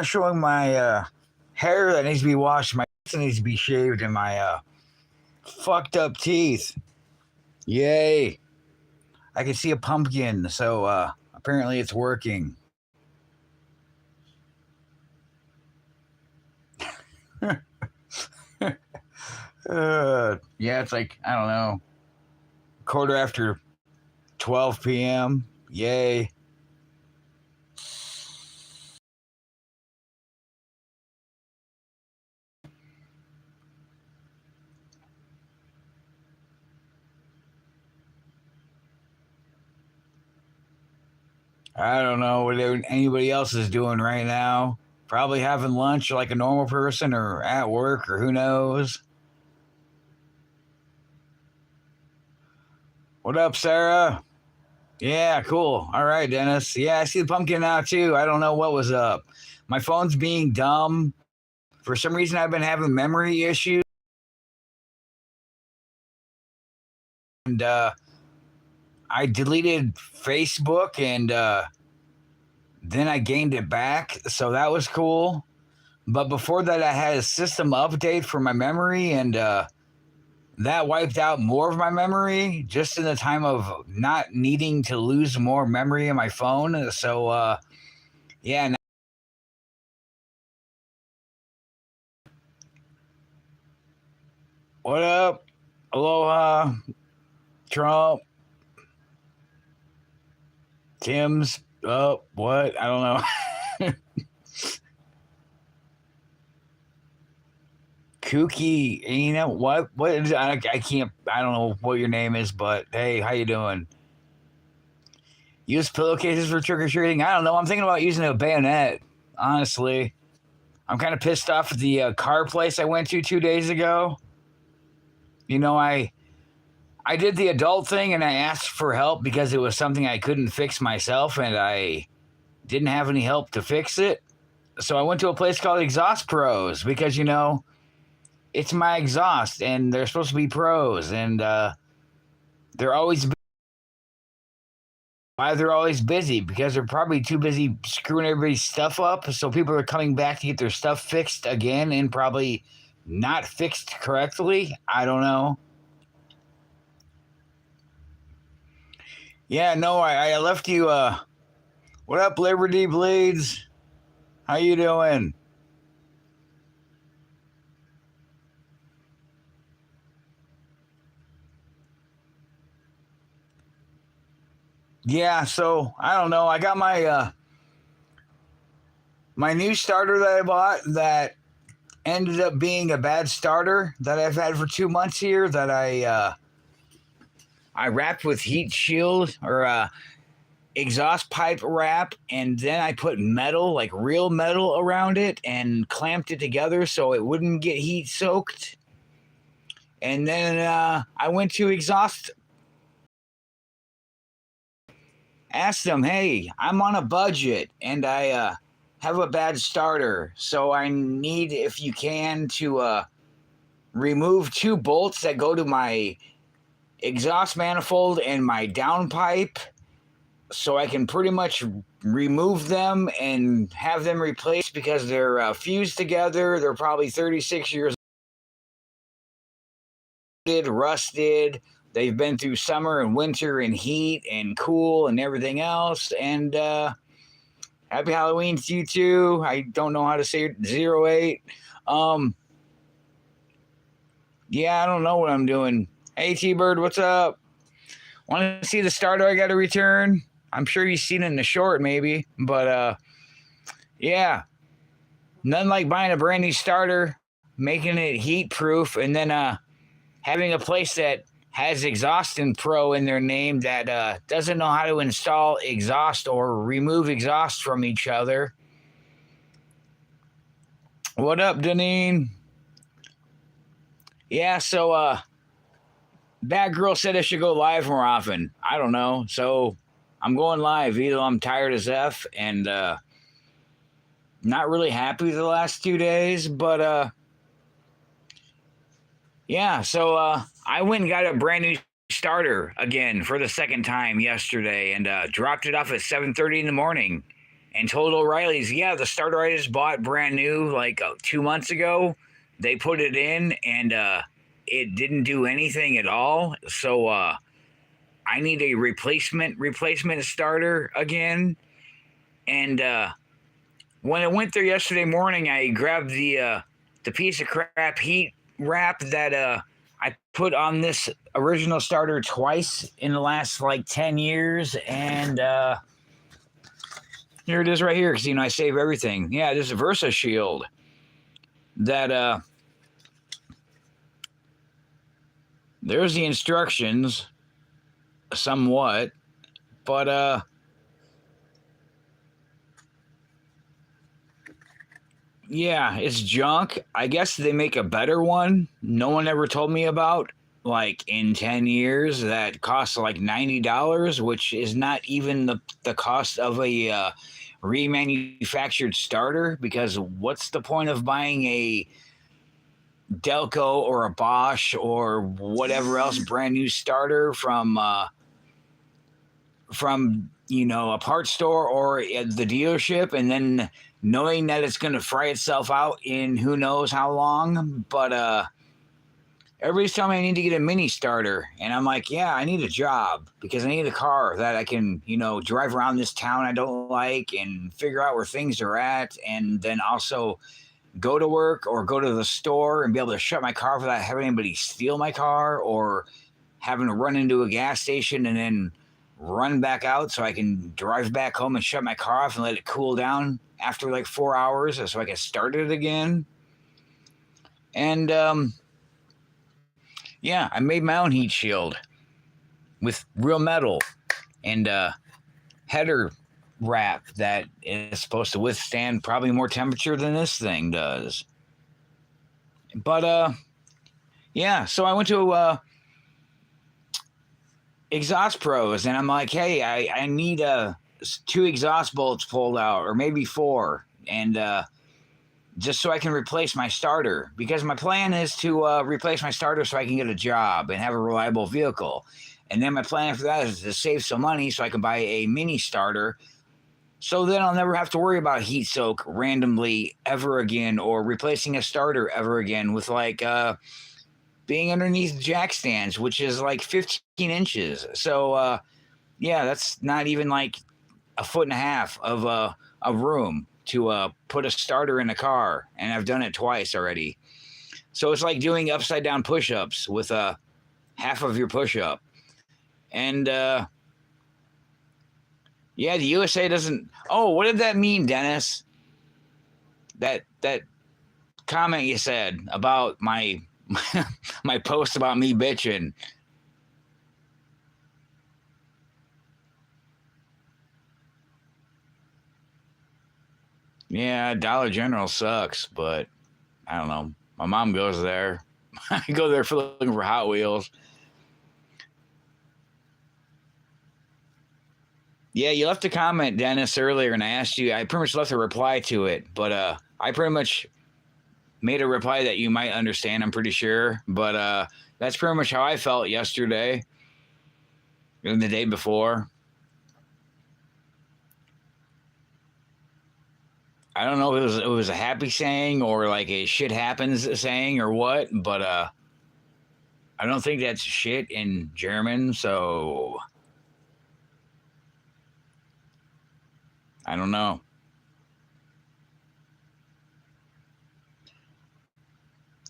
showing my hair that needs to be washed, my that needs to be shaved, and my fucked up teeth. Yay! I can see a pumpkin, so apparently it's working. Yeah, it's like, I don't know, quarter after 12 p.m. Yay. I don't know what anybody else is doing right now. Probably having lunch like a normal person or at work or who knows. What up, Sarah? Yeah, cool. All right, Dennis. Yeah, I see the pumpkin now too. I don't know what was up. My phone's being dumb. For some reason, I've been having memory issues. And I deleted Facebook and then I gained it back. So that was cool. But before that, I had a system update for my memory and that wiped out more of my memory just in the time of not needing to lose more memory in my phone. So, yeah. What up? Aloha, Trump, Tim's. Oh, what? I don't know. Kooky, you know what? What is? I can't. I don't know what your name is, but hey, how you doing? Use pillowcases for trick or treating? I don't know. I'm thinking about using a bayonet. Honestly, I'm kind of pissed off at the car place I went to 2 days ago. You know, I did the adult thing and I asked for help because it was something I couldn't fix myself, and I didn't have any help to fix it. So I went to a place called Exhaust Pros because it's my exhaust, and they're supposed to be pros, and they're always why they're always busy because they're probably too busy screwing everybody's stuff up. So people are coming back to get their stuff fixed again and probably not fixed correctly. I don't know. Yeah, no, I left you. What up, Liberty Blades? How you doing? Yeah, so I don't know. I got my new starter that I bought that ended up being a bad starter that I've had for 2 months here that I wrapped with heat shield or exhaust pipe wrap, and then I put metal, like real metal, around it and clamped it together so it wouldn't get heat soaked. And then I went to exhaust, asked them, "Hey, I'm on a budget and I have a bad starter, so I need, if you can, to remove two bolts that go to my exhaust manifold and my downpipe so I can pretty much remove them and have them replaced because they're fused together. They're probably 36 years old, rusted. They've been through summer and winter and heat and cool and everything else. And happy Halloween to you too. I don't know how to say it. 08. Um, yeah, I don't know what I'm doing. Hey, T-Bird, what's up? Want to see the starter I got to return? I'm sure you've seen it in the short, maybe. But yeah, nothing like buying a brand new starter, making it heat proof, and then having a place that has Exhaust and Pro in their name that doesn't know how to install exhaust or remove exhaust from each other. What up, Deneen? Yeah, so that girl said I should go live more often. I don't know. So I'm going live. Either I'm tired as F and not really happy the last 2 days, but yeah, so I went and got a brand new starter again for the second time yesterday and dropped it off at 7:30 in the morning. and told O'Reilly's, yeah, the starter I just bought brand new like 2 months ago, they put it in and it didn't do anything at all. So I need a replacement starter again. And when I went there yesterday morning, I grabbed the piece of crap heat wrap that I put on this original starter twice in the last like 10 years, and here it is right here, because I save everything. Yeah, this is a Versa Shield that there's the instructions somewhat, but yeah, it's junk. I guess they make a better one. No one ever told me about, like in 10 years, that costs like $90, which is not even the cost of a remanufactured starter. Because what's the point of buying a Delco or a Bosch or whatever else brand new starter from a parts store or the dealership, and then knowing that it's going to fry itself out in who knows how long. But everybody's telling me I need to get a mini starter, and I'm like, yeah, I need a job because I need a car that I can drive around this town I don't like and figure out where things are at, and then also go to work or go to the store and be able to shut my car off without having anybody steal my car, or having to run into a gas station and then run back out so I can drive back home and shut my car off and let it cool down after like 4 hours so I can start it again. And yeah, I made my own heat shield with real metal and header wrap that is supposed to withstand probably more temperature than this thing does. But yeah, so I went to Exhaust Pros, and I'm like, hey, I need 2 exhaust bolts pulled out, or maybe 4, and just so I can replace my starter, because my plan is to replace my starter so I can get a job and have a reliable vehicle. And then my plan after that is to save some money so I can buy a mini starter, so then I'll never have to worry about heat soak randomly ever again, or replacing a starter ever again with like being underneath jack stands, which is like 15 inches. So yeah, that's not even like a foot and a half of a room to put a starter in a car, and I've done it twice already. So it's like doing upside down push-ups with half of your push-up. And yeah, the USA doesn't. Oh, what did that mean, Dennis? That comment you said about my my post about me bitching. Yeah, Dollar General sucks, but I don't know. My mom goes there. I go there for looking for Hot Wheels. Yeah, you left a comment, Dennis, earlier, and I asked you. I pretty much left a reply to it, but I pretty much made a reply that you might understand, I'm pretty sure. But that's pretty much how I felt yesterday and the day before. I don't know if it was a happy saying or like a shit happens saying or what, but I don't think that's shit in German, so I don't know.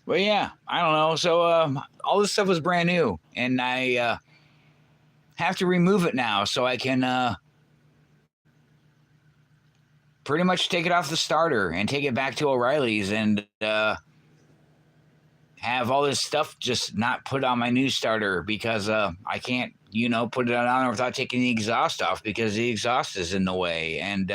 But yeah, I don't know. So all this stuff was brand new, and I have to remove it now so I can pretty much take it off the starter and take it back to O'Reilly's and have all this stuff just not put on my new starter, because I can't, put it on there without taking the exhaust off because the exhaust is in the way. And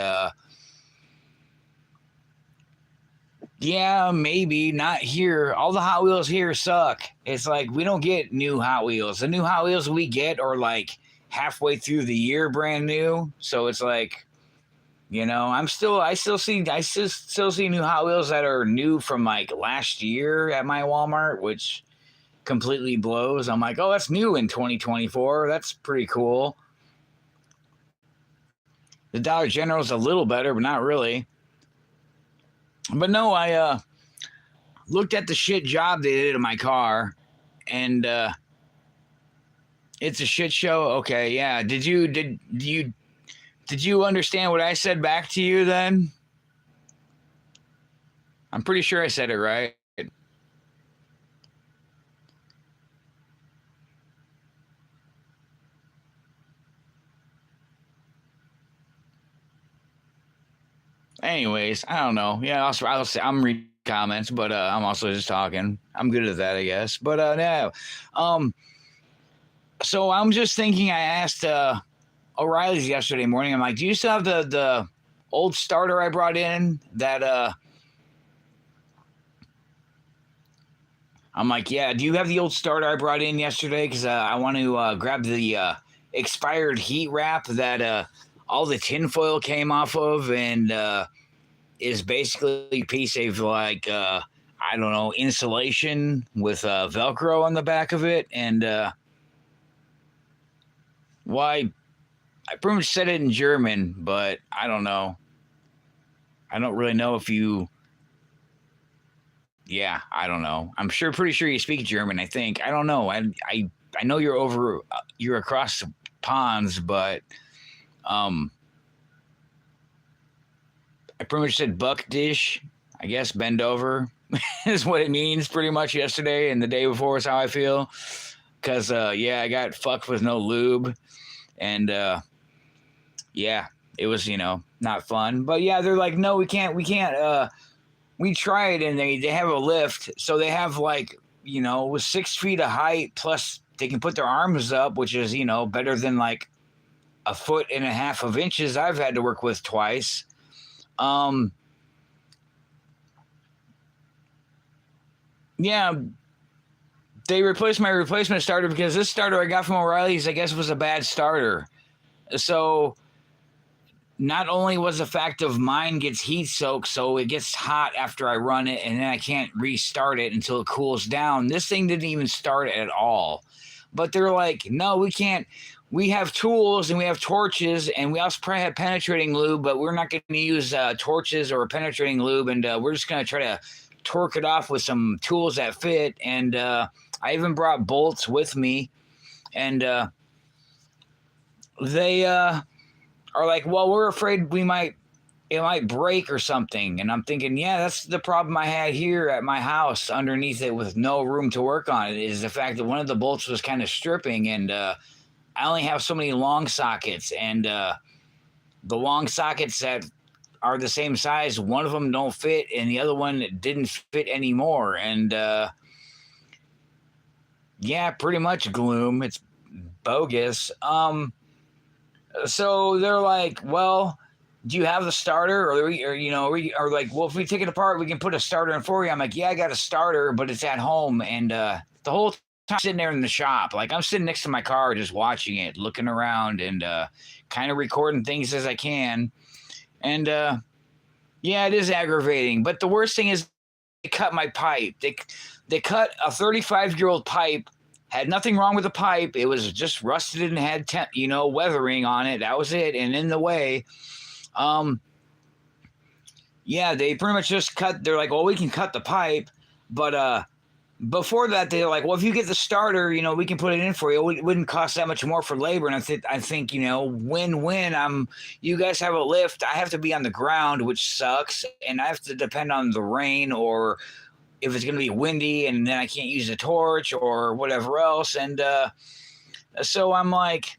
yeah, maybe not here. All the Hot Wheels here suck. It's like we don't get new Hot Wheels. The new Hot Wheels we get are like halfway through the year brand new. So it's like, I still see new Hot Wheels that are new from like last year at my Walmart, which completely blows. I'm like, oh, that's new in 2024. That's pretty cool. The Dollar General's a little better, but not really. But no, I looked at the shit job they did in my car, and it's a shit show. Okay, yeah. Did you understand what I said back to you then? I'm pretty sure I said it right. Anyways, I don't know. Yeah, I'll say I'm reading comments, but I'm also just talking. I'm good at that, I guess. But no. So I'm just thinking. I asked O'Reilly's yesterday morning. I'm like, do you still have the old starter I brought in? That I'm like, yeah. Do you have the old starter I brought in yesterday? Because I want to grab the expired heat wrap that all the tinfoil came off of, and is basically a piece of like I don't know, insulation with Velcro on the back of it, and why I pretty much said it in German, but I don't know. I don't really know if you. Yeah, I don't know. I'm pretty sure you speak German. I think. I don't know. I know you're across the ponds, but I pretty much said buck dish. I guess bend over is what it means pretty much yesterday, and the day before is how I feel. Because, yeah, I got fucked with no lube. And, yeah, it was, not fun. But, yeah, they're like, no, we can't. We tried, and they have a lift. So they have, like, with 6 feet of height, plus they can put their arms up, which is, better than, like, 1.5 feet of inches I've had to work with twice. Yeah, they replaced my replacement starter because this starter I got from O'Reilly's, I guess, was a bad starter. So not only was the fact of mine gets heat soaked, so it gets hot after I run it, and then I can't restart it until it cools down. This thing didn't even start at all. But they're like, no, we can't. We have tools and we have torches, and we also probably have penetrating lube, but we're not going to use torches or penetrating lube, and we're just going to try to torque it off with some tools that fit. And I even brought bolts with me, and they are like, well, we're afraid it might break or something. And I'm thinking, yeah, that's the problem I had here at my house underneath it with no room to work on it, is the fact that one of the bolts was kind of stripping, and I only have so many long sockets, and the long sockets that are the same size, one of them don't fit, and the other one didn't fit anymore. And yeah, pretty much gloom. It's bogus. So they're like, well, do you have the starter? Or like, well, if we take it apart, we can put a starter in for you. I'm like, yeah, I got a starter, but it's at home. And the whole time I'm sitting there in the shop, like I'm sitting next to my car, just watching it, looking around, and kind of recording things as I can. And yeah, it is aggravating. But the worst thing is they cut my pipe. They cut a 35-year-old pipe. Had nothing wrong with the pipe. It was just rusted and had weathering on it. That was it. And in the way, yeah, they pretty much just cut. They're like, well, we can cut the pipe, but before that, they're like, well, if you get the starter, we can put it in for you. It wouldn't cost that much more for labor. And I think, win-win. You guys have a lift. I have to be on the ground, which sucks. And I have to depend on the rain, or if it's going to be windy, and then I can't use a torch or whatever else. And so I'm like,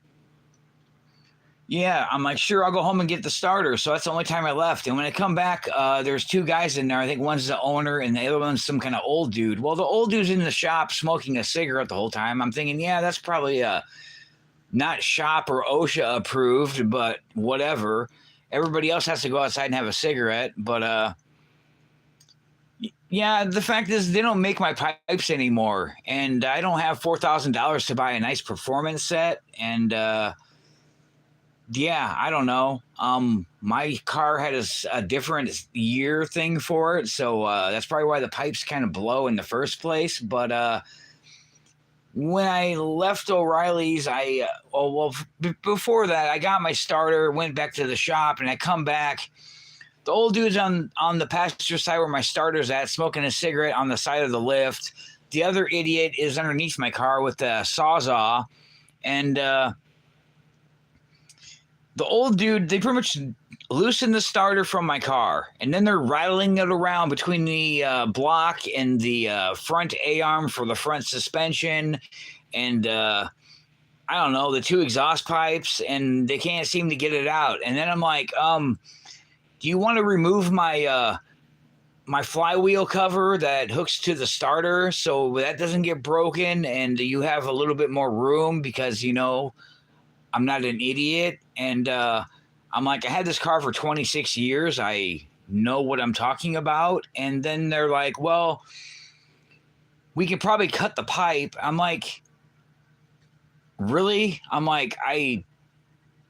yeah, I'm like, sure, I'll go home and get the starter. So that's the only time I left. And when I come back, there's 2 guys in there. I think one's the owner and the other one's some kind of old dude. Well, the old dude's in the shop smoking a cigarette the whole time. I'm thinking, yeah, that's probably not shop or OSHA approved, but whatever. Everybody else has to go outside and have a cigarette. But yeah, the fact is they don't make my pipes anymore. And I don't have $4,000 to buy a nice performance set. And yeah, I don't know. My car had a different year thing for it, so that's probably why the pipes kind of blow in the first place. But when I left O'Reilly's, before that, I got my starter, went back to the shop, and I come back. The old dude's on the passenger side where my starter's at, smoking a cigarette on the side of the lift. The other idiot is underneath my car with the sawzall, and the old dude, they pretty much loosened the starter from my car, and then they're rattling it around between the block and the front A-arm for the front suspension, and I don't know, the two exhaust pipes, and they can't seem to get it out. And then I'm like, do you want to remove my my flywheel cover that hooks to the starter so that doesn't get broken and you have a little bit more room? Because, you know, I'm not an idiot. And I'm like, I had this car for 26 years. I know what I'm talking about. And then they're like, well, we could probably cut the pipe. I'm like, really? I'm like,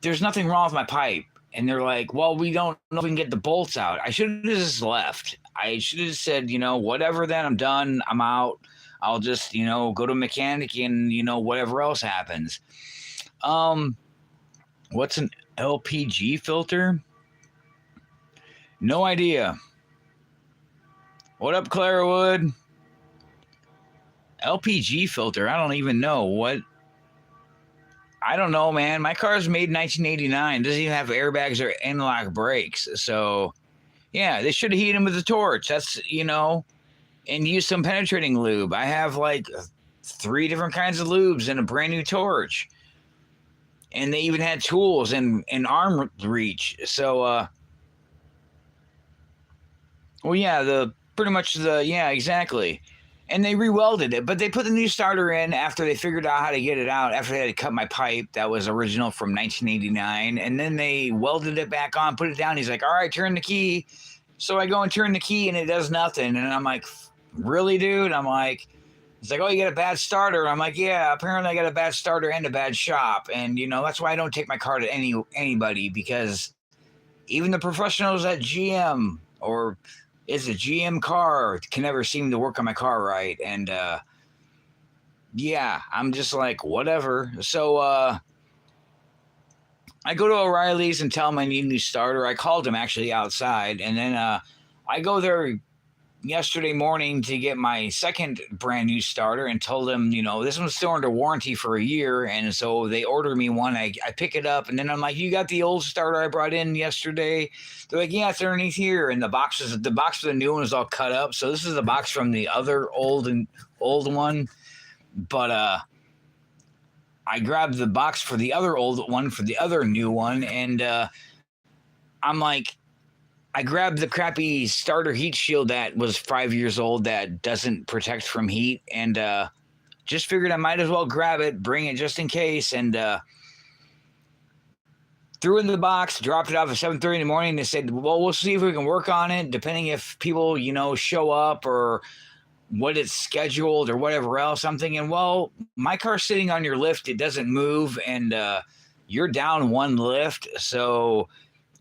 there's nothing wrong with my pipe. And they're like, well, we don't know if we can get the bolts out. I should have just left. I should have said, you know, whatever, then I'm done. I'm out. I'll just, you know, go to a mechanic and, you know, whatever else happens. What's an LPG filter? No idea. What up, Clarawood? LPG filter. I don't even know what. I don't know, man. My car's made in 1989. It doesn't even have airbags or analog brakes. So, yeah, they should have heated them with a torch. That's, you know, and use some penetrating lube. I have like 3 different kinds of lubes and a brand new torch. And they even had tools and arm reach. So, well, yeah, yeah, exactly. And they re-welded it, but they put the new starter in after they figured out how to get it out, after they had to cut my pipe that was original from 1989. And then they welded it back on, put it down. He's like, all right, turn the key. So I go and turn the key and it does nothing. And I'm like, really, dude? I'm like, it's like, oh, you got a bad starter. I'm like, yeah, apparently I got a bad starter and a bad shop. And, you know, that's why I don't take my car to anybody, because even the professionals at GM or it's a GM car can never seem to work on my car right. And yeah, I'm just like, whatever. So I go to O'Reilly's and tell them I need a new starter. I called them actually outside, and then I go there yesterday morning to get my second brand new starter and told them, you know, this one's still under warranty for a year. And so they ordered me one. I pick it up, and then I'm like, you got the old starter I brought in yesterday? They're like, yeah, it's underneath here. And the box for the new one is all cut up. So this is the box from the other old one. But I grabbed the box for the other old one for the other new one. And I'm like, I grabbed the crappy starter heat shield that was 5 years old that doesn't protect from heat, and just figured I might as well grab it, bring it just in case, and threw it in the box, dropped it off at 7:30 in the morning. They said, well, we'll see if we can work on it, depending if people, you know, show up or what it's scheduled or whatever else. I'm thinking, well, my car's sitting on your lift. It doesn't move, and you're down one lift, so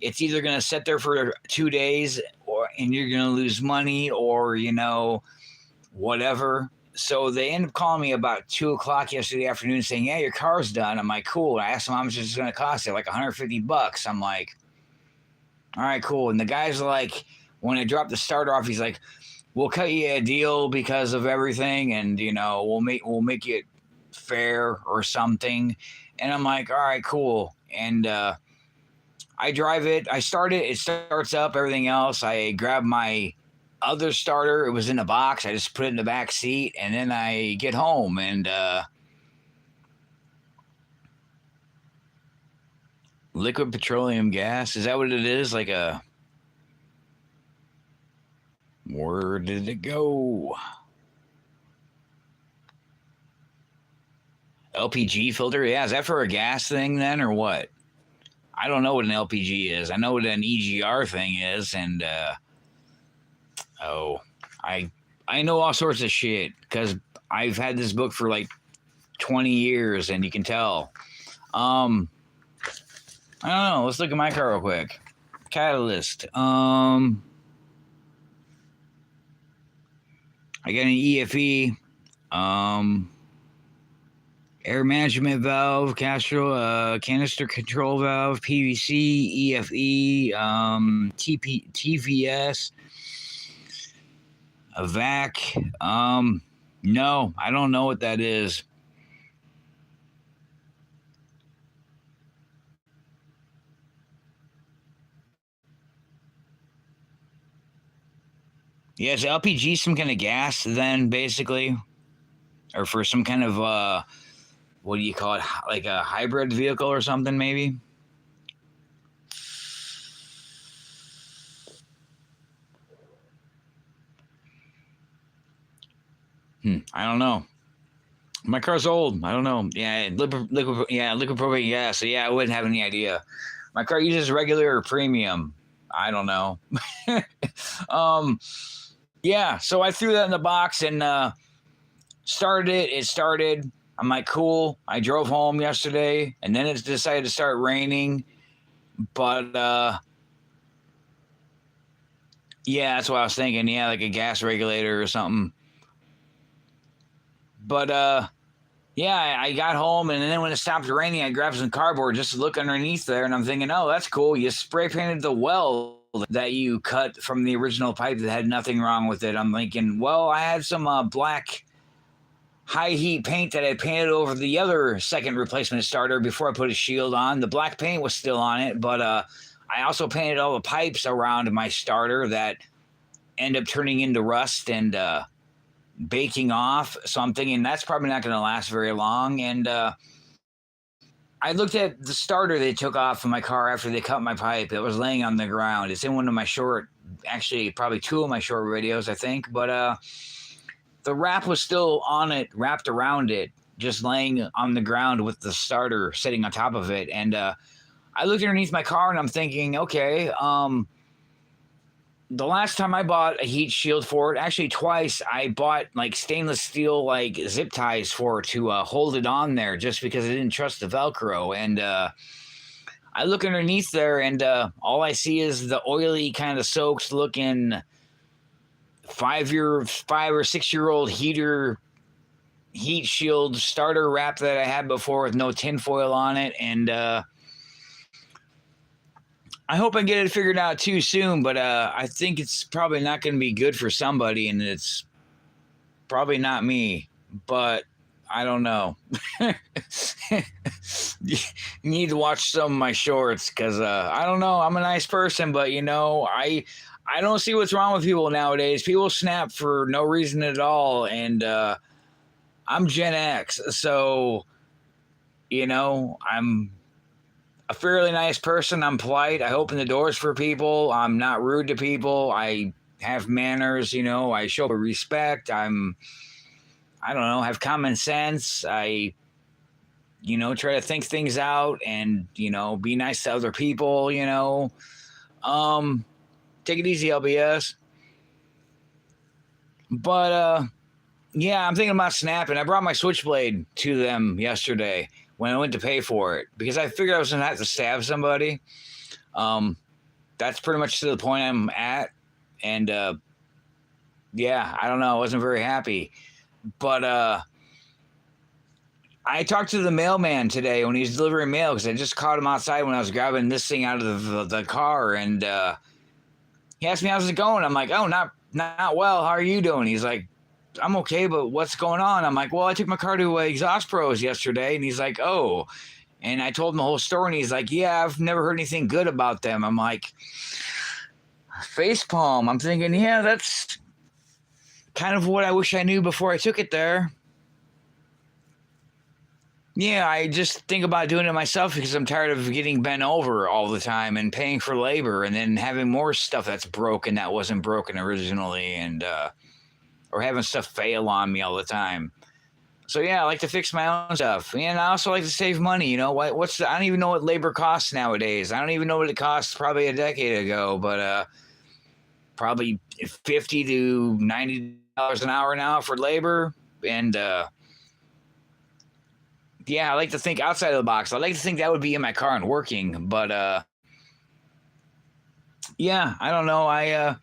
it's either going to sit there for 2 days and you're going to lose money, or, you know, whatever. So they ended up calling me about 2:00 yesterday afternoon saying, yeah, your car's done. I'm like, cool. I asked them how much it's going to cost. They're like $150. I'm like, all right, cool. And the guy's like, when I dropped the starter off, he's like, we'll cut you a deal because of everything. And, you know, we'll make it fair or something. And I'm like, all right, cool. And, I drive it. I start it. It starts up, everything else. I grab my other starter. It was in a box. I just put it in the back seat, and then I get home. And liquid petroleum gas, is that what it is? Like a, where did it go? LPG filter? Yeah, is that for a gas thing then, or what? I don't know what an LPG is. I know what an EGR thing is, and I know all sorts of shit because I've had this book for like 20 years, and you can tell. I don't know. Let's look at my car real quick. Catalyst. I got an EFE. air management valve, canister control valve, PVC, EFE, TVS, a vac. No, I don't know what that is. Yeah, is LPG some kind of gas then, basically? Or for some kind of, what do you call it? Like a hybrid vehicle or something, maybe? I don't know. My car's old. I don't know. Yeah, liquid propane gas. So yeah, I wouldn't have any idea. My car uses regular or premium. I don't know. um, yeah, so I threw that in the box and started it. It started. I'm like, cool. I drove home yesterday, and then it decided to start raining. But yeah, that's what I was thinking. Yeah, like a gas regulator or something. But yeah, I got home, and then when it stopped raining, I grabbed some cardboard just to look underneath there, and I'm thinking, oh, that's cool. You spray painted the weld that you cut from the original pipe that had nothing wrong with it. I'm thinking, well, I had some black high heat paint that I painted over the other second replacement starter before I put a shield on. The black paint was still on it, but I also painted all the pipes around my starter that end up turning into rust and baking off. So I'm thinking that's probably not going to last very long. And I looked at the starter they took off of my car after they cut my pipe. It was laying on the ground. It's in one of my actually probably two of my short videos, I think. But the wrap was still on it, wrapped around it, just laying on the ground with the starter sitting on top of it. And I looked underneath my car and I'm thinking, okay, the last time I bought a heat shield for it, actually twice, I bought like stainless steel like zip ties for it to hold it on there just because I didn't trust the Velcro. And I look underneath there and all I see is the oily kind of soaked looking 5 or 6 year old heat shield starter wrap that I had before with no tinfoil on it. And I hope I get it figured out too soon, but I think it's probably not going to be good for somebody, and it's probably not me, but I don't know. You need to watch some of my shorts because I don't know. I'm a nice person, but I don't see what's wrong with people nowadays. People snap for no reason at all, and I'm Gen X, so I'm a fairly nice person. I'm polite. I open the doors for people. I'm not rude to people. I have manners. I show respect. I don't know, have common sense. I try to think things out and be nice to other people. Take it easy, LBS. But yeah, I'm thinking about snapping. I brought my switchblade to them yesterday when I went to pay for it because I figured I was gonna have to stab somebody. That's pretty much to the point I'm at, and yeah, I don't know. I wasn't very happy, but I talked to the mailman today when he was delivering mail because I just caught him outside when I was grabbing this thing out of the car, and he asked me how's it going. I'm like, oh, not well. How are you doing? He's like, I'm okay, but what's going on? I'm like, well, I took my car to Exhaust Pros yesterday, and he's like, oh, and I told him the whole story, and he's like, yeah, I've never heard anything good about them. I'm like, facepalm. I'm thinking, yeah, that's kind of what I wish I knew before I took it there. Yeah, I just think about doing it myself because I'm tired of getting bent over all the time and paying for labor and then having more stuff that's broken that wasn't broken originally, and or having stuff fail on me all the time. So yeah, I like to fix my own stuff, and I also like to save money. I don't even know what labor costs nowadays. I don't even know what it cost probably a decade ago, but probably $50 to $90 an hour now for labor, and yeah, I like to think outside of the box. I like to think that would be in my car and working, but yeah, I don't know. I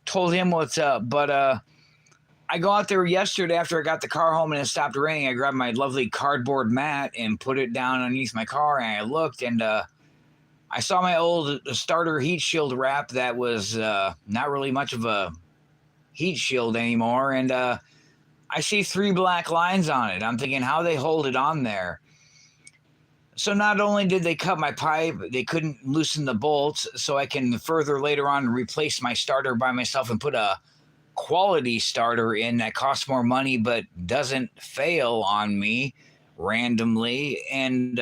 told him what's up, but I go out there yesterday after I got the car home and it stopped raining. I grabbed my lovely cardboard mat and put it down underneath my car, and I looked, and I saw my old starter heat shield wrap that was not really much of a heat shield anymore, and I see 3 black lines on it. I'm thinking how they hold it on there. So not only did they cut my pipe, they couldn't loosen the bolts, so I can further later on replace my starter by myself and put a quality starter in that costs more money but doesn't fail on me randomly. And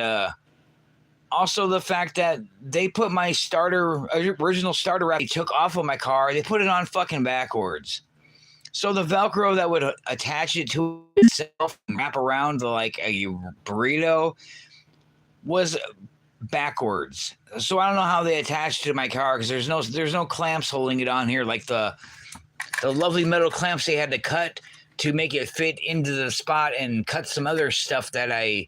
also the fact that they put my original starter wrap they took off of my car, they put it on fucking backwards. So the Velcro that would attach it to itself and wrap around like a burrito was backwards. So I don't know how they attached it to my car because there's no clamps holding it on here like the lovely metal clamps they had to cut to make it fit into the spot and cut some other stuff that I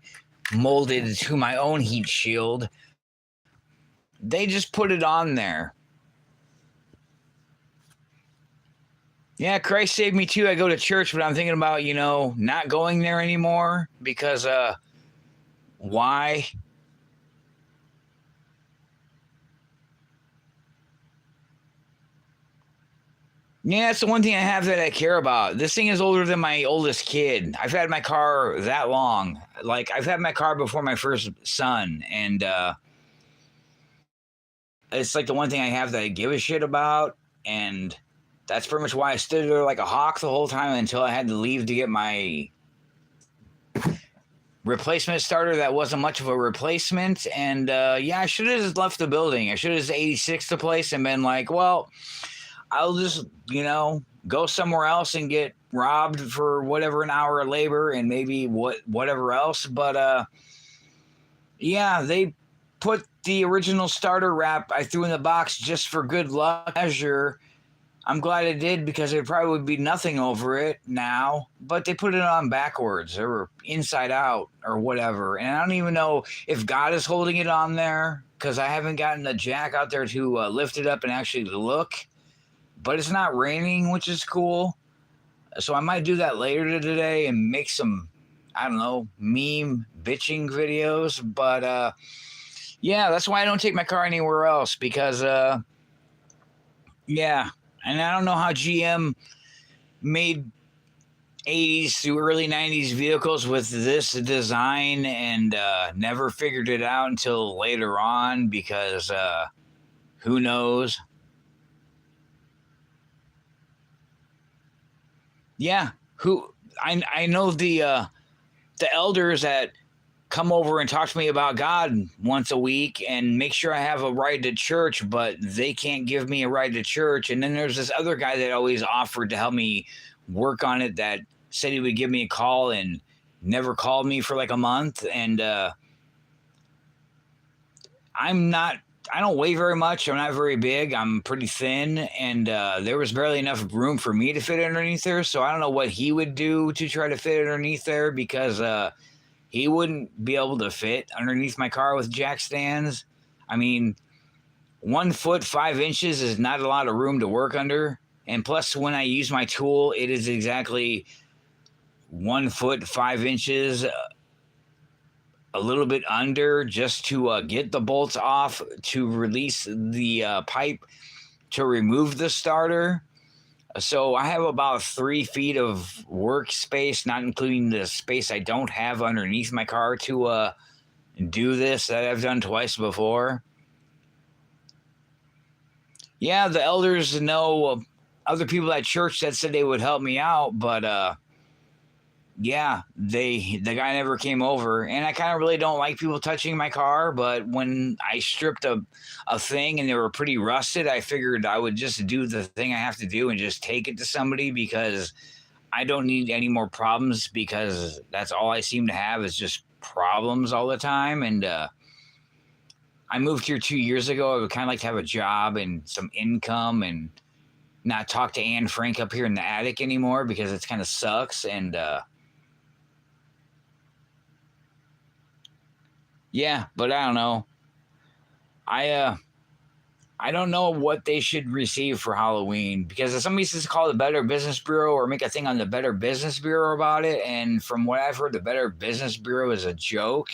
molded to my own heat shield. They just put it on there. Yeah, Christ saved me too. I go to church, but I'm thinking about, not going there anymore because why? Yeah, that's the one thing I have that I care about. This thing is older than my oldest kid. I've had my car that long. Like, I've had my car before my first son, and it's like the one thing I have that I give a shit about, and that's pretty much why I stood there like a hawk the whole time until I had to leave to get my replacement starter that wasn't much of a replacement. And yeah, I should have just left the building. I should have just 86 the place and been like, well, I'll just, go somewhere else and get robbed for whatever an hour of labor and maybe whatever else. But yeah, they put the original starter wrap I threw in the box just for good luck measure. I'm glad it did because there probably would be nothing over it now, but they put it on backwards or inside out or whatever. And I don't even know if God is holding it on there because I haven't gotten the jack out there to lift it up and actually look. But it's not raining, which is cool. So I might do that later today and make some, I don't know, meme bitching videos. But yeah, that's why I don't take my car anywhere else because, yeah. And I don't know how GM made 80s through early 90s vehicles with this design and never figured it out until later on because who knows? Yeah, I know the elders that come over and talk to me about God once a week and make sure I have a ride to church, but they can't give me a ride to church. And then there's this other guy that always offered to help me work on it that said he would give me a call and never called me for like a month. And I don't weigh very much. I'm not very big. I'm pretty thin, and there was barely enough room for me to fit underneath there. So I don't know what he would do to try to fit underneath there because he wouldn't be able to fit underneath my car with jack stands. I mean, 1 foot 5 inches is not a lot of room to work under. And plus, when I use my tool, it is exactly 1 foot 5 inches a little bit under just to get the bolts off to release the pipe to remove the starter. So I have about 3 feet of workspace, not including the space I don't have underneath my car to do this that I've done twice before. Yeah, the elders know other people at church that said they would help me out, but yeah, the guy never came over, and I kind of really don't like people touching my car. But when I stripped a thing and they were pretty rusted, I figured I would just do the thing I have to do and just take it to somebody because I don't need any more problems because that's all I seem to have is just problems all the time. And I moved here 2 years ago. I would kind of like to have a job and some income and not talk to Anne Frank up here in the attic anymore because it kind of sucks. And yeah, but I don't know. I I don't know what they should receive for Halloween, because if somebody says call the Better Business Bureau or make a thing on the Better Business Bureau about it, and from what I've heard, the Better Business Bureau is a joke.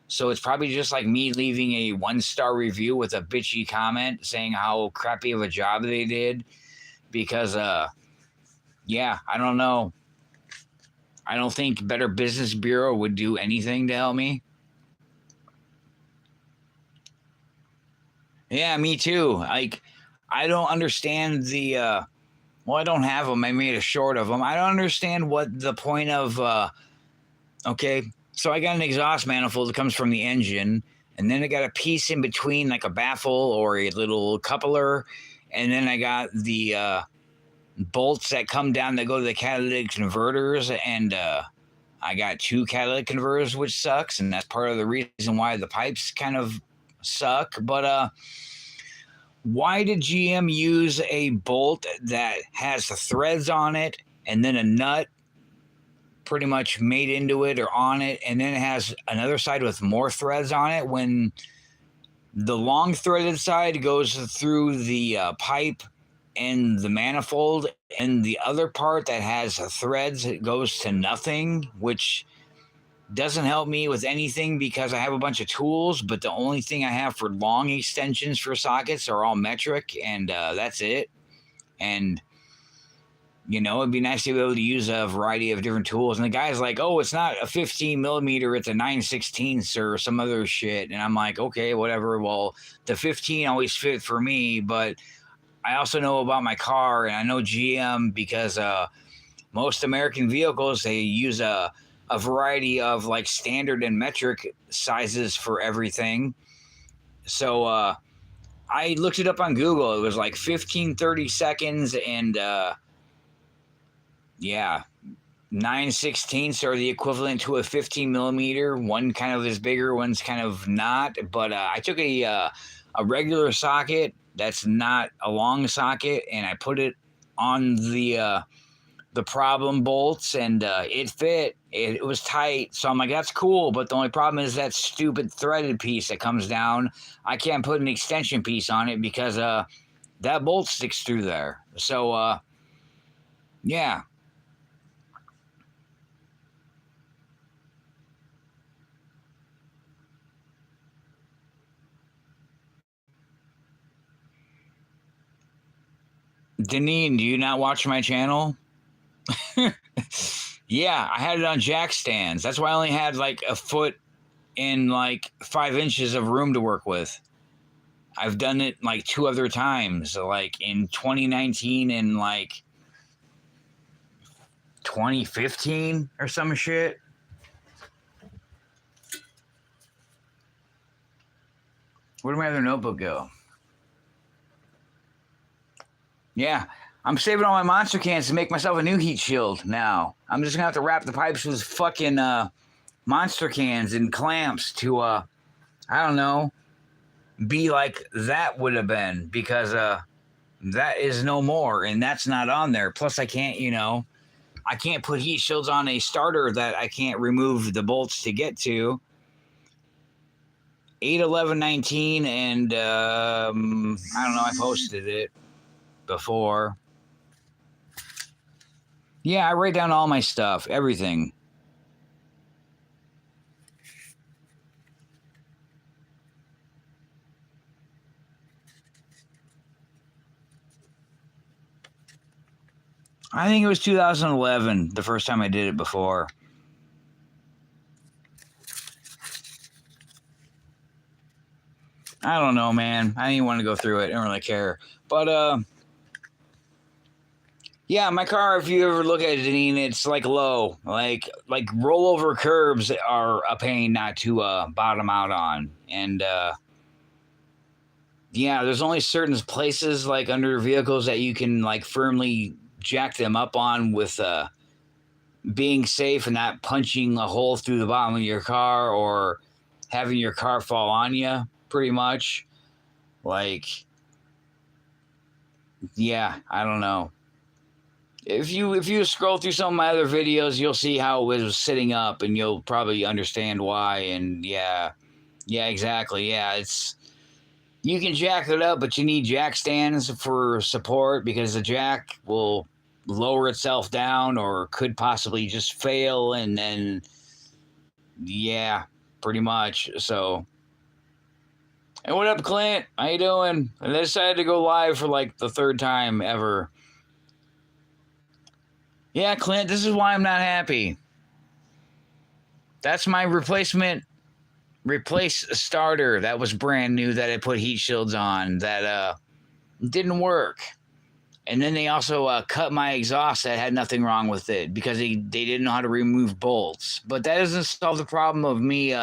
So it's probably just like me leaving a 1-star review with a bitchy comment saying how crappy of a job they did. Because, yeah, I don't know. I don't think Better Business Bureau would do anything to help me. Yeah, me too. Like, I don't understand the. Well, I don't have them. I made a short of them. I don't understand what the point of. Okay, so I got an exhaust manifold that comes from the engine, and then I got a piece in between, like a baffle or a little coupler, and then I got the bolts that come down that go to the catalytic converters, and I got 2 catalytic converters, which sucks, and that's part of the reason why the pipes kind of suck. But why did GM use a bolt that has the threads on it and then a nut pretty much made into it or on it, and then it has another side with more threads on it, when the long threaded side goes through the pipe and the manifold, and the other part that has threads goes to nothing, which doesn't help me with anything because I have a bunch of tools, but the only thing I have for long extensions for sockets are all metric, and that's it. And it'd be nice to be able to use a variety of different tools. And the guy's like, oh, it's not a 15 millimeter, it's a 9/16 or some other shit. And I'm like, okay, whatever. Well, the 15 always fit for me, but I also know about my car, and I know GM because most American vehicles, they use a variety of like standard and metric sizes for everything. So I looked it up on Google. It was like 15, 30 seconds, and yeah, 9/16 are the equivalent to a 15 millimeter. One kind of is bigger, one's kind of not. But I took a regular socket that's not a long socket, and I put it on the problem bolts, and it fit. It was tight, so I'm like, that's cool. But the only problem is that stupid threaded piece that comes down. I can't put an extension piece on it because that bolt sticks through there. So yeah. Deneen, do you not watch my channel? Yeah, I had it on jack stands. That's why I only had like a foot and like 5 inches of room to work with. I've done it like 2 other times, like in 2019 and like 2015 or some shit. Where did my other notebook go? Yeah, I'm saving all my monster cans to make myself a new heat shield now. I'm just gonna have to wrap the pipes with fucking monster cans and clamps to I don't know, be like that would have been, because that is no more, and that's not on there. Plus I can't, I can't put heat shields on a starter that I can't remove the bolts to get to. 8/11/19, and I don't know, I posted it before. Yeah, I write down all my stuff, everything. I think it was 2011, the first time I did it before. I don't know, man. I didn't want to go through it. I don't really care. But yeah, my car, if you ever look at it, it's like low. Like rollover curbs are a pain not to bottom out on. And yeah, there's only certain places like under vehicles that you can like firmly jack them up on with being safe and not punching a hole through the bottom of your car or having your car fall on you, pretty much. Like, yeah, I don't know. If you scroll through some of my other videos, you'll see how it was sitting up, and you'll probably understand why. And yeah, exactly. Yeah, it's You can jack it up, but you need jack stands for support because the jack will lower itself down or could possibly just fail. And then, yeah, pretty much. So, hey, what up, Clint? How you doing? I decided to go live for like the third time ever. Yeah, Clint, this is why I'm not happy. That's my replace starter that was brand new that I put heat shields on that didn't work. And then they also cut my exhaust that had nothing wrong with it because they didn't know how to remove bolts. But that doesn't solve the problem of me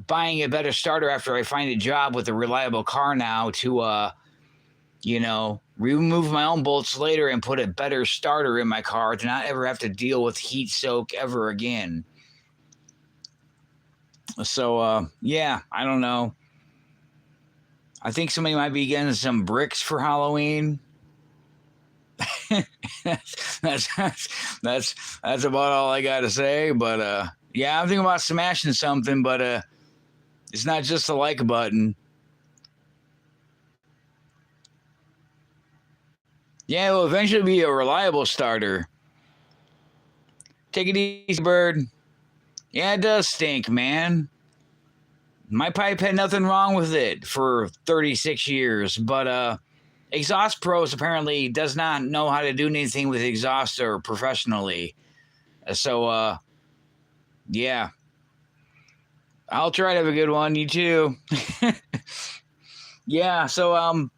buying a better starter after I find a job with a reliable car now to, remove my own bolts later and put a better starter in my car to not ever have to deal with heat soak ever again. So, yeah, I don't know. I think somebody might be getting some bricks for Halloween. that's about all I got to say. But, yeah, I'm thinking about smashing something, but it's not just the like button. Yeah, it will eventually be a reliable starter. Take it easy, bird. Yeah, it does stink, man. My pipe had nothing wrong with it for 36 years, but Exhaust Pros apparently does not know how to do anything with exhauster professionally. So, yeah. I'll try to have a good one. You too. Yeah, so,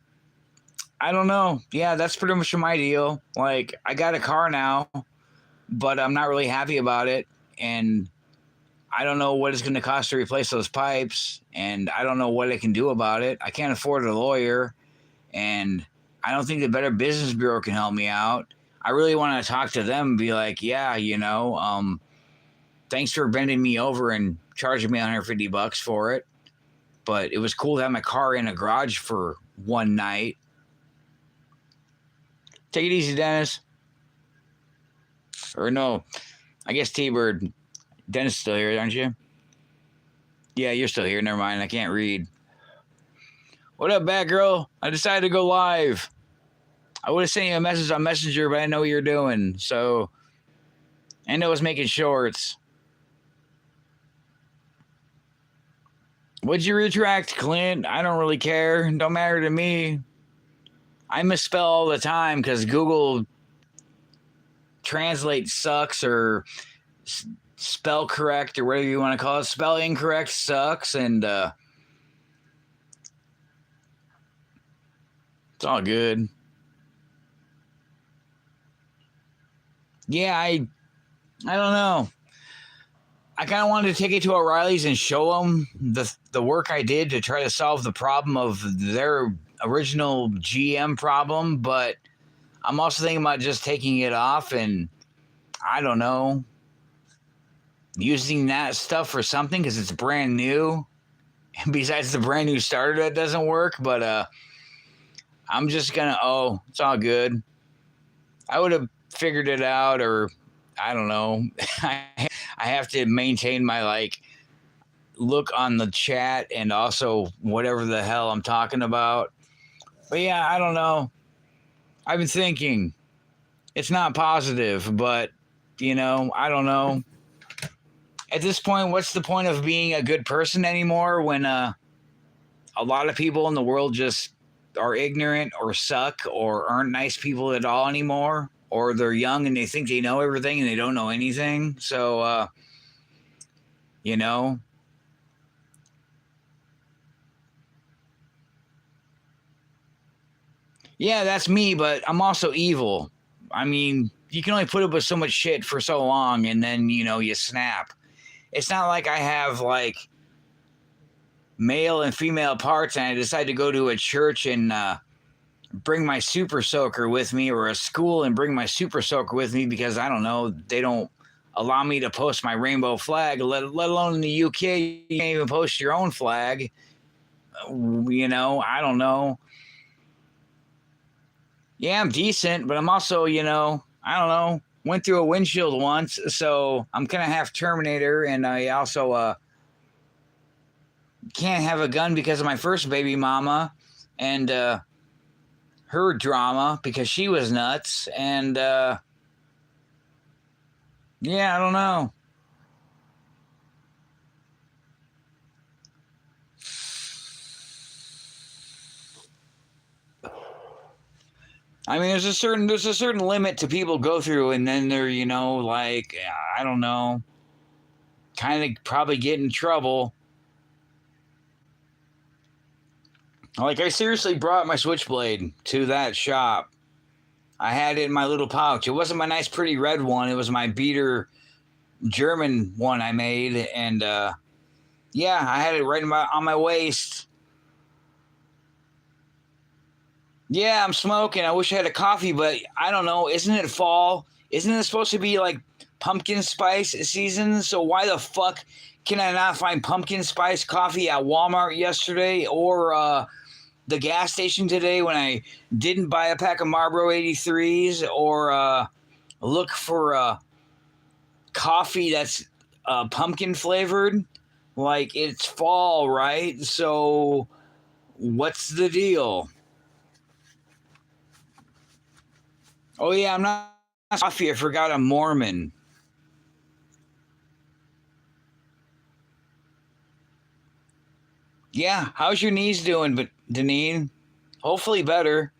I don't know. Yeah, that's pretty much my deal. Like, I got a car now, but I'm not really happy about it. And I don't know what it's going to cost to replace those pipes. And I don't know what I can do about it. I can't afford a lawyer. And I don't think the Better Business Bureau can help me out. I really want to talk to them and be like, yeah, thanks for bending me over and charging me $150 for it. But it was cool to have my car in a garage for one night. Take it easy, Dennis. Or no, I guess T-Bird. Dennis is still here, aren't you? Yeah, you're still here. Never mind. I can't read. What up, Batgirl? I decided to go live. I would have sent you a message on Messenger, but I know what you're doing. So, and I was making shorts. Would you retract, Clint? I don't really care. Don't matter to me. I misspell all the time because Google Translate sucks or spell correct or whatever you want to call it. Spell incorrect sucks, and it's all good. Yeah, I don't know. I kind of wanted to take it to O'Reilly's and show them the work I did to try to solve the problem of their original GM problem, but I'm also thinking about just taking it off and, I don't know, using that stuff for something because it's brand new. And besides the brand new starter that doesn't work, but I'm just going to, it's all good. I would have figured it out, or I don't know. I have to maintain my look on the chat and also whatever the hell I'm talking about. But yeah, I don't know. I've been thinking it's not positive, but I don't know. At this point, what's the point of being a good person anymore when a lot of people in the world just are ignorant or suck or aren't nice people at all anymore? Or they're young and they think they know everything and they don't know anything. So, yeah, that's me, but I'm also evil. I mean, you can only put up with so much shit for so long and then, you snap. It's not like I have male and female parts and I decide to go to a church and bring my super soaker with me, or a school and bring my super soaker with me because I don't know, they don't allow me to post my rainbow flag, let alone in the UK, you can't even post your own flag. I don't know. Yeah, I'm decent, but I'm also, I don't know, went through a windshield once, so I'm kind of half Terminator, and I also, can't have a gun because of my first baby mama and her drama because she was nuts. And yeah, I don't know. I mean, there's a certain limit to people go through, and then they're, you know, like, I don't know, kind of probably get in trouble. Like, I seriously brought my switchblade to that shop. I had it in my little pouch. It wasn't my nice, pretty red one. It was my beater German one I made, and yeah, I had it right on my waist. Yeah, I'm smoking. I wish I had a coffee, but I don't know. Isn't it fall? Isn't it supposed to be like pumpkin spice season? So why the fuck can I not find pumpkin spice coffee at Walmart yesterday or the gas station today when I didn't buy a pack of Marlboro 83s or look for coffee that's pumpkin flavored? Like, it's fall, right? So what's the deal? Oh yeah, I'm not coffee. I forgot I'm Mormon. Yeah, how's your knees doing, but Deneen? Hopefully better.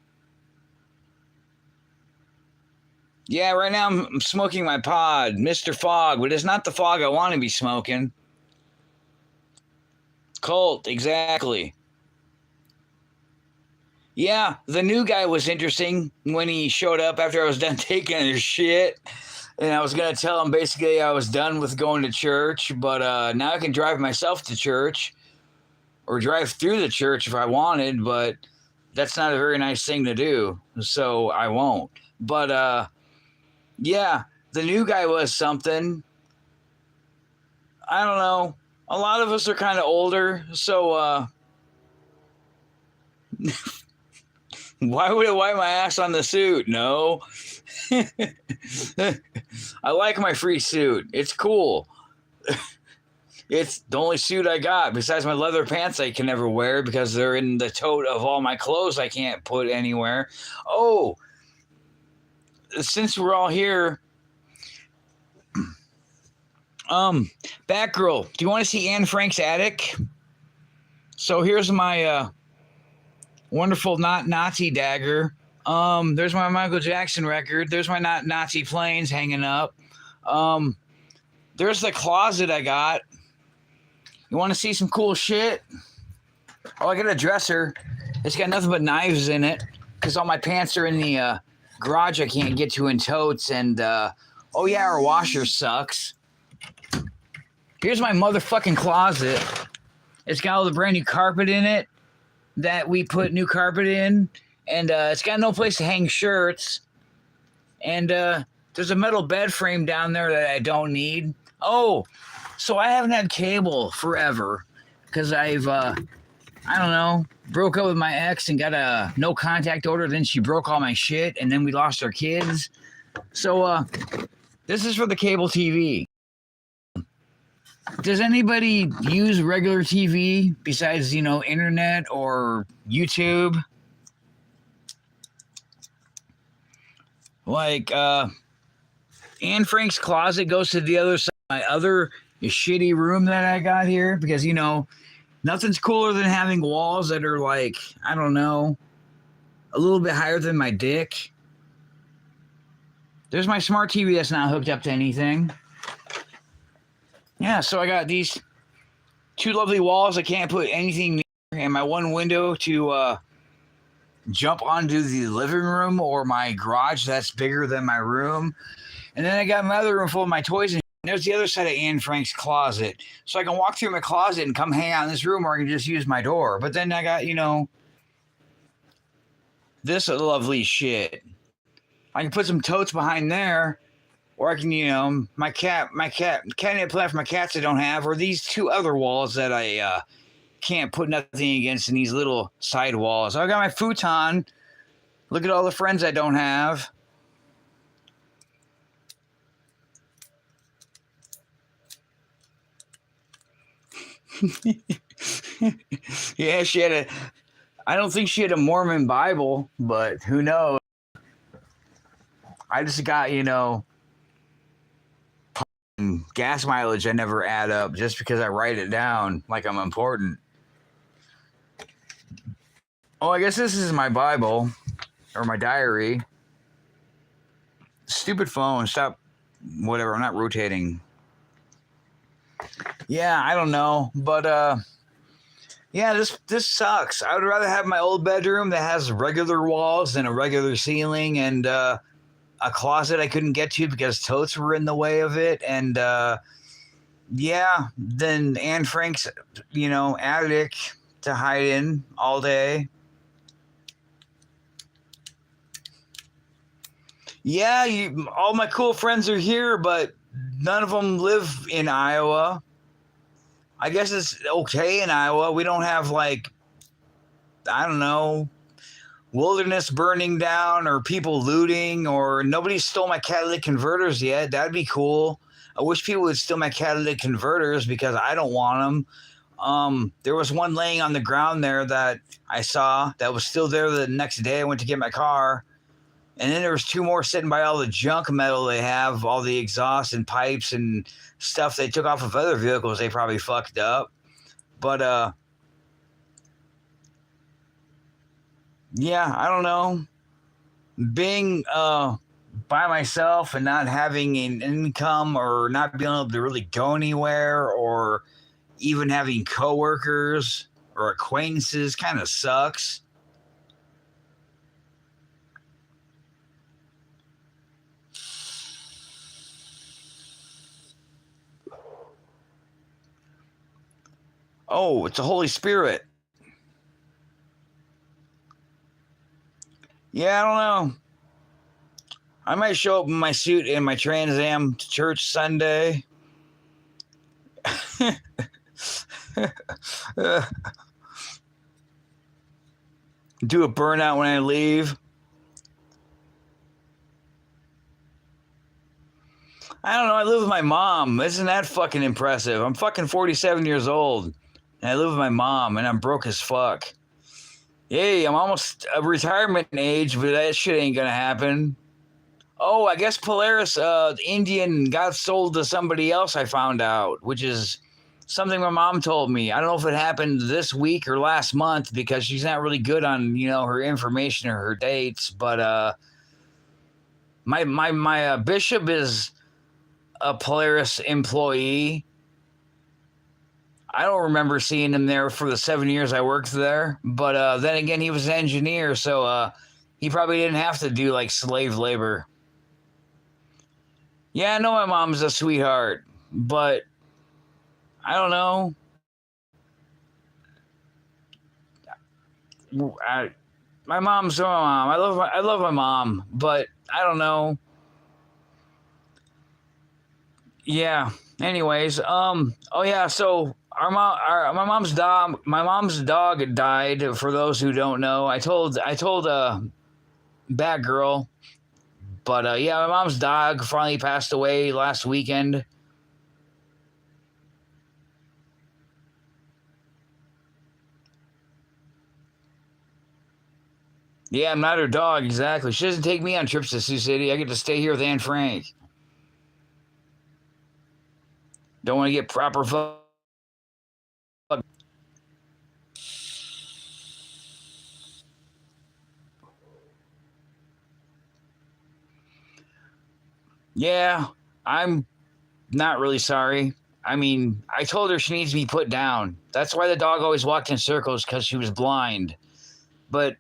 Yeah, right now I'm smoking my pod, Mr. Fog, but it's not the fog I want to be smoking. Colt, exactly. Yeah, the new guy was interesting when he showed up after I was done taking his shit. And I was going to tell him basically I was done with going to church, but now I can drive myself to church or drive through the church if I wanted, but that's not a very nice thing to do, so I won't. But yeah, the new guy was something. I don't know. A lot of us are kind of older, so why would I wipe my ass on the suit? No. I like my free suit. It's cool. It's the only suit I got besides my leather pants I can never wear because they're in the tote of all my clothes I can't put anywhere. Oh, since we're all here, Batgirl, do you want to see Anne Frank's attic? So here's my wonderful not Nazi dagger. There's my Michael Jackson record. There's my not Nazi planes hanging up. There's the closet I got. You want to see some cool shit? Oh, I got a dresser. It's got nothing but knives in it because all my pants are in the garage I can't get to in totes. And oh yeah, our washer sucks. Here's my motherfucking closet. It's got all the brand new carpet in it that we put new carpet in. And it's got no place to hang shirts. And there's a metal bed frame down there that I don't need. Oh, so I haven't had cable forever because I've, I don't know, broke up with my ex and got a no contact order. Then she broke all my shit and then we lost our kids. So this is for the cable TV. Does anybody use regular TV besides, you know, internet or YouTube? Like, Anne Frank's closet goes to the other side of my other shitty room that I got here because, you know, nothing's cooler than having walls that are like, I don't know, a little bit higher than my dick. There's my smart TV that's not hooked up to anything. Yeah, so I got these two lovely walls I can't put anything near, and my one window to jump onto the living room or my garage that's bigger than my room. And then I got my other room full of my toys, and there's the other side of Anne Frank's closet. So I can walk through my closet and come hang out in this room, or I can just use my door. But then I got, you know, this lovely shit. I can put some totes behind there, or I can, you know, my catnip plant for my cats I don't have, or these two other walls that I can't put nothing against in these little side walls. So I got my futon. Look at all the friends I don't have. Yeah, she had a. I don't think she had a Mormon Bible, but who knows? I just got, gas mileage I never add up just because I write it down like I'm important. Oh, I guess this is my Bible or my diary. Stupid phone, stop. Whatever, I'm not rotating. Yeah, I don't know, but yeah, this sucks. I would rather have my old bedroom that has regular walls than a regular ceiling and a closet I couldn't get to because totes were in the way of it, and yeah, then Anne Frank's, attic to hide in all day. Yeah, all my cool friends are here, but none of them live in Iowa. I guess it's okay in Iowa. We don't have like, I don't know, wilderness burning down or people looting or nobody stole my catalytic converters yet. That'd be cool. I wish people would steal my catalytic converters because I don't want them. There was one laying on the ground there that I saw that was still there the next day. I went to get my car. And then there was two more sitting by all the junk metal they have, all the exhaust and pipes and stuff they took off of other vehicles they probably fucked up. But yeah, I don't know. Being by myself and not having an income or not being able to really go anywhere or even having coworkers or acquaintances kind of sucks. Oh, it's the Holy Spirit. Yeah, I don't know. I might show up in my suit and my Trans Am to church Sunday. Do a burnout when I leave. I don't know. I live with my mom. Isn't that fucking impressive? I'm fucking 47 years old. And I live with my mom and I'm broke as fuck. Yay, I'm almost a retirement age, but that shit ain't gonna happen. Oh, I guess Polaris Indian got sold to somebody else, I found out, which is something my mom told me. I don't know if it happened this week or last month because she's not really good on, her information or her dates, but my bishop is a Polaris employee. I don't remember seeing him there for the 7 years I worked there, but then again, he was an engineer, so he probably didn't have to do like slave labor. Yeah, I know my mom's a sweetheart, but I don't know. I, my mom's my mom. I love my mom, but I don't know. Yeah. Anyways, oh yeah, so my mom's dog died. For those who don't know, I told Batgirl, but yeah, my mom's dog finally passed away last weekend. Yeah, I'm not her dog exactly. She doesn't take me on trips to Sioux City. I get to stay here with Anne Frank. Don't want to get proper fuck. Yeah, I'm not really sorry. I mean, I told her she needs to be put down. That's why the dog always walked in circles because she was blind. But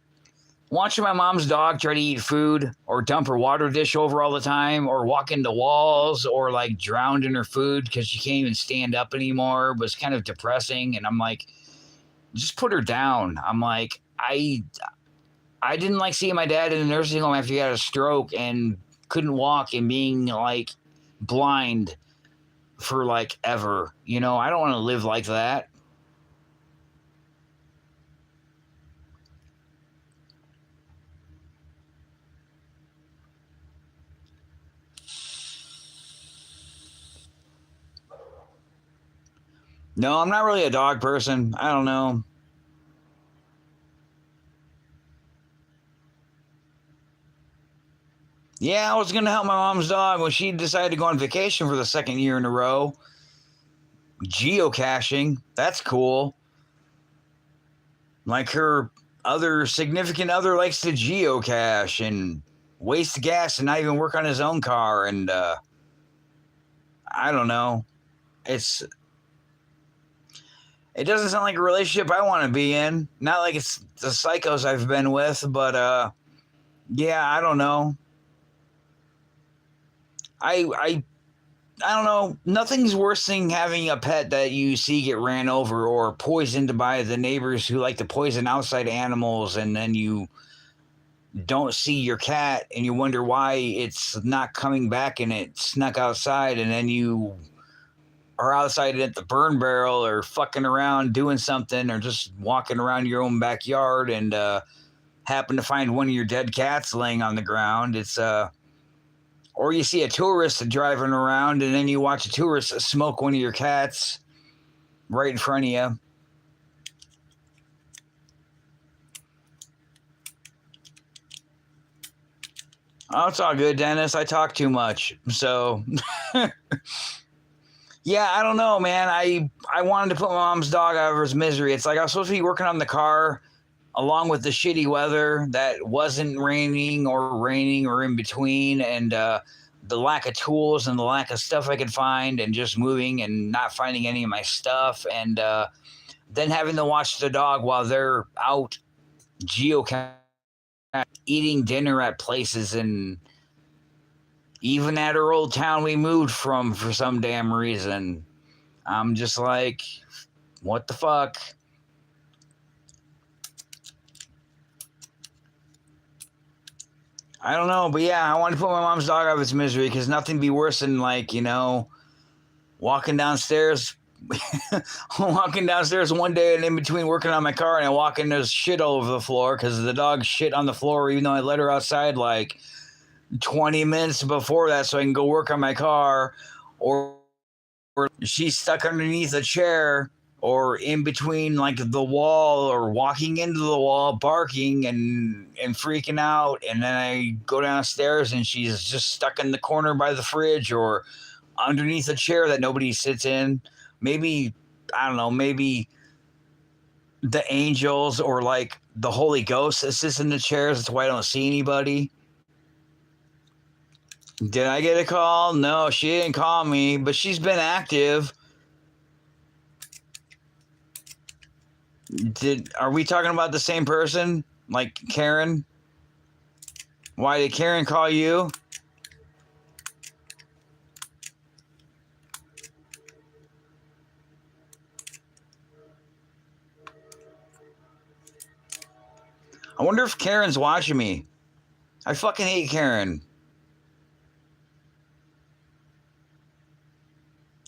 watching my mom's dog try to eat food or dump her water dish over all the time or walk into walls or like drowned in her food because she can't even stand up anymore was kind of depressing. And I'm like, just put her down. I'm like, I didn't like seeing my dad in the nursing home after he had a stroke and couldn't walk and being like blind for like ever. I don't want to live like that. No, I'm not really a dog person. I don't know. Yeah, I was gonna help my mom's dog when she decided to go on vacation for the second year in a row. Geocaching, that's cool. Like her other significant other likes to geocache and waste gas and not even work on his own car. And I don't know. It's it doesn't sound like a relationship I want to be in. Not like it's the psychos I've been with, but yeah, I don't know. I I I don't know. Nothing's worse than having a pet that you see get ran over or poisoned by the neighbors who like to poison outside animals, and then you don't see your cat and you wonder why it's not coming back and it snuck outside, and then you are outside at the burn barrel or fucking around doing something or just walking around your own backyard and happen to find one of your dead cats laying on the ground. It's or you see a tourist driving around and then you watch a tourist smoke one of your cats right in front of you. Oh, it's all good, Dennis. I talk too much. So, yeah, I don't know, man. I wanted to put my mom's dog out of his misery. It's like I was supposed to be working on the car along with the shitty weather that wasn't raining or in between, and the lack of tools and the lack of stuff I could find, and just moving and not finding any of my stuff, and then having to watch the dog while they're out geocaching, eating dinner at places, and even at our old town we moved from for some damn reason. I'm just like, what the fuck? I don't know, but yeah, I want to put my mom's dog out of its misery because nothing be worse than, like, walking downstairs, walking downstairs one day and in between working on my car, and I walk in, there's shit all over the floor because the dog shit on the floor, even though I let her outside like 20 minutes before that so I can go work on my car, or she's stuck underneath a chair or in between like the wall or walking into the wall barking and freaking out, and then I go downstairs and she's just stuck in the corner by the fridge or underneath a chair that nobody sits in. Maybe, I don't know, maybe the angels or like the Holy Ghost that sits in the chairs. That's why I don't see anybody. Did I get a call? No, she didn't call me, but she's been active. Are we talking about the same person? Like Karen? Why did Karen call you? I wonder if Karen's watching me. I fucking hate Karen.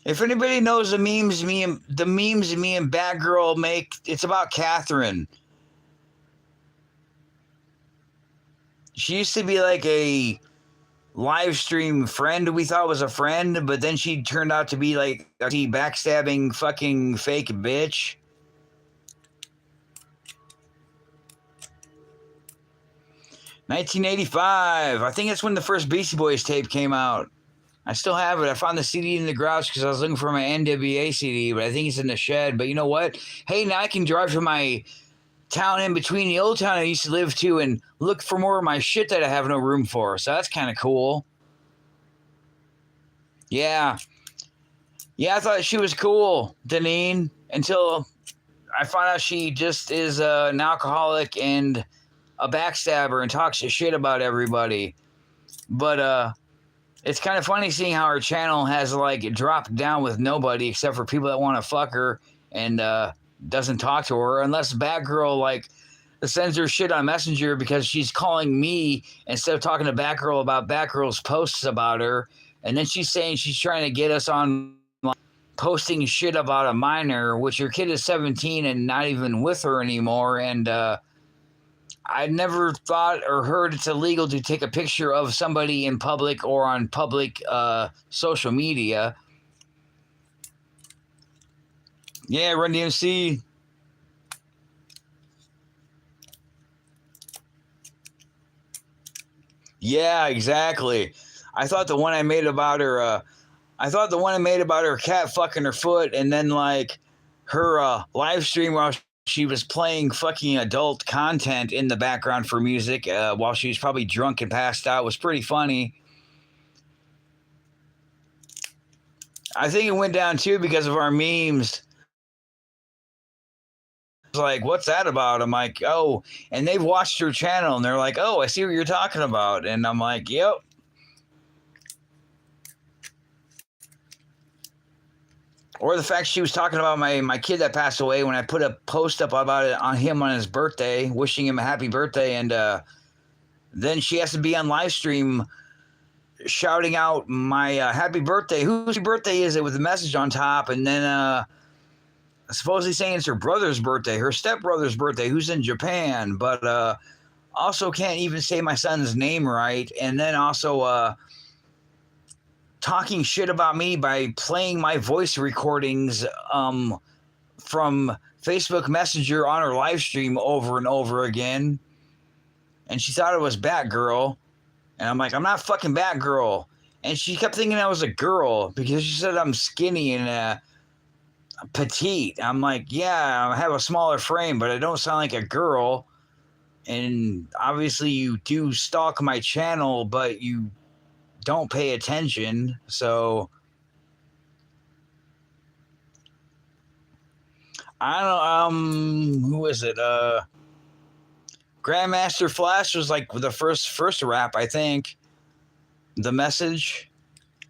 If anybody knows the memes me and Batgirl make, it's about Catherine. She used to be like a live stream friend we thought was a friend, but then she turned out to be like a backstabbing fucking fake bitch. $1985. I think that's when the first Beastie Boys tape came out. I still have it. I found the CD in the garage because I was looking for my NWA CD, but I think it's in the shed. But you know what? Hey, now I can drive to my town in between the old town I used to live to and look for more of my shit that I have no room for. So that's kind of cool. Yeah. Yeah, I thought she was cool, Deneen, until I found out she just is an alcoholic and a backstabber and talks shit about everybody. But it's kind of funny seeing how her channel has like dropped down with nobody except for people that want to fuck her and doesn't talk to her, unless Batgirl like sends her shit on Messenger because she's calling me instead of talking to Batgirl about Batgirl's posts about her, and then she's saying she's trying to get us on like, posting shit about a minor, which your kid is 17 and not even with her anymore, and I never thought or heard it's illegal to take a picture of somebody in public or on public social media. Yeah, Run DMC. Yeah, exactly. I thought the one I made about her. I thought the one I made about her cat fucking her foot, and then like her live stream while she was playing fucking adult content in the background for music while she was probably drunk and passed out was pretty funny. I think it went down too because of our memes. Like, what's that about? I'm like, oh, and they've watched her channel and they're like, oh, I see what you're talking about. And I'm like, yep. Or the fact she was talking about my kid that passed away when I put a post up about it on him on his birthday, wishing him a happy birthday. And then she has to be on live stream shouting out my happy birthday. Whose birthday is it with a message on top? And then supposedly saying it's her brother's birthday, her stepbrother's birthday, who's in Japan, but also can't even say my son's name right. And then also talking shit about me by playing my voice recordings from Facebook Messenger on her live stream over and over again. And she thought it was Batgirl. And I'm like, I'm not fucking Batgirl. And she kept thinking I was a girl because she said I'm skinny and petite. I'm like, yeah, I have a smaller frame, but I don't sound like a girl. And obviously you do stalk my channel, but you don't pay attention. So I don't know, who is it? Grandmaster Flash was like the first rap, I think. The Message.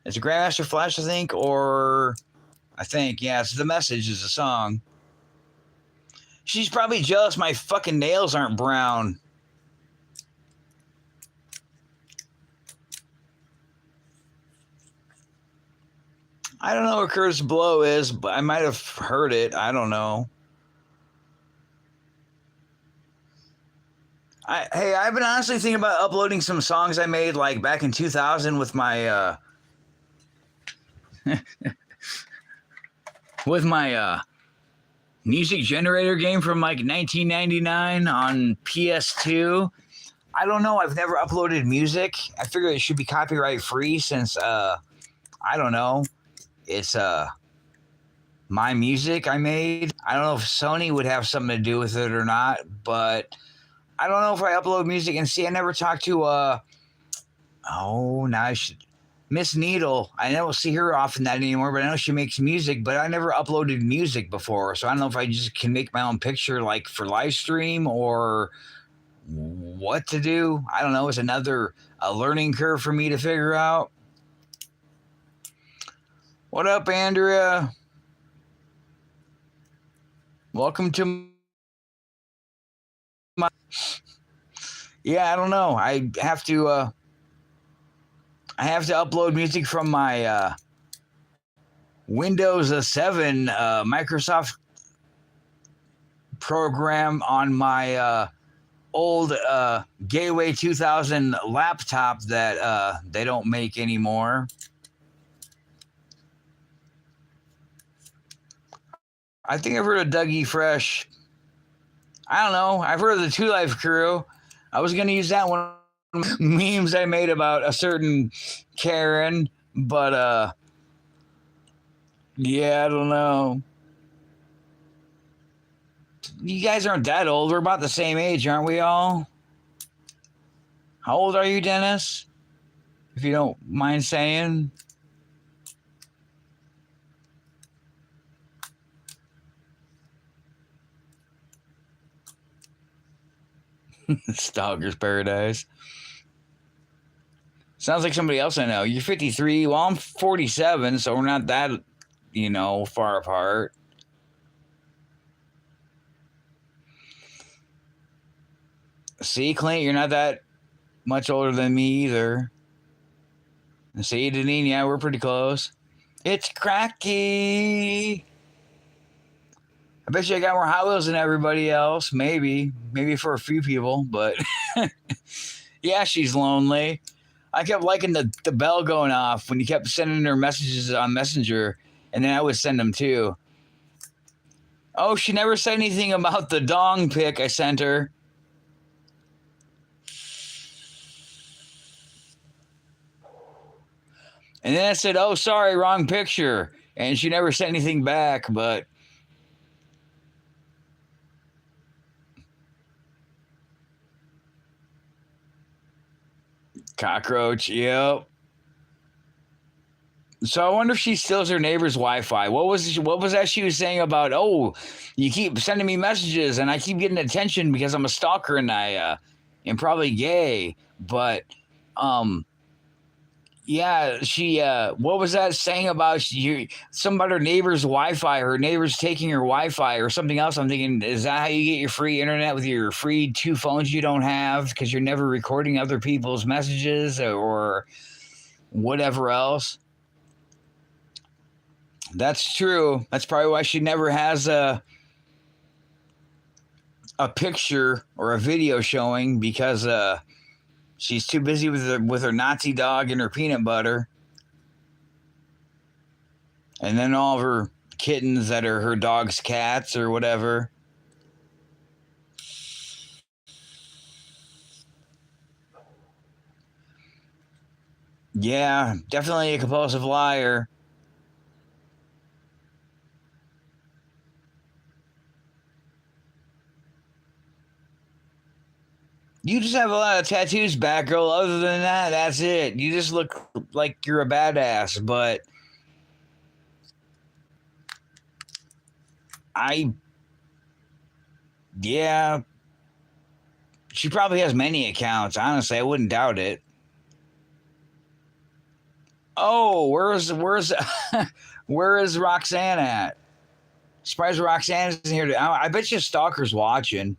It's Grandmaster Flash, I think, or I think, yeah, it's The Message is a song. She's probably jealous my fucking nails aren't brown. I don't know what Curtis Blow is, but I might have heard it. I don't know. Hey, I've been honestly thinking about uploading some songs I made like back in 2000 with my with my music generator game from like 1999 on PS2. I don't know. I've never uploaded music. I figure it should be copyright free since I don't know. It's my music I made. I don't know if Sony would have something to do with it or not, but I don't know if I upload music. And see, I never talked to now I should Miss Needle. I don't see her often that anymore, but I know she makes music, but I never uploaded music before. So I don't know if I just can make my own picture like for live stream or what to do. I don't know. It's another learning curve for me to figure out. What up, Andrea? Welcome to my... Yeah, I don't know. I have to upload music from my Windows 7 Microsoft program on my old Gateway 2000 laptop that they don't make anymore. I think I've heard of Dougie Fresh. I don't know. I've heard of the Two Life Crew. I was going to use that one memes I made about a certain Karen, but yeah, I don't know. You guys aren't that old. We're about the same age, aren't we all? How old are you, Dennis? If you don't mind saying. Stalker's Paradise. Sounds like somebody else I know. You're 53. Well, I'm 47, so we're not that, far apart. See, Clint, you're not that much older than me either. See, Deneen, yeah, we're pretty close. It's cracky. I bet you I got more Hot Wheels than everybody else. Maybe for a few people, but yeah, she's lonely. I kept liking the bell going off when you kept sending her messages on Messenger, and then I would send them too. Oh, she never said anything about the dong pic I sent her. And then I said, oh, sorry, wrong picture. And she never sent anything back, but cockroach, yep. So I wonder if she steals her neighbor's Wi-Fi. What was that she was saying about? Oh, you keep sending me messages, and I keep getting attention because I'm a stalker and I am probably gay. But um, yeah, she what was that saying about you? Some about her neighbor's Wi-Fi. Her neighbor's taking her Wi-Fi or something else. I'm thinking, is that how you get your free internet with your free 2 phones you don't have because you're never recording other people's messages or whatever else? That's true. That's probably why she never has a picture or a video showing because she's too busy with her Nazi dog and her peanut butter, and then all of her kittens that are her dog's cats or whatever. Yeah, definitely a compulsive liar. You just have a lot of tattoos, Batgirl. Other than that, that's it. You just look like you're a badass, but I, yeah, she probably has many accounts. Honestly, I wouldn't doubt it. Oh, where's where is Roxanne at? Surprised Roxanne isn't here. I bet you Stalker's watching.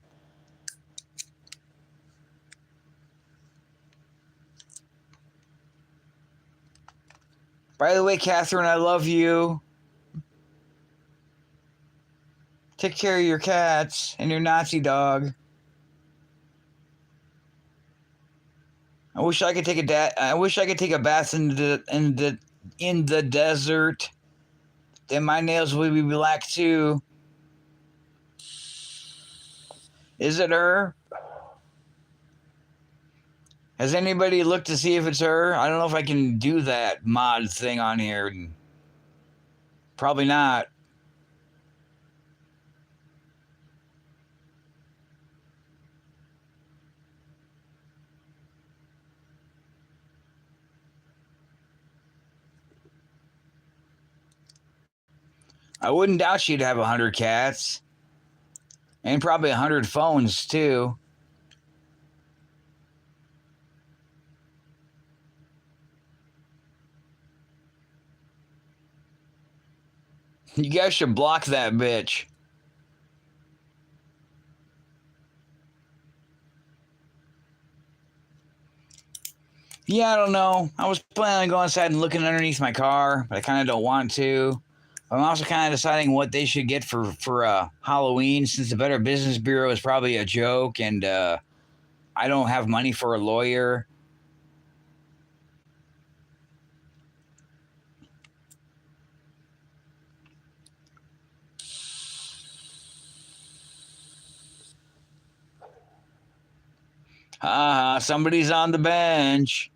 By the way, Catherine, I love you. Take care of your cats and your Nazi dog. I wish I could take I wish I could take a bath in the desert. Then my nails would be black too. Is it her? Has anybody looked to see if it's her? I don't know if I can do that mod thing on here. Probably not. I wouldn't doubt she'd have 100 cats. And probably 100 phones too. You guys should block that bitch. Yeah, I don't know. I was planning on going outside and looking underneath my car, but I kind of don't want to. I'm also kind of deciding what they should get for Halloween, since the Better Business Bureau is probably a joke, and I don't have money for a lawyer. Somebody's on the bench.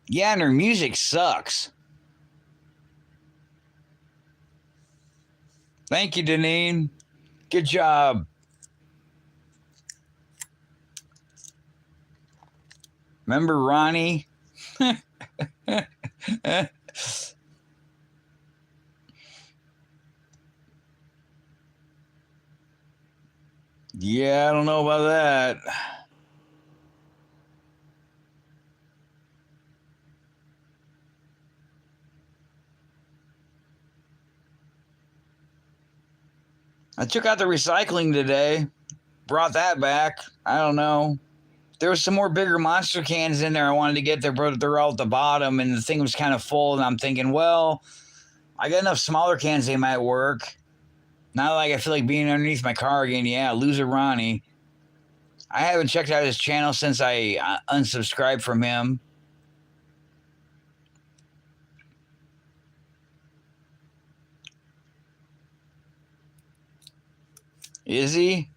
Yeah, and her music sucks. Thank you, Deneen. Good job. Remember Ronnie? Yeah, I don't know about that. I took out the recycling today. Brought that back. I don't know. There was some more bigger monster cans in there I wanted to get there, but they're all at the bottom, and the thing was kind of full. And I'm thinking, well, I got enough smaller cans, they might work. Not like I feel like being underneath my car again. Yeah, loser Ronnie. I haven't checked out his channel since I unsubscribed from him. Is he?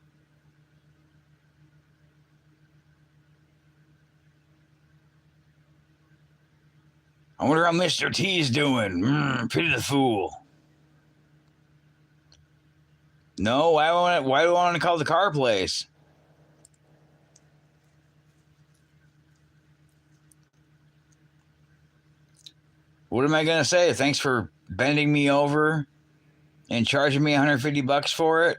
I wonder how Mr. T's doing. Pity the fool. No, why do I want to call the car place? What am I going to say? Thanks for bending me over and charging me $150 for it?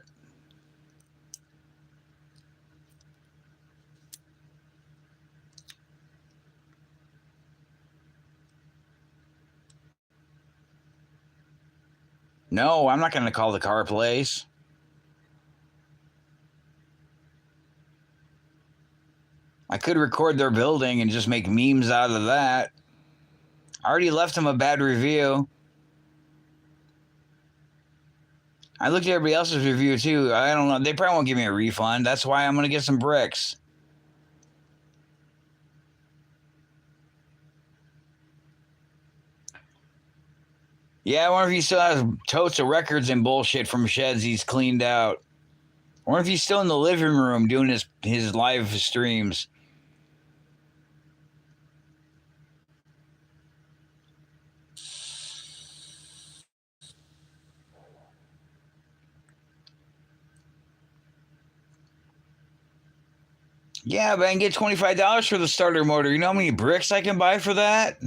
No, I'm not going to call the car place. I could record their building and just make memes out of that. I already left them a bad review. I looked at everybody else's review too. I don't know. They probably won't give me a refund. That's why I'm going to get some bricks. Yeah, I wonder if he still has totes of records and bullshit from sheds he's cleaned out. I wonder if he's still in the living room doing his live streams. Yeah, but I can get $25 for the starter motor. You know how many bricks I can buy for that?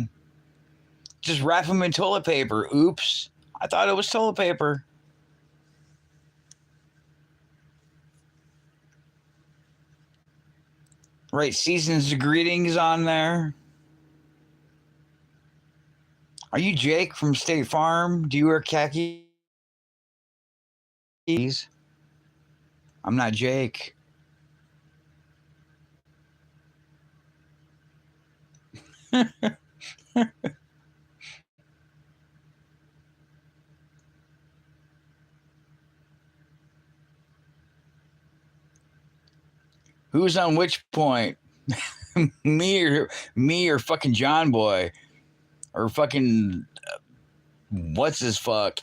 Just wrap them in toilet paper. Oops. I thought it was toilet paper. Right, seasons of greetings on there. Are you Jake from State Farm? Do you wear khakis? I'm not Jake. Who's on which point? me or fucking John Boy or fucking what's his fuck?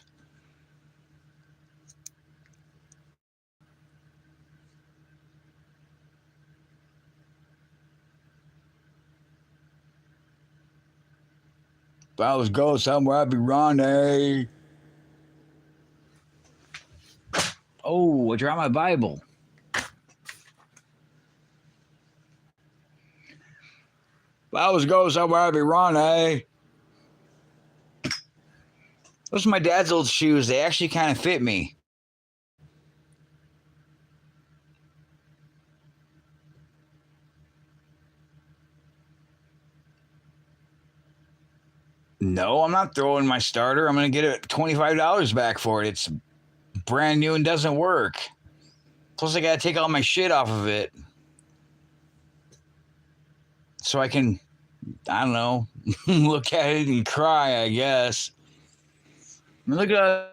If I was going somewhere, I'd be Ronnie. Oh, I dropped my Bible. If I was going somewhere, I'd be Ronnie. Those are my dad's old shoes. They actually kind of fit me. No, I'm not throwing my starter. I'm going to get it $25 back for it. It's brand new and doesn't work. Plus, I got to take all my shit off of it. So I can, I don't know, look at it and cry, I guess. I mean, look at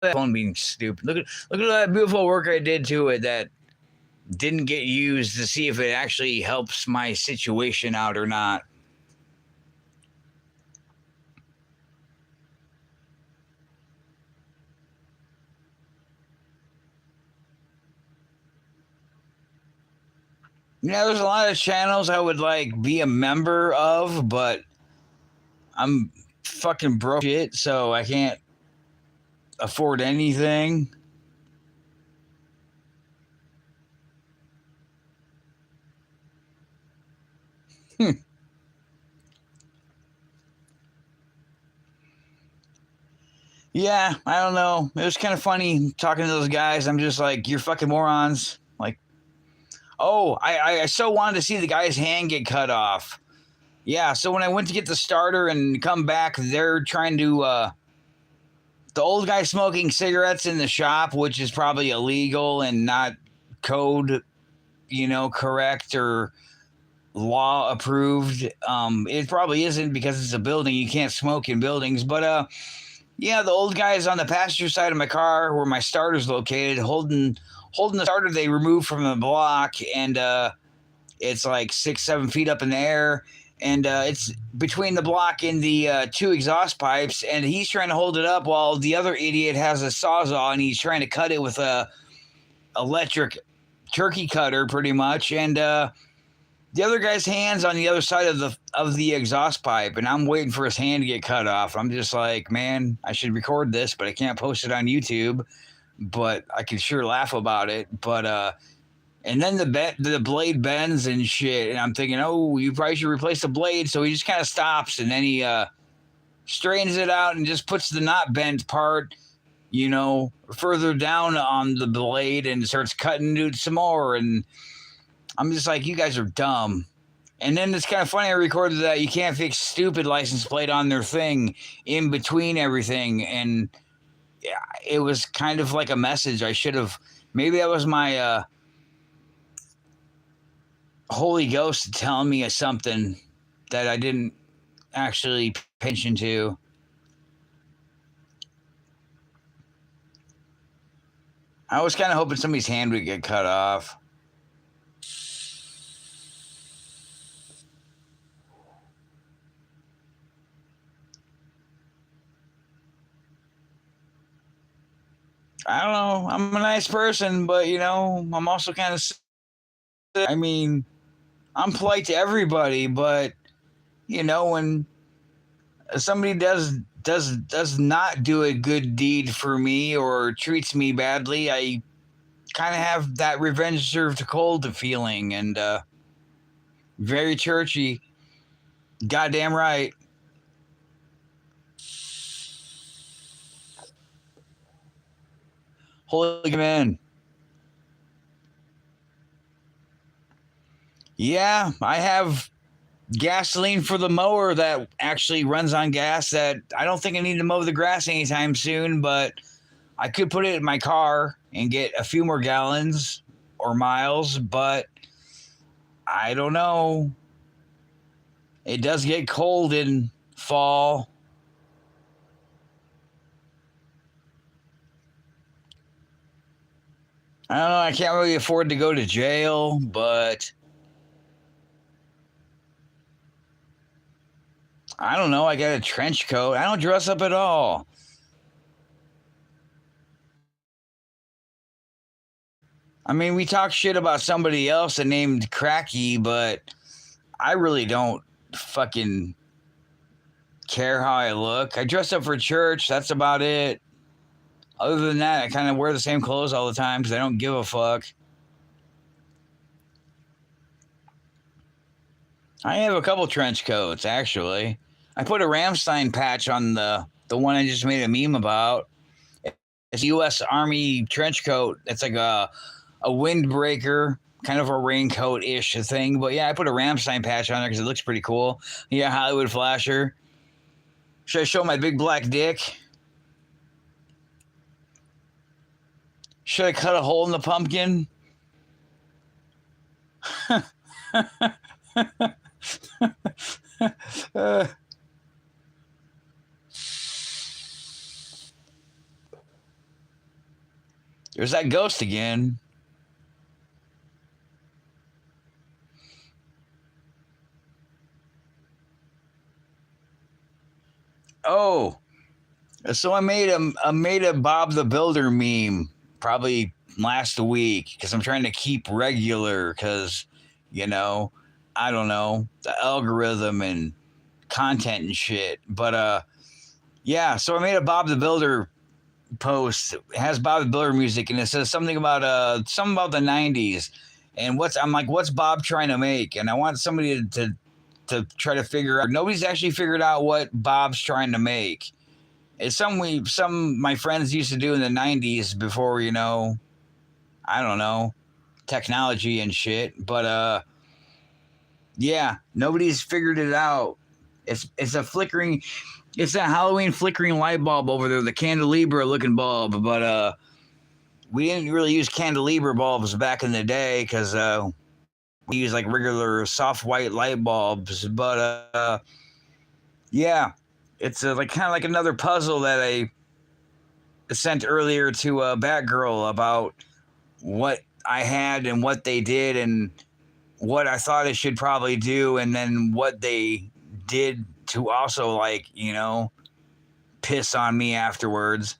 that phone being stupid. Look at that beautiful work I did to it that didn't get used to see if it actually helps my situation out or not. Yeah, there's a lot of channels I would like be a member of, but I'm fucking broke shit, so I can't afford anything. Yeah, I don't know. It was kind of funny talking to those guys. I'm just like, you're fucking morons. Like, oh, I so wanted to see the guy's hand get cut off. Yeah, so when I went to get the starter and come back, they're trying to, the old guy smoking cigarettes in the shop, which is probably illegal and not code, correct or law approved. It probably isn't because it's a building. You can't smoke in buildings. But yeah, the old guy is on the passenger side of my car where my starter's located, holding the starter they removed from the block, and it's like 6-7 feet up in the air. and it's between the block and the two exhaust pipes, and he's trying to hold it up while the other idiot has a sawzall and he's trying to cut it with a electric turkey cutter, pretty much, and the other guy's hand's on the other side of the exhaust pipe, and I'm waiting for his hand to get cut off. I'm just like, man, I should record this, but I can't post it on YouTube. But I can sure laugh about it. But and then the blade bends and shit, and I'm thinking, oh, you probably should replace the blade. So he just kind of stops, and then he straightens it out and just puts the not bent part, further down on the blade and starts cutting it some more. And I'm just like, you guys are dumb. And then it's kind of funny, I recorded that you can't fix stupid license plate on their thing in between everything. And yeah, it was kind of like a message. I should have, maybe that was my Holy Ghost telling me something that I didn't actually pay attention to. I was kind of hoping somebody's hand would get cut off. I don't know. I'm a nice person, but I'm also kind of. I mean, I'm polite to everybody, but when somebody does not do a good deed for me or treats me badly, I kind of have that revenge served cold feeling, and very churchy. Goddamn right. Holy man. Yeah, I have gasoline for the mower that actually runs on gas that I don't think I need to mow the grass anytime soon, but I could put it in my car and get a few more gallons or miles, but I don't know. It does get cold in fall. I don't know. I can't really afford to go to jail, but I don't know. I got a trench coat. I don't dress up at all. I mean, we talk shit about somebody else that named Cracky, but I really don't fucking care how I look. I dress up for church. That's about it. Other than that, I kind of wear the same clothes all the time because I don't give a fuck. I have a couple trench coats, actually. I put a Ramstein patch on the one I just made a meme about. It's a U.S. Army trench coat. It's like a windbreaker, kind of a raincoat-ish thing. But yeah, I put a Ramstein patch on there because it looks pretty cool. Yeah, Hollywood flasher. Should I show my big black dick? Should I cut a hole in the pumpkin? There's that ghost again. Oh, so I made a Bob the Builder meme probably last week because I'm trying to keep regular because, I don't know, the algorithm and content and shit. But yeah, so I made a Bob the Builder post. It has Bob the Builder music and it says something about the 90s. And I'm like, what's Bob trying to make? And I want somebody to try to figure out. Nobody's actually figured out what Bob's trying to make. It's some my friends used to do in the 90s before, I don't know, technology and shit. But yeah, nobody's figured it out. It's a Halloween flickering light bulb over there, the candelabra looking bulb. But we didn't really use candelabra bulbs back in the day because we use like regular soft white light bulbs. But yeah, it's like kind of like another puzzle that I sent earlier to Batgirl about what I had and what they did and what I thought it should probably do, and then what they did to also, like, you know, piss on me afterwards.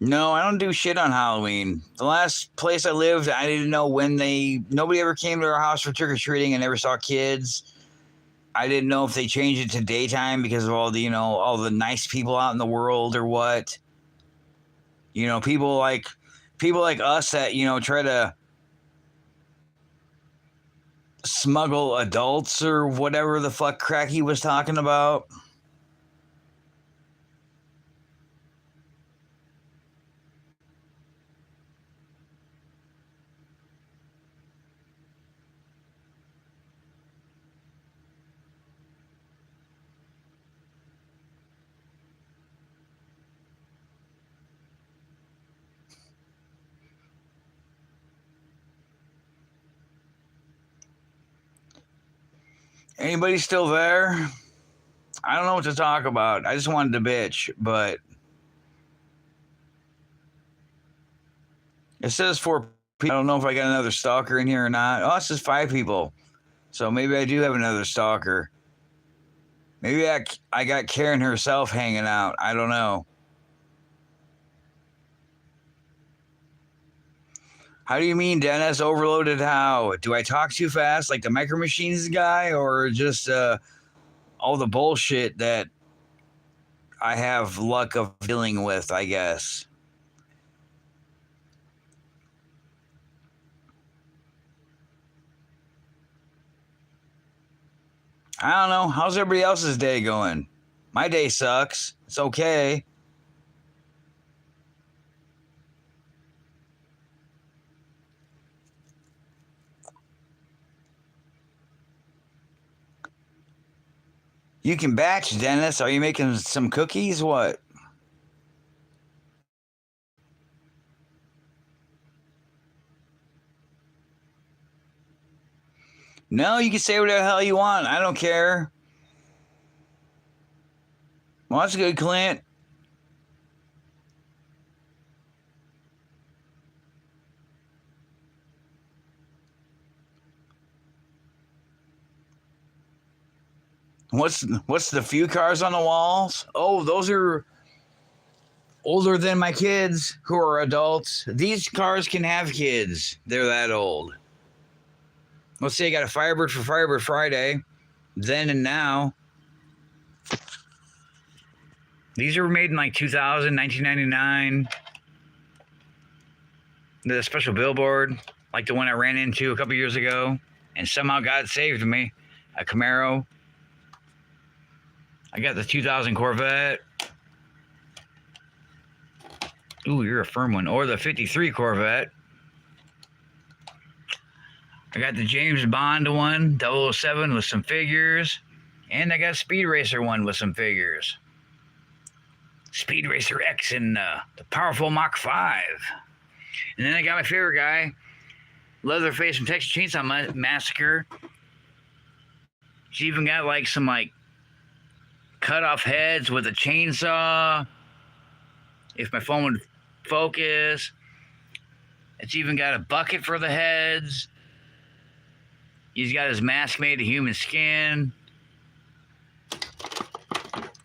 No, I don't do shit on Halloween. The last place I lived, I didn't know when nobody ever came to our house for trick-or-treating. I never saw kids. I didn't know if they changed it to daytime because of all the, you know, all the nice people out in the world or what. You know, people like us that, you know, try to smuggle adults or whatever the fuck Cracky was talking about. Anybody still there? I don't know what to talk about. I just wanted to bitch, but it says 4 people. I don't know if I got another stalker in here or not. Oh, it says 5 people. So maybe I do have another stalker. Maybe I got Karen herself hanging out. I don't know. How do you mean, Dennis? Overloaded how? Do I talk too fast like the Micro Machines guy, or just all the bullshit that I have luck of dealing with, I guess? I don't know. How's everybody else's day going? My day sucks. It's okay. You can batch, Dennis. Are you making some cookies? What? No, you can say whatever the hell you want. I don't care. Well, that's good, Clint. What's the few cars on the walls? Oh, those are older than my kids who are adults. These cars can have kids. They're that old. Let's say I got a Firebird for Firebird Friday, then and now. These are made in like 2000, 1999. The special billboard, like the one I ran into a couple years ago, and somehow God saved me. A Camaro. I got the 2000 Corvette. Ooh, you're a firm one. Or the 53 Corvette. I got the James Bond one, 007 with some figures. And I got a Speed Racer one with some figures. Speed Racer X and the powerful Mach 5. And then I got my favorite guy, Leatherface from Texas Chainsaw Massacre. She even got like some like cut off heads with a chainsaw. If my phone would focus. It's even got a bucket for the heads. He's got his mask made of human skin.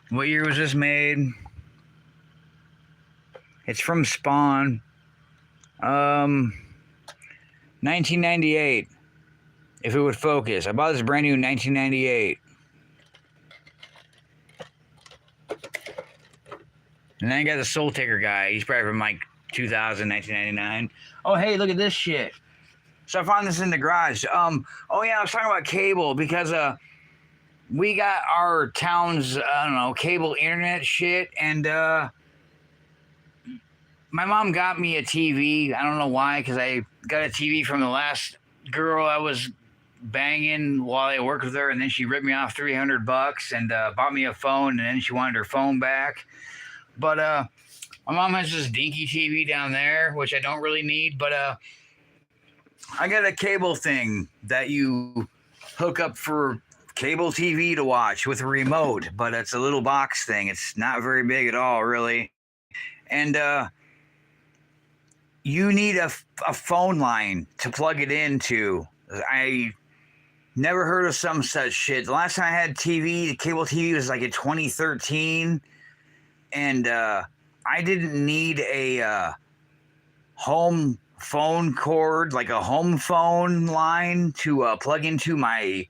What year was this made? It's from Spawn. 1998. If it would focus. I bought this brand new in 1998. And then I got the Soul Taker guy. He's probably from like 2000, 1999. Oh, hey, look at this shit. So I found this in the garage. Oh yeah, I was talking about cable because we got our town's I don't know cable internet shit, and my mom got me a TV. I don't know why, because I got a TV from the last girl I was banging while I worked with her, and then she ripped me off $300 and bought me a phone, and then she wanted her phone back. But my mom has this dinky TV down there, which I don't really need, but I got a cable thing that you hook up for cable TV to watch with a remote, but it's a little box thing. It's not very big at all, really. And you need a phone line to plug it into. I never heard of some such shit. The last time I had TV, cable TV, was like in 2013, and I didn't need a home phone cord, like a home phone line to plug into my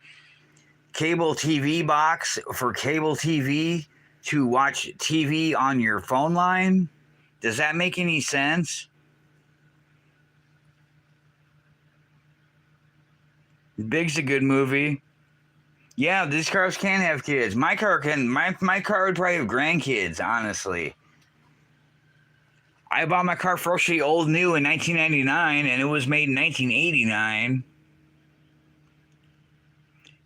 cable TV box for cable TV to watch TV on your phone line. Does that make any sense? Big's a good movie. Yeah, these cars can have kids. My car can. My car would probably have grandkids. Honestly, I bought my car freshly old new in 1999, and it was made in 1989.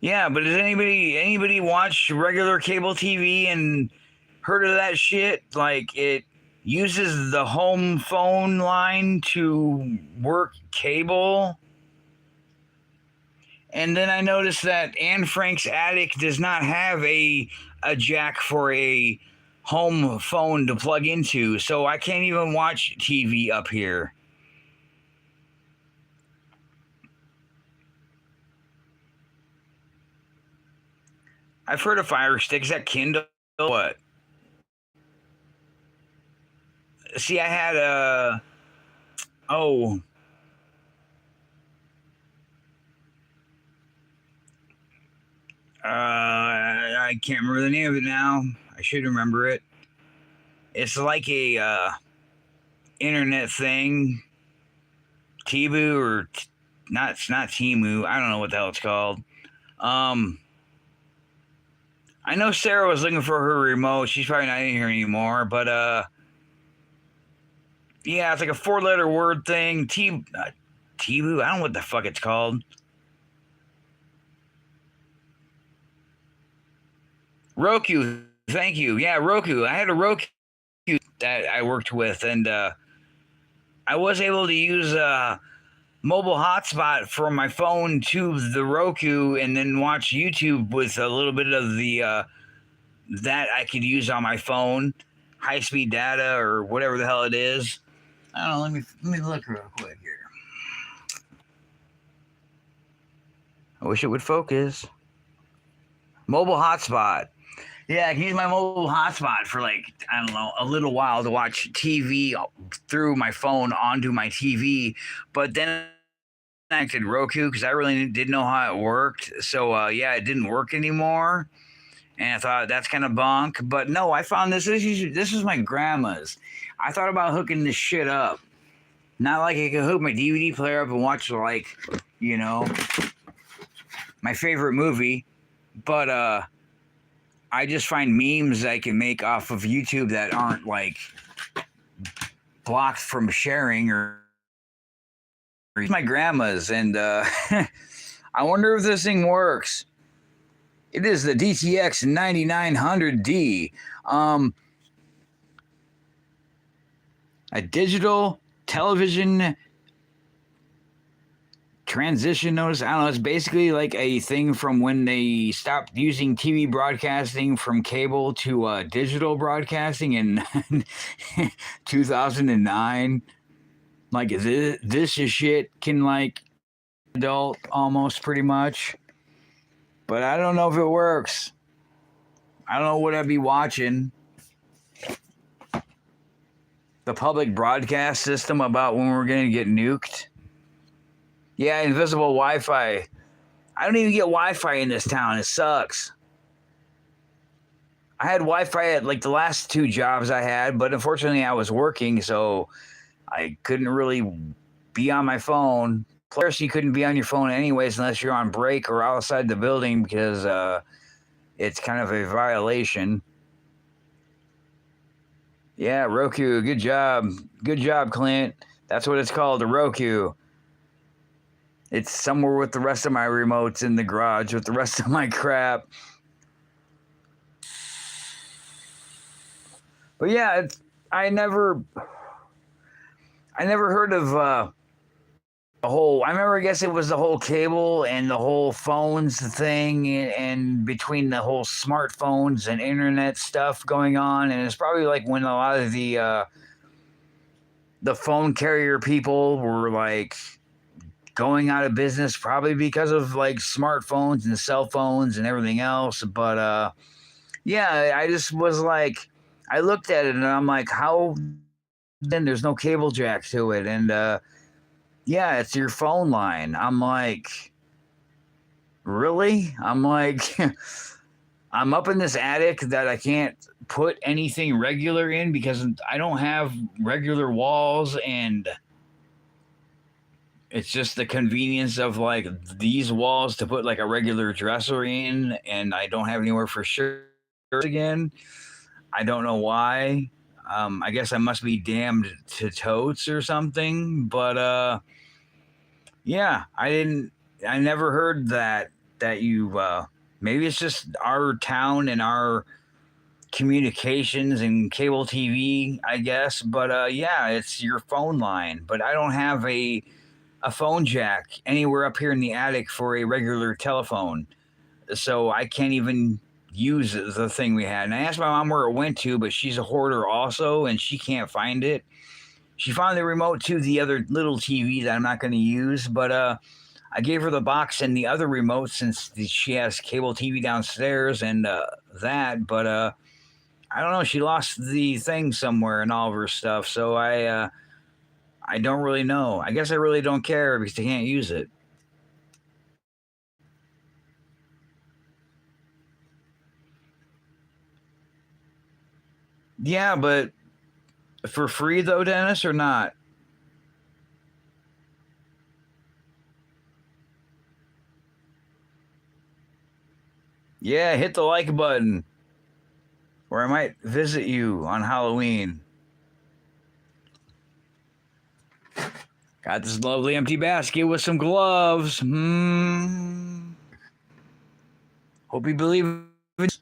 Yeah, but does anybody watch regular cable TV and heard of that shit? Like it uses the home phone line to work cable. And then I noticed that Anne Frank's attic does not have a jack for a home phone to plug into, so I can't even watch TV up here. I've heard of Fire Stick. Is that Kindle? What? See, I had a. Oh. I can't remember the name of it now. I should remember it. It's like a internet thing. Tibu or not? It's not Timu. I don't know what the hell it's called. Um, I know Sarah was looking for her remote. She's probably not in here anymore. But yeah, it's like a four-letter word thing. Tibu. I don't know what the fuck it's called. Roku. Thank you. Yeah, Roku. I had a Roku that I worked with, and I was able to use a mobile hotspot from my phone to the Roku, and then watch YouTube with a little bit of the that I could use on my phone, high speed data or whatever the hell it is. I don't know. Let me look real quick here. I wish it would focus. Mobile hotspot. Yeah, I can use my mobile hotspot for like, I don't know, a little while to watch TV through my phone onto my TV. But then I connected Roku because I really didn't know how it worked. So yeah, it didn't work anymore. And I thought that's kind of bunk. But no, I found this is my grandma's. I thought about hooking this shit up. Not like I could hook my DVD player up and watch like, you know, my favorite movie. But I just find memes I can make off of YouTube that aren't like blocked from sharing or my grandma's, and I wonder if this thing works. It is the DTX 9900D, a digital television transition notice. I don't know. It's basically like a thing from when they stopped using TV broadcasting from cable to digital broadcasting in 2009. Like this shit can like adult almost pretty much, but I don't know if it works. I don't know what I'd be watching. The public broadcast system about when we're gonna get nuked. Yeah, invisible Wi-Fi. I don't even get Wi-Fi in this town. It sucks. I had Wi-Fi at like the last two jobs I had, but unfortunately I was working, so I couldn't really be on my phone. Plus, you couldn't be on your phone anyways unless you're on break or outside the building because it's kind of a violation. Yeah, Roku, good job. Good job, Clint. That's what it's called, a Roku. It's somewhere with the rest of my remotes in the garage with the rest of my crap. But yeah, I never heard of the whole. I remember, I guess it was the whole cable and the whole phones thing, and between the whole smartphones and internet stuff going on, and it's probably like when a lot of the the phone carrier people were like going out of business probably because of like smartphones and cell phones and everything else. But yeah, I just was like, I looked at it and I'm like, how then there's no cable jack to it? And yeah, it's your phone line. I'm like, really? I'm like, I'm up in this attic that I can't put anything regular in because I don't have regular walls, and it's just the convenience of like these walls to put like a regular dresser in, and I don't have anywhere for shirts again. I don't know why. I guess I must be damned to totes or something. But yeah, I never heard that you. Maybe it's just our town and our communications and cable TV, I guess. But yeah, it's your phone line. But I don't have a phone jack anywhere up here in the attic for a regular telephone. So I can't even use the thing we had. And I asked my mom where it went to, but she's a hoarder also, and she can't find it. She found the remote to the other little TV that I'm not going to use, but I gave her the box and the other remote since she has cable TV downstairs and that. But I don't know. She lost the thing somewhere and all of her stuff, so I don't really know. I guess I really don't care because I can't use it. Yeah, but for free though, Dennis, or not? Yeah, hit the like button, or I might visit you on Halloween. Got this lovely empty basket with some gloves. Hope you believe it.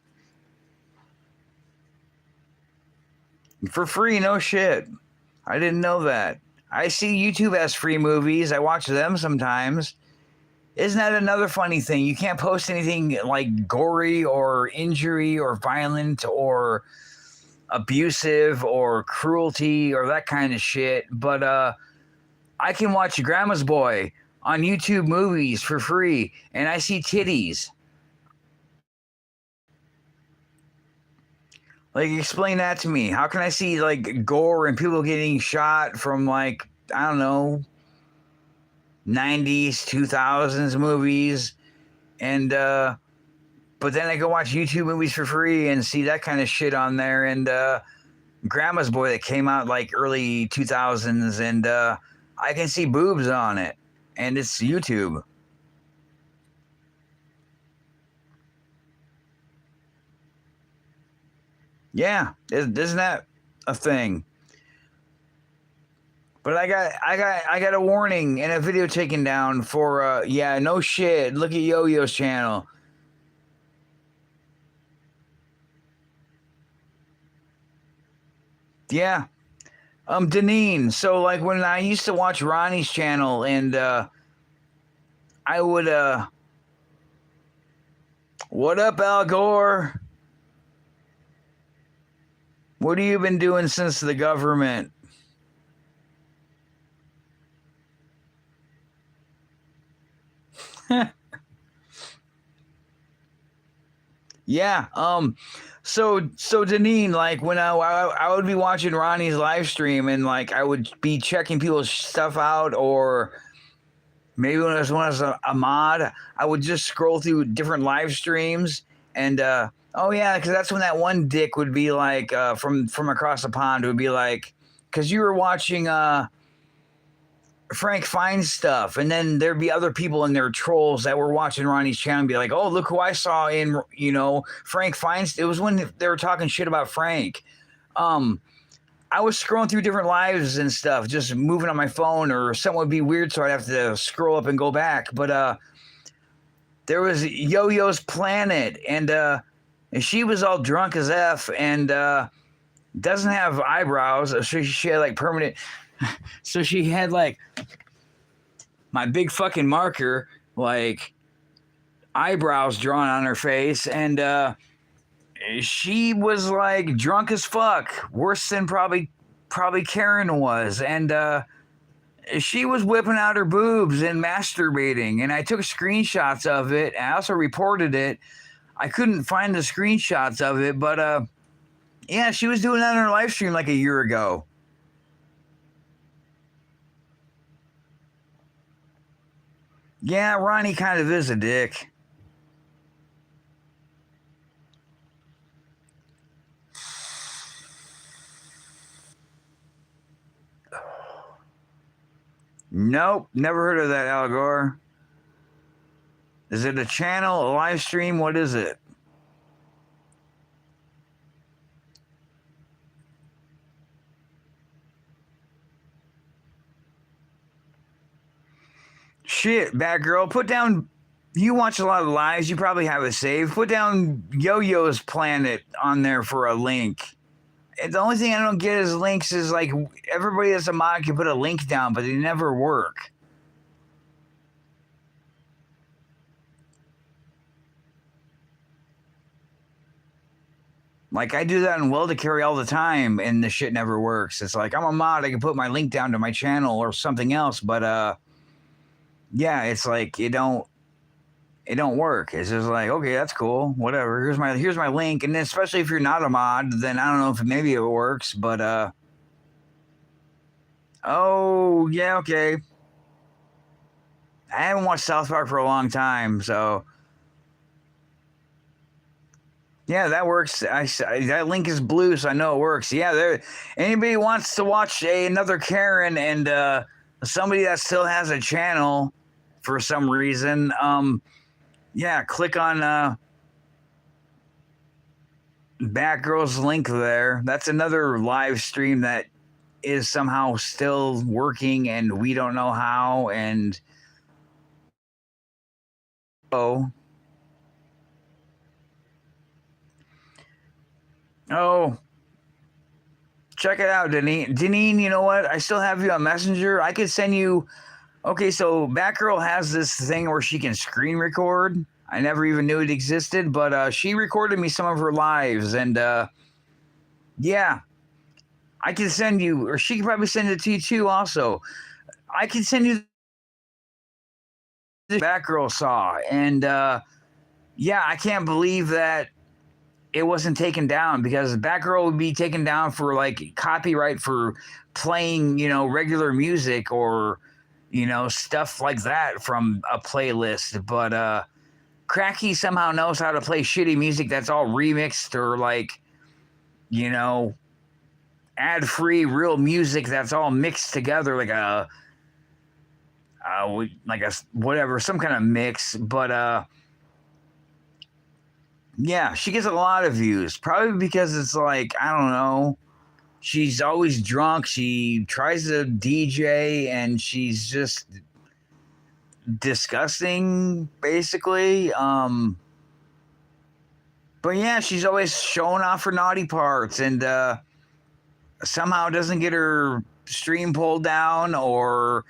For free, no shit. I didn't know that. I see YouTube has free movies. I watch them sometimes. Isn't that another funny thing? You can't post anything like gory or injury or violent or abusive or cruelty or that kind of shit. But I can watch Grandma's Boy on YouTube movies for free, and I see titties. Like, explain that to me. How can I see like gore and people getting shot from like, I don't know, 90s, 2000s movies, and but then I go watch YouTube movies for free and see that kind of shit on there, and Grandma's Boy that came out like early 2000s, and I can see boobs on it, and it's YouTube. Yeah, isn't that a thing? But I got a warning and a video taken down for yeah, no shit. Look at Yo-Yo's channel. Yeah. Deneen. So like when I used to watch Ronnie's channel, and I would what up, Al Gore? What have you been doing since the government? Yeah. So Deneen, like when I would be watching Ronnie's live stream, and like I would be checking people's stuff out, or maybe when I was a mod, I would just scroll through different live streams, and oh yeah, because that's when that one dick would be like from across the pond would be like, because you were watching Frank Fine stuff, and then there'd be other people in there, trolls that were watching Ronnie's channel, and be like, "Oh, look who I saw in Frank Fine." It was when they were talking shit about Frank. Um, I was scrolling through different lives and stuff, just moving on my phone, or something would be weird, so I'd have to scroll up and go back. But there was Yo-Yo's Planet, and she was all drunk as f, and doesn't have eyebrows, so she had like permanent. So she had like my big fucking marker, like eyebrows drawn on her face, and she was like drunk as fuck, worse than probably probably Karen was, and she was whipping out her boobs and masturbating, and I took screenshots of it. And I also reported it. I couldn't find the screenshots of it, but yeah, she was doing that on her live stream like a year ago. Yeah, Ronnie kind of is a dick. Nope, never heard of that, Al Gore. Is it a channel, a live stream? What is it? Shit, Batgirl, put down. You watch a lot of lives. You probably have it saved. Put down Yo-Yo's Planet on there for a link. And the only thing I don't get is links is like everybody that's a mod can put a link down, but they never work. Like I do that in Will to Carry all the time, and the shit never works. It's like I'm a mod, I can put my link down to my channel or something else, but yeah, it's like it don't work. It's just like, okay, that's cool, whatever. Here's my link, and then especially if you're not a mod, then I don't know if maybe it works, but oh yeah, okay. I haven't watched South Park for a long time, so yeah, that works. That link is blue, so I know it works. Yeah, there. Anybody wants to watch another Karen and somebody that still has a channel for some reason, yeah, click on Batgirl's link there. That's another live stream that is somehow still working, and we don't know how. And oh, check it out, Deneen. Deneen, you know what? I still have you on Messenger. I could send you. Okay, so Batgirl has this thing where she can screen record. I never even knew it existed, but she recorded me some of her lives, and yeah, I can send you, or she can probably send it to you too. Also, I can send you the Batgirl saw, and yeah, I can't believe that it wasn't taken down, because Batgirl would be taken down for like copyright for playing, regular music or, stuff like that from a playlist. But Cracky somehow knows how to play shitty music that's all remixed or like, ad-free real music that's all mixed together like a whatever, some kind of mix. But yeah, she gets a lot of views, probably because it's like, I don't know, she's always drunk, she tries to DJ, and she's just disgusting, basically. But yeah, she's always showing off her naughty parts, and somehow doesn't get her stream pulled down or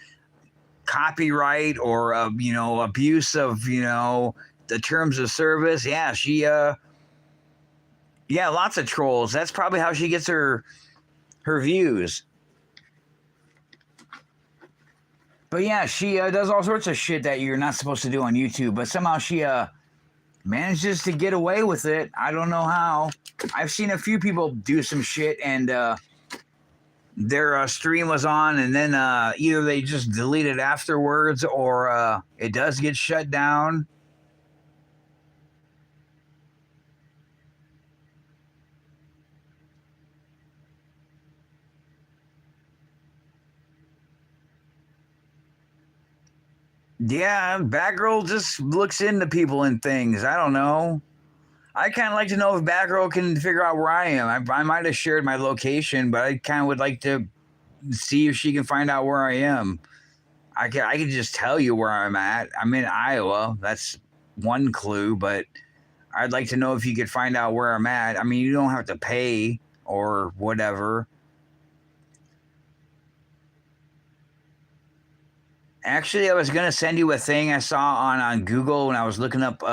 copyright or abuse of the terms of service. Yeah, she yeah, lots of trolls. That's probably how she gets her views. But yeah, she does all sorts of shit that you're not supposed to do on YouTube, but somehow she manages to get away with it. I don't know how. I've seen a few people do some shit, and their stream was on, and then either they just delete it afterwards, or it does get shut down. Yeah, Batgirl just looks into people and things. I don't know. I kind of like to know if Batgirl can figure out where I am. I might have shared my location, but I kind of would like to see if she can find out where I am. I can just tell you where I'm at. I'm in Iowa. That's one clue, but I'd like to know if you could find out where I'm at. I mean, you don't have to pay or whatever. Actually, I was going to send you a thing I saw on Google when I was looking up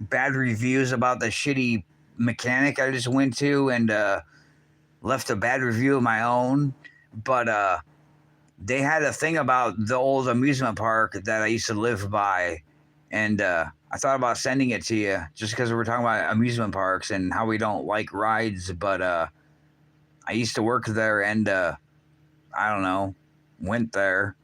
bad reviews about the shitty mechanic I just went to, and left a bad review of my own, but they had a thing about the old amusement park that I used to live by, and I thought about sending it to you just because we were talking about amusement parks and how we don't like rides. But I used to work there, and I don't know, went there.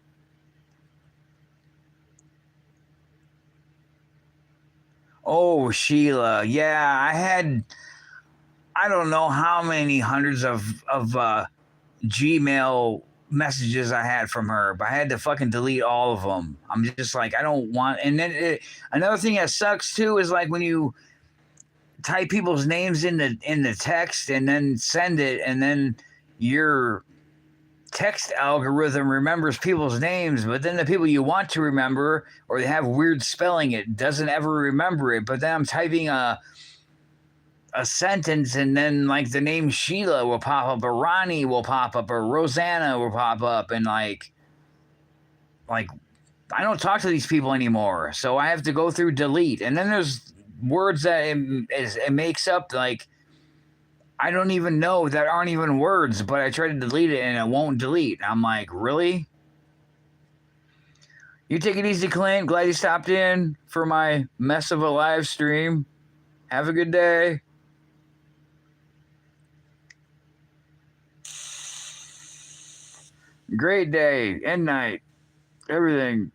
Oh, Sheila, yeah, I don't know how many hundreds of Gmail messages I had from her, but I had to fucking delete all of them. I'm just like, I don't want. And then another thing that sucks too is like when you type people's names in the text and then send it, and then your text algorithm remembers people's names, but then the people you want to remember or they have weird spelling, it doesn't ever remember it. But then I'm typing a sentence, and then like the name Sheila will pop up, or Ronnie will pop up, or Rosanna will pop up, and like I don't talk to these people anymore, so I have to go through delete. And then there's words that it makes up, like I don't even know, that aren't even words, but I try to delete it and it won't delete. I'm like, really? You take it easy, Clint. Glad you stopped in for my mess of a live stream. Have a good day. Great day and night. Everything.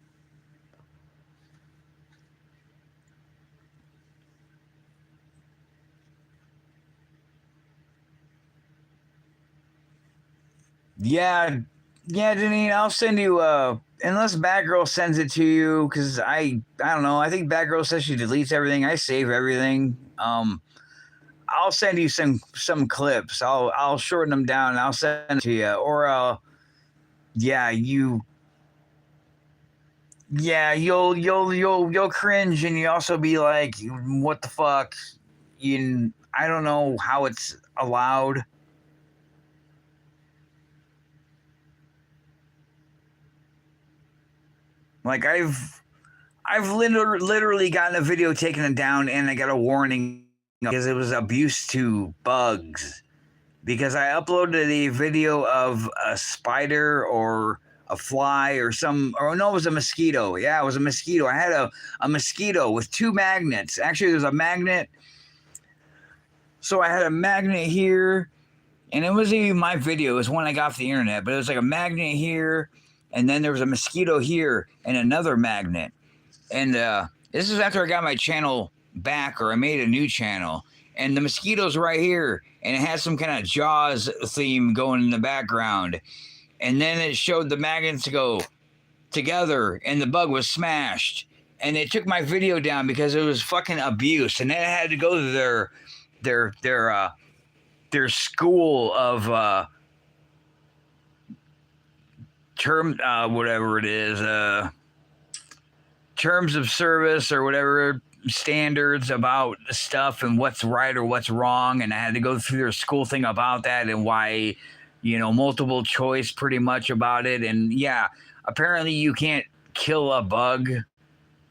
Yeah, Janine, I'll send you unless Batgirl sends it to you, because I don't know. I think Batgirl says she deletes everything. I save everything. I'll send you some clips. I'll shorten them down and I'll send it to you. Or yeah, you'll cringe, and you also be like, what the fuck? I don't know how it's allowed. Like I've literally gotten a video taken down, and I got a warning because it was abuse to bugs. Because I uploaded a video of a spider or a fly or no, it was a mosquito. Yeah, it was a mosquito. I had a mosquito with two magnets. Actually, there's a magnet. So I had a magnet here, and it wasn't even my video. It was one I got off the internet, but it was like a magnet here, and then there was a mosquito here and another magnet. And this is after I got my channel back, or I made a new channel. And the mosquito's right here, and it has some kind of Jaws theme going in the background. And then it showed the magnets go together, and the bug was smashed. And they took my video down because it was fucking abuse. And then I had to go to their school of whatever it is, terms of service or whatever, standards about stuff and what's right or what's wrong. And I had to go through their school thing about that and why, multiple choice pretty much about it. And yeah, apparently you can't kill a bug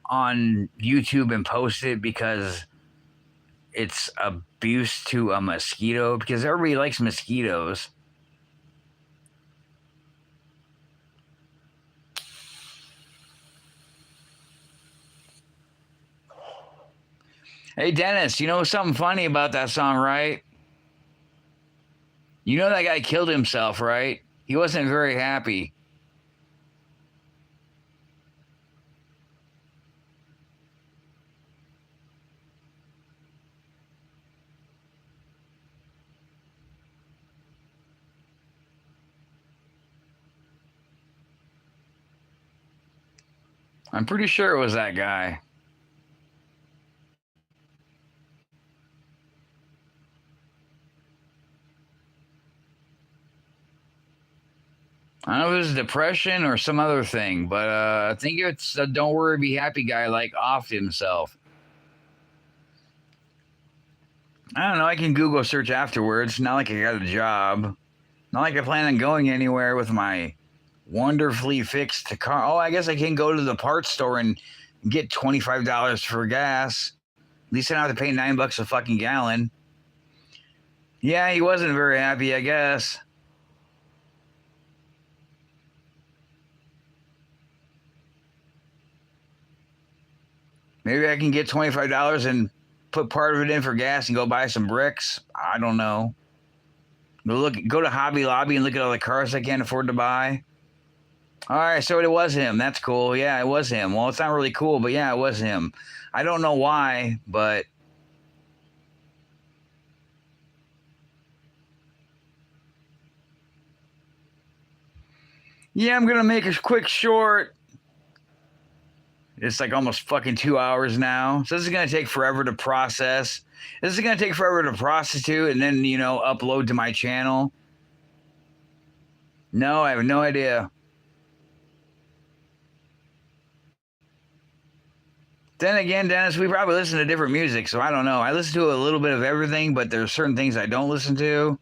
on YouTube and post it because it's abuse to a mosquito, because everybody likes mosquitoes. Hey, Dennis, you know something funny about that song, right? You know that guy killed himself, right? He wasn't very happy. I'm pretty sure it was that guy. I don't know if it was depression or some other thing, but I think it's a don't worry, be happy guy, like offed himself. I don't know. I can Google search afterwards. Not like I got a job. Not like I plan on going anywhere with my wonderfully fixed car. Oh, I guess I can go to the parts store and get $25 for gas. At least I don't have to pay $9 a fucking gallon. Yeah, he wasn't very happy, I guess. Maybe I can get $25 and put part of it in for gas and go buy some bricks. I don't know. Go to Hobby Lobby and look at all the cars I can't afford to buy. All right, so it was him. That's cool. Yeah, it was him. Well, it's not really cool, but yeah, it was him. I don't know why, but yeah, I'm gonna make a quick short. It's like almost fucking 2 hours now. So this is gonna take forever to process. This is gonna take forever to prostitute and then upload to my channel. No, I have no idea. Then again, Dennis, we probably listen to different music, so I don't know. I listen to a little bit of everything, but there's certain things I don't listen to.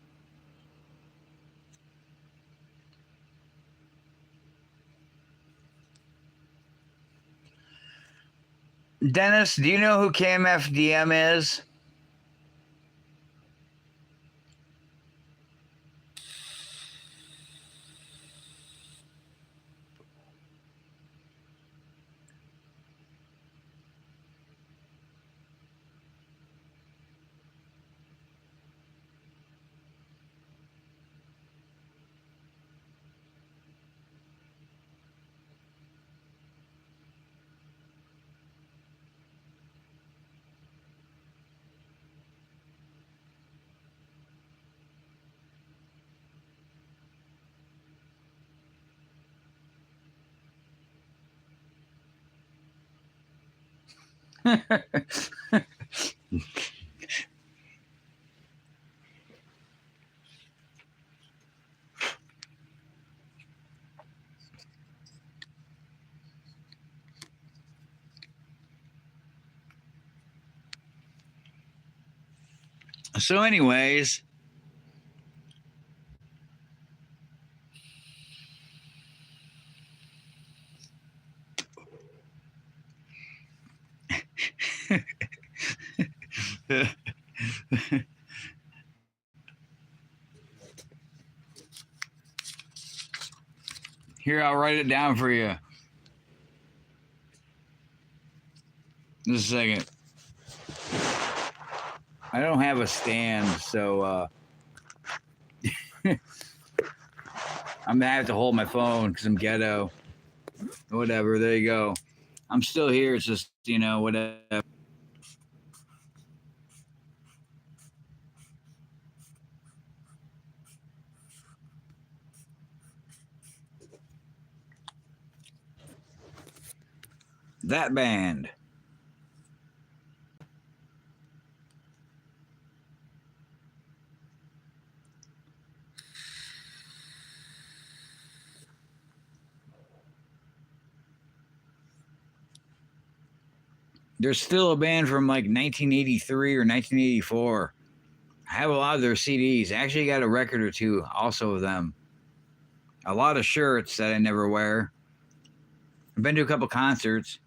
Dennis, do you know who KMFDM is? So, anyways, here, I'll write it down for you. Just a second. I don't have a stand, so I'm gonna have to hold my phone because I'm ghetto. Whatever. There you go. I'm still here. It's just whatever. That band. There's still a band from like 1983 or 1984. I have a lot of their CDs. I actually got a record or two also of them. A lot of shirts that I never wear. I've been to a couple concerts.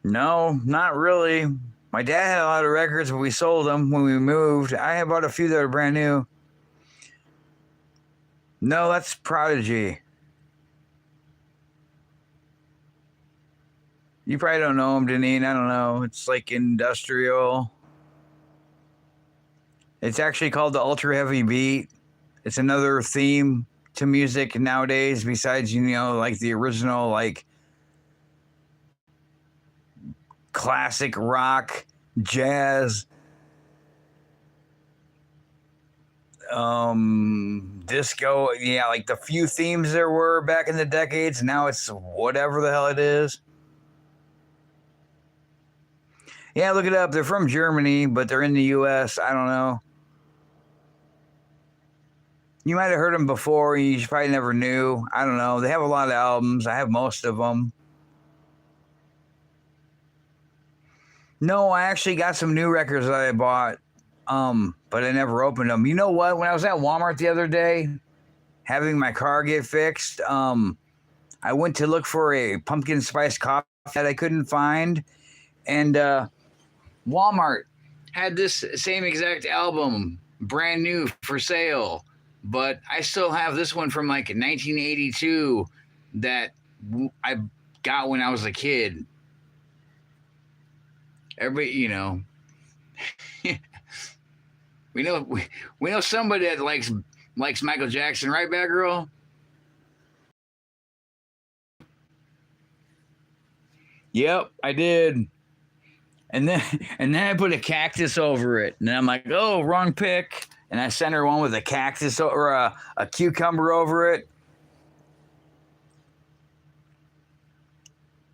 No, not really. My dad had a lot of records, but we sold them when we moved. I have bought a few that are brand new. No, that's Prodigy. You probably don't know them, Deneen. I don't know. It's like industrial. It's actually called the Ultra Heavy Beat. It's another theme to music nowadays besides, like the original, like classic rock, jazz, disco. Yeah, like the few themes there were back in the decades. Now it's whatever the hell it is. Yeah, look it up. They're from Germany, but they're in the U.S. I don't know. You might have heard them before. You probably never knew. I don't know. They have a lot of albums. I have most of them. No, I actually got some new records that I bought, but I never opened them. You know what? When I was at Walmart the other day, having my car get fixed, I went to look for a pumpkin spice coffee that I couldn't find, and Walmart had this same exact album, brand new for sale, but I still have this one from like 1982 that I got when I was a kid. Everybody, we know we know somebody that likes Michael Jackson, right, Bad Girl? Yep, I did. And then and then I put a cactus over it, and then I'm like, oh, wrong pick. And I sent her one with a cactus or a cucumber over it.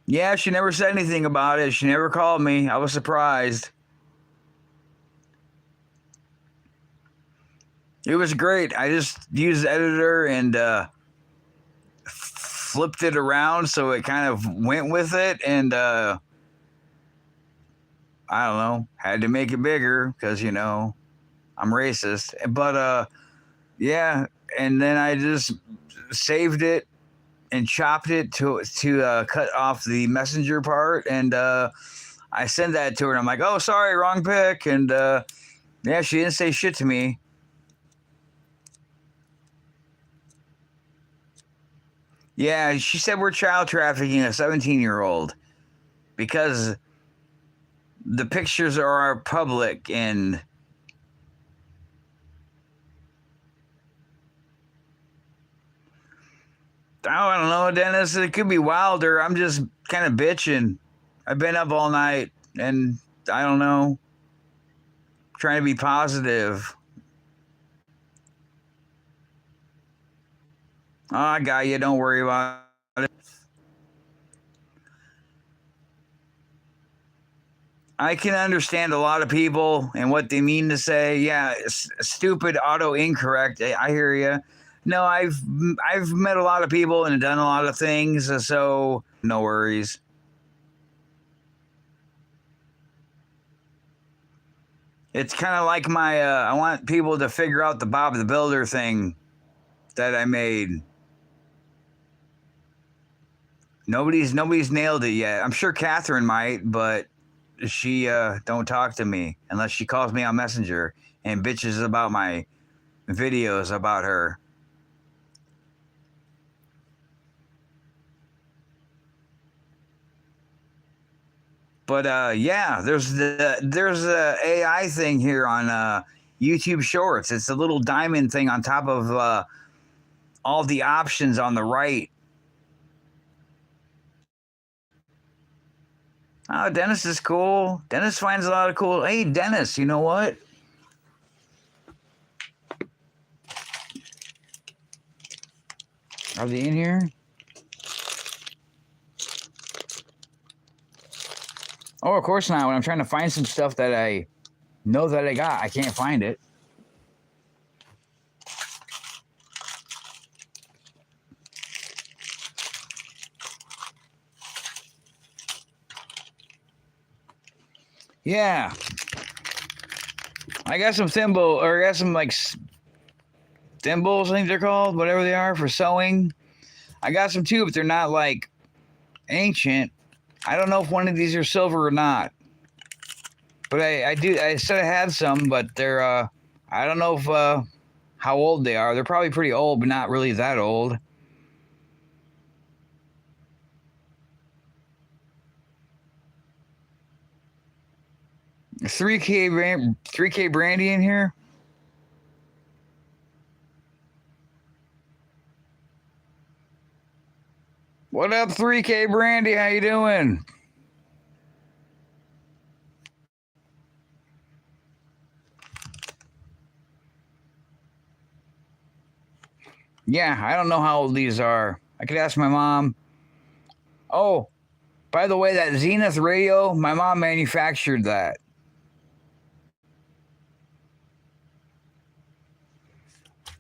Yeah, she never said anything about it. She never called me. I was surprised. It was great. I just used the editor and flipped it around so it kind of went with it, and I don't know, had to make it bigger because I'm racist. But yeah, and then I just saved it and chopped it to cut off the messenger part, and I sent that to her. And I'm like, oh, sorry, wrong pick, and yeah, she didn't say shit to me. Yeah, she said we're child trafficking a 17-year-old because the pictures are public and oh, I don't know, Dennis. It could be Wilder. I'm just kind of bitching. I've been up all night and I don't know, trying to be positive. Oh, I got you. Don't worry about it. I can understand a lot of people and what they mean to say. Yeah, stupid, auto incorrect. I hear you. No, I've met a lot of people and done a lot of things, so no worries. It's kind of like my I want people to figure out the Bob the Builder thing that I made. Nobody's nailed it yet. I'm sure Catherine might, but she don't talk to me unless she calls me on Messenger and bitches about my videos about her. But yeah, there's a AI thing here on YouTube Shorts. It's a little diamond thing on top of all the options on the right. Oh, Dennis is cool. Dennis finds a lot of cool. Hey, Dennis, you know what? Are they in here? Oh, of course not. When I'm trying to find some stuff that I know that I got, I can't find it. Yeah. I got some thimble, or I got some like thimbles, I think they're called, whatever they are for sewing. I got some too, but they're not like ancient. I don't know if one of these are silver or not. But I said I had some, but they're I don't know if how old they are. They're probably pretty old, but not really that old. $3K brandy in here. What up, 3K brandy? How you doing? Yeah, I don't know how old these are. I could ask my mom. Oh, by the way, that Zenith radio, my mom manufactured that.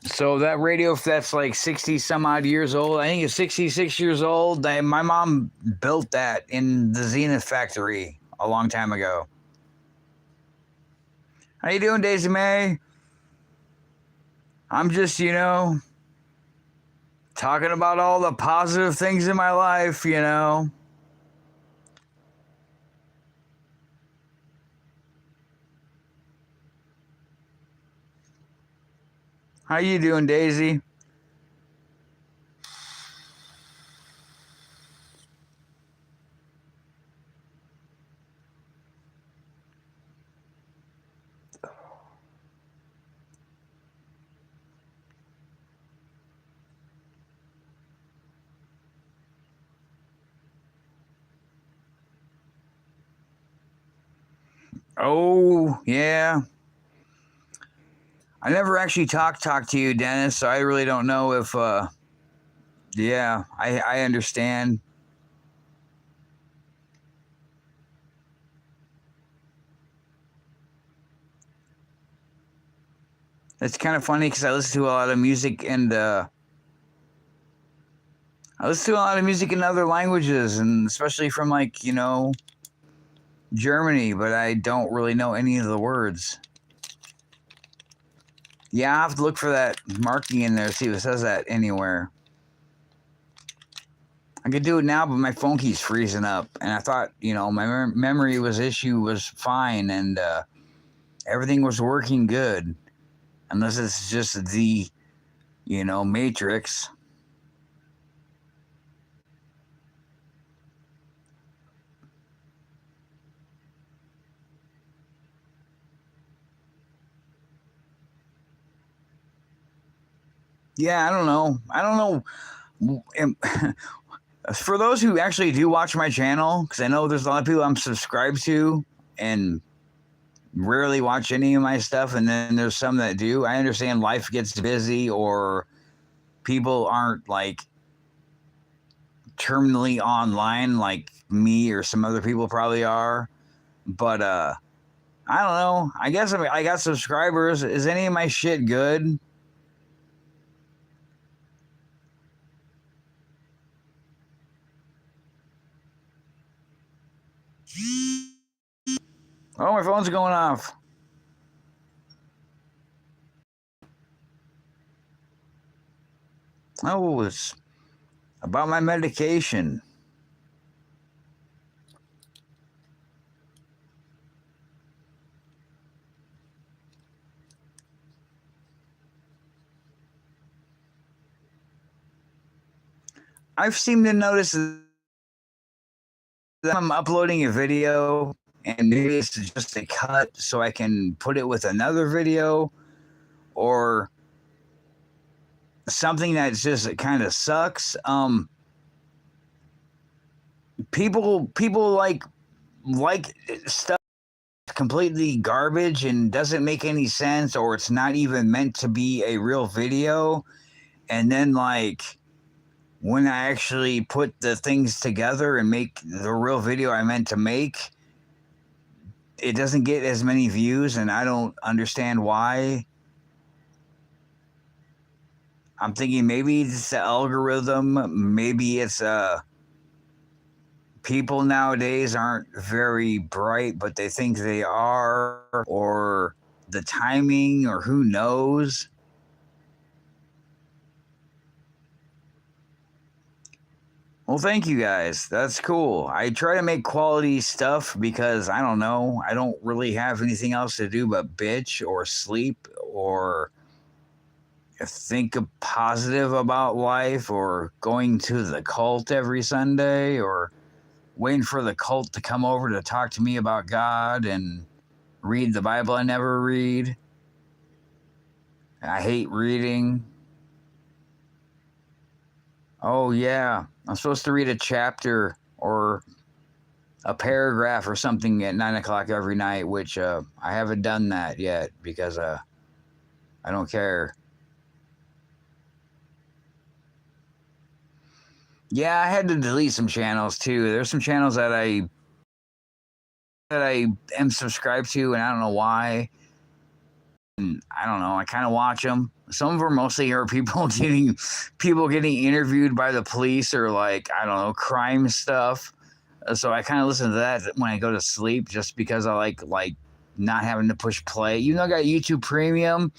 So that radio, if that's like 60 some odd years old, I think it's 66 years old. My mom built that in the Zenith factory a long time ago. How you doing, Daisy May? I'm just, talking about all the positive things in my life. How you doing, Daisy? Oh, yeah. I never actually talk to you, Dennis, so I really don't know if yeah, I understand. It's kind of funny because I listen to a lot of music and I listen to a lot of music in other languages, and especially from Germany, but I don't really know any of the words. Yeah, I have to look for that marking in there, see if it says that anywhere. I could do it now, but my phone keeps freezing up, and I thought, my memory was fine, and everything was working good, unless it's just the, matrix. Yeah, I don't know. I don't know. For those who actually do watch my channel, because I know there's a lot of people I'm subscribed to and rarely watch any of my stuff, and then there's some that do. I understand life gets busy, or people aren't like terminally online like me or some other people probably are. But I don't know. I guess I got subscribers. Is any of my shit good? Oh, my phone's going off. Oh, it's about my medication. I've seemed to notice that I'm uploading a video and maybe it's just a cut so I can put it with another video, or something that just kind of sucks. People like stuff completely garbage and doesn't make any sense, or it's not even meant to be a real video. And then when I actually put the things together and make the real video I meant to make, it doesn't get as many views, and I don't understand why. I'm thinking maybe it's the algorithm, maybe it's people nowadays aren't very bright, but they think they are, or the timing, or who knows. Well, thank you guys. That's cool. I try to make quality stuff because I don't know. I don't really have anything else to do but bitch or sleep or think positive about life, or going to the cult every Sunday, or waiting for the cult to come over to talk to me about God and read the Bible I never read. I hate reading. Oh, yeah. I'm supposed to read a chapter or a paragraph or something at 9 o'clock every night, which I haven't done that yet because I don't care. Yeah, I had to delete some channels too. There's some channels that I am subscribed to, and I don't know why. And I don't know. I kind of watch them. Some of them mostly are people getting interviewed by the police, or I don't know, crime stuff. So I kind of listen to that when I go to sleep, just because I like not having to push play. Even though I got YouTube Premium,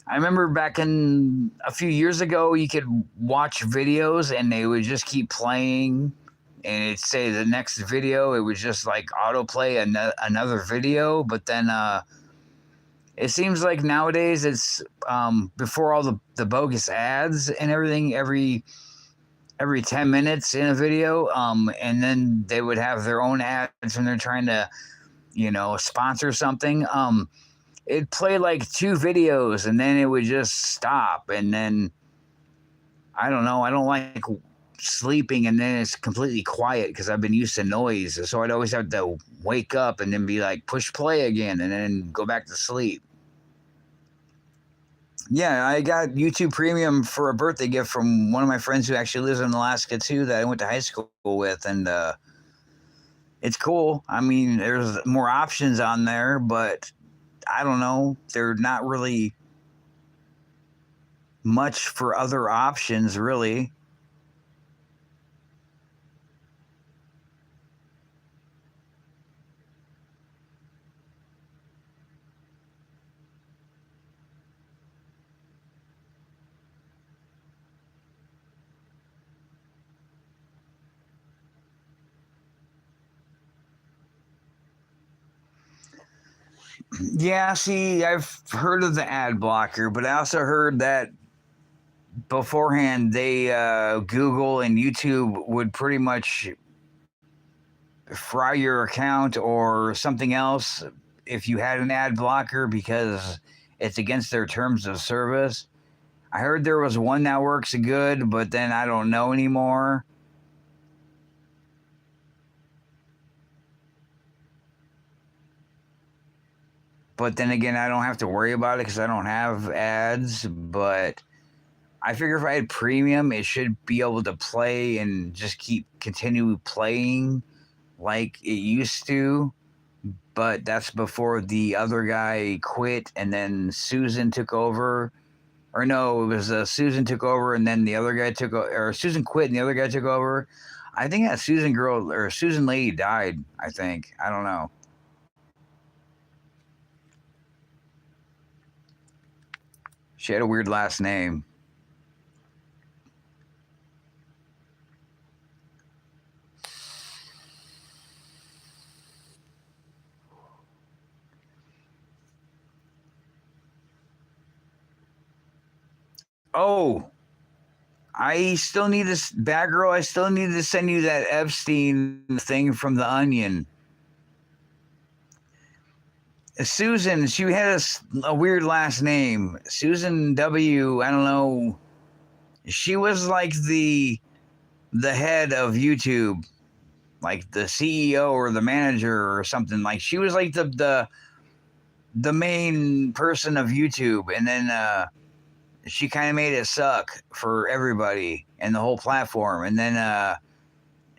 I remember back in a few years ago, you could watch videos and they would just keep playing, and it'd say the next video. It was just like autoplay another video. But then it seems like nowadays it's before all the bogus ads and everything every 10 minutes in a video, and then they would have their own ads when they're trying to, sponsor something. It'd play like 2 videos and then it would just stop. And then, I don't know, I don't like sleeping and then it's completely quiet because I've been used to noise. So I'd always have to wake up and then be like, push play again and then go back to sleep. Yeah, I got YouTube Premium for a birthday gift from one of my friends who actually lives in Alaska too, that I went to high school with, and it's cool. I mean, there's more options on there, but I don't know. They're not really much for other options, really. Yeah, see, I've heard of the ad blocker, but I also heard that beforehand they Google and YouTube would pretty much fry your account or something else if you had an ad blocker because it's against their terms of service. I heard there was one that works good, but then I don't know anymore. But then again, I don't have to worry about it because I don't have ads. But I figure if I had premium, it should be able to play and just continue playing like it used to. But that's before the other guy quit and then Susan took over. Or no, it was Susan took over and then the other guy took over. Or Susan quit and the other guy took over. I think that Susan girl or Susan lady died, I think. I don't know. She had a weird last name. Oh, I still need this, bad girl. I still need to send you that Epstein thing from The Onion. Susan, she had a weird last name. Susan W. I don't know. She was like the head of YouTube, like the CEO or the manager or something. Like she was like the main person of YouTube, and then she kind of made it suck for everybody and the whole platform. And then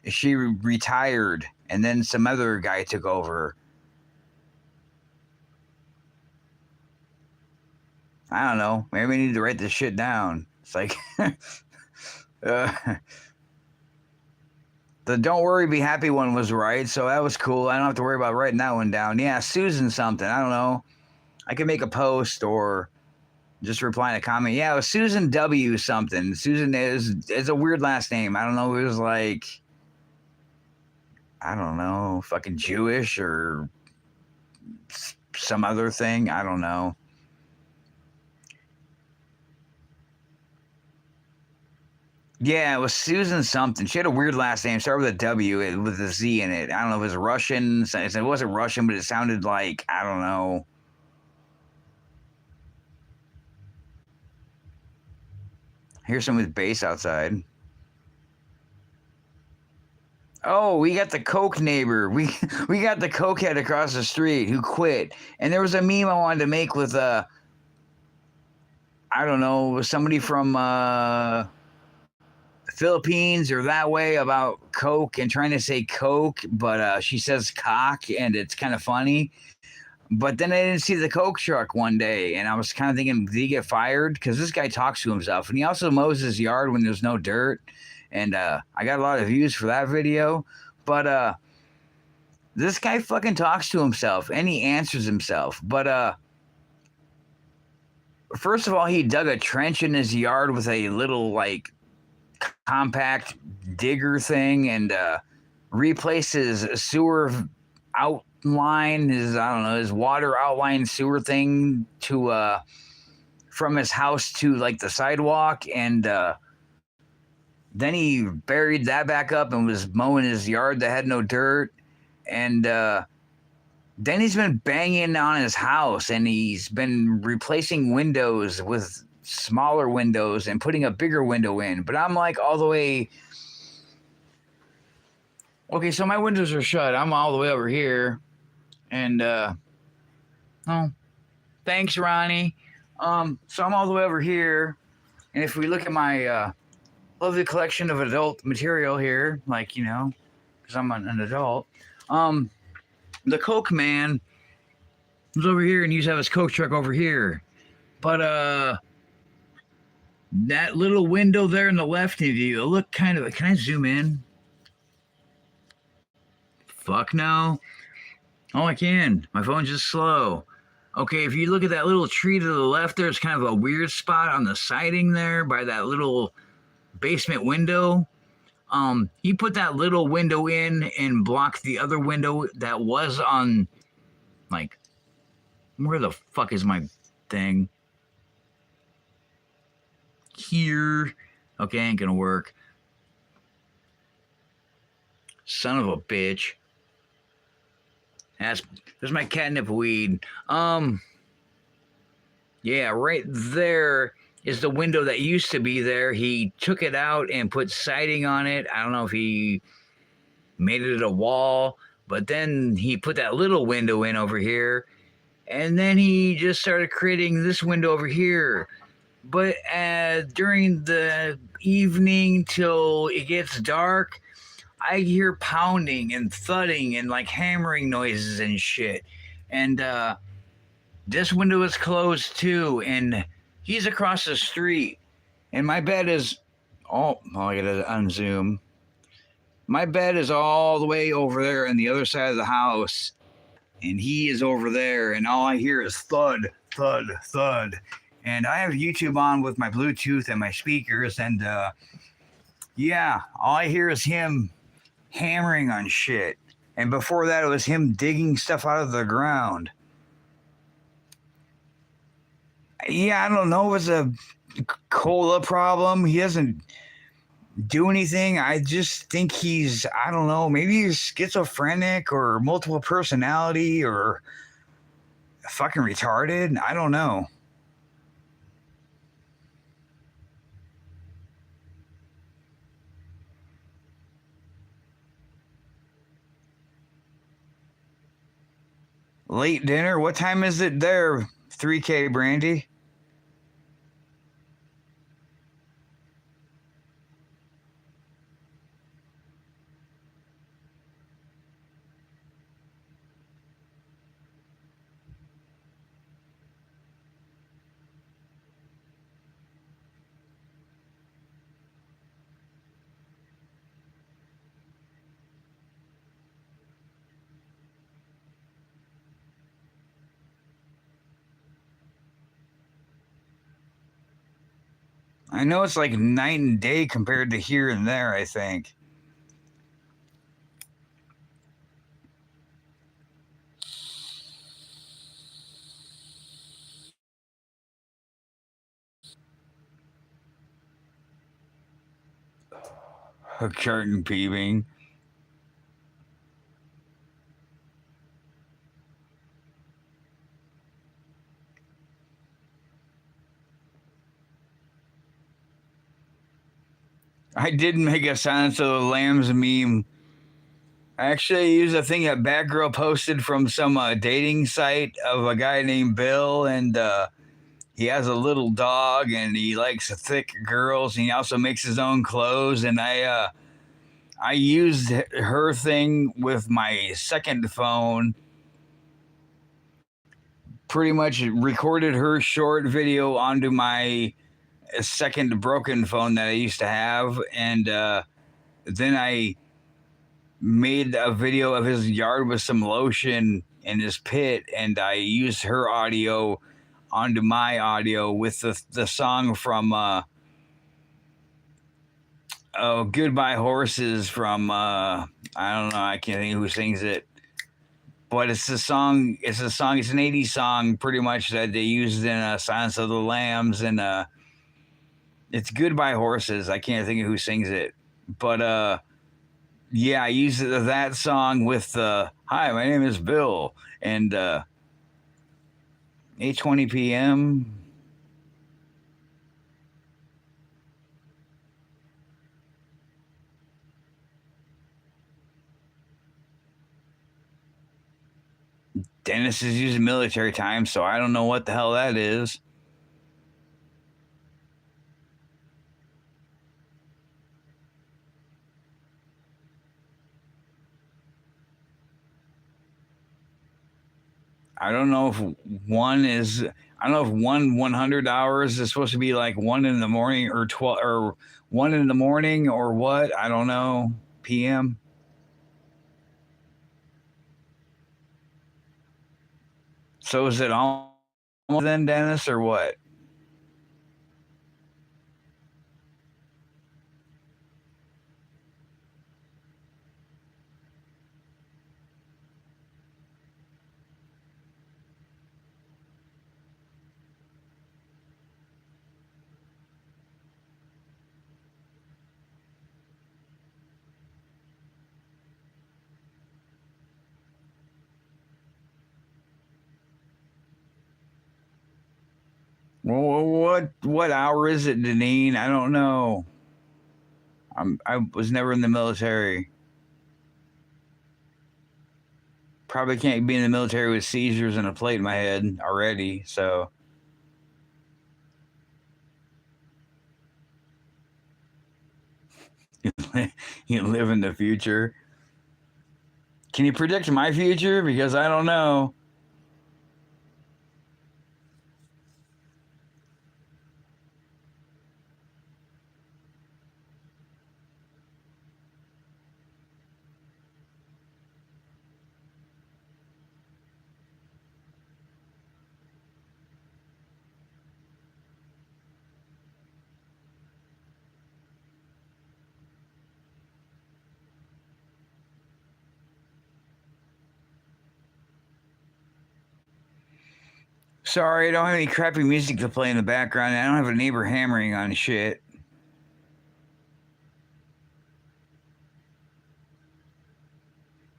she retired, and then some other guy took over. I don't know. Maybe we need to write this shit down. It's like the "Don't Worry, Be Happy" one was right, so that was cool. I don't have to worry about writing that one down. Yeah, Susan something. I don't know. I can make a post or just reply in a comment. Yeah, it was Susan W. something. Susan is a weird last name. I don't know. It was like, I don't know, fucking Jewish or some other thing. I don't know. Yeah, it was Susan something. She had a weird last name. Started with a W with a Z in it. I don't know if it was Russian. It wasn't Russian, but it sounded like, I don't know. Here's some with bass outside. Oh, we got the Coke neighbor. We got the Coke head across the street who quit. And there was a meme I wanted to make with I don't know, somebody from Philippines or that way about Coke and trying to say Coke, but she says cock, and it's kind of funny. But then I didn't see the Coke truck one day, and I was kind of thinking, did he get fired? Because this guy talks to himself, and he also mows his yard when there's no dirt. And I got a lot of views for that video. But This guy fucking talks to himself and he answers himself. But first of all, he dug a trench in his yard with a little like compact digger thing and replaced his sewer outline, his I don't know, his water outline sewer thing to from his house to like the sidewalk, and then he buried that back up and was mowing his yard that had no dirt, and then he's been banging on his house and he's been replacing windows with smaller windows and putting a bigger window in. But I'm like all the way. Okay, so my windows are shut. I'm all the way over here. And oh, thanks, Ronnie. So I'm all the way over here. And if we look at my lovely collection of adult material here, like, you know, because I'm an adult, the Coke man was over here and used to have his Coke truck over here. But that little window there in the left of you, look kind of, can I zoom in? Fuck no. Oh, I can. My phone's just slow. Okay, if you look at that little tree to the left, there's kind of a weird spot on the siding there by that little basement window. He put that little window in and blocked the other window that was on, like, where the fuck is my thing? Here. Okay, ain't gonna work. Son of a bitch. There's my catnip weed. Yeah, right there is the window that used to be there. He took it out and put siding on it. I don't know if he made it a wall, but then he put that little window in over here, and then he just started creating this window over here. But during the evening till it gets dark, I hear pounding and thudding and like hammering noises and shit. And this window is closed too, and he's across the street. And my bed is I gotta unzoom. My bed is all the way over there on the other side of the house, and he is over there, and all I hear is thud, thud, thud. And I have YouTube on with my Bluetooth and my speakers, and yeah, all I hear is him hammering on shit. And before that, it was him digging stuff out of the ground. Yeah, I don't know if it's a cola problem. He doesn't do anything. I just think he's, I don't know, maybe he's schizophrenic or multiple personality or fucking retarded. I don't know. Late dinner? What time is it there? 3K Brandy? I know it's like night and day compared to here and there, I think. A curtain peeping. I did make a Silence of the Lambs meme. I actually used a thing that Batgirl posted from some dating site of a guy named Bill, and he has a little dog, and he likes thick girls, and he also makes his own clothes. And I used her thing with my second phone. Pretty much recorded her short video onto my second broken phone that I used to have, and then I made a video of his yard with some lotion in his pit, and I used her audio onto my audio with the song from oh, Goodbye Horses from I don't know, I can't think who sings it. But it's a song. It's a song. It's an '80s song, pretty much that they used in "Silence of the Lambs," and it's "Goodbye Horses." I can't think of who sings it, but yeah, I used that song with "Hi, my name is Bill," and 8:20 p.m. Dennis is using military time, so I don't know what the hell that is. I don't know if one is. I don't know if 100 hours is supposed to be like 1 in the morning or 12 or 1 in the morning or what. I don't know. PM. So is it almost then, Dennis, or what? Well, what hour is it, Deneen? I don't know. I was never in the military. Probably can't be in the military with seizures and a plate in my head already. So you live in the future. Can you predict my future? Because I don't know. Sorry, I don't have any crappy music to play in the background. I don't have a neighbor hammering on shit.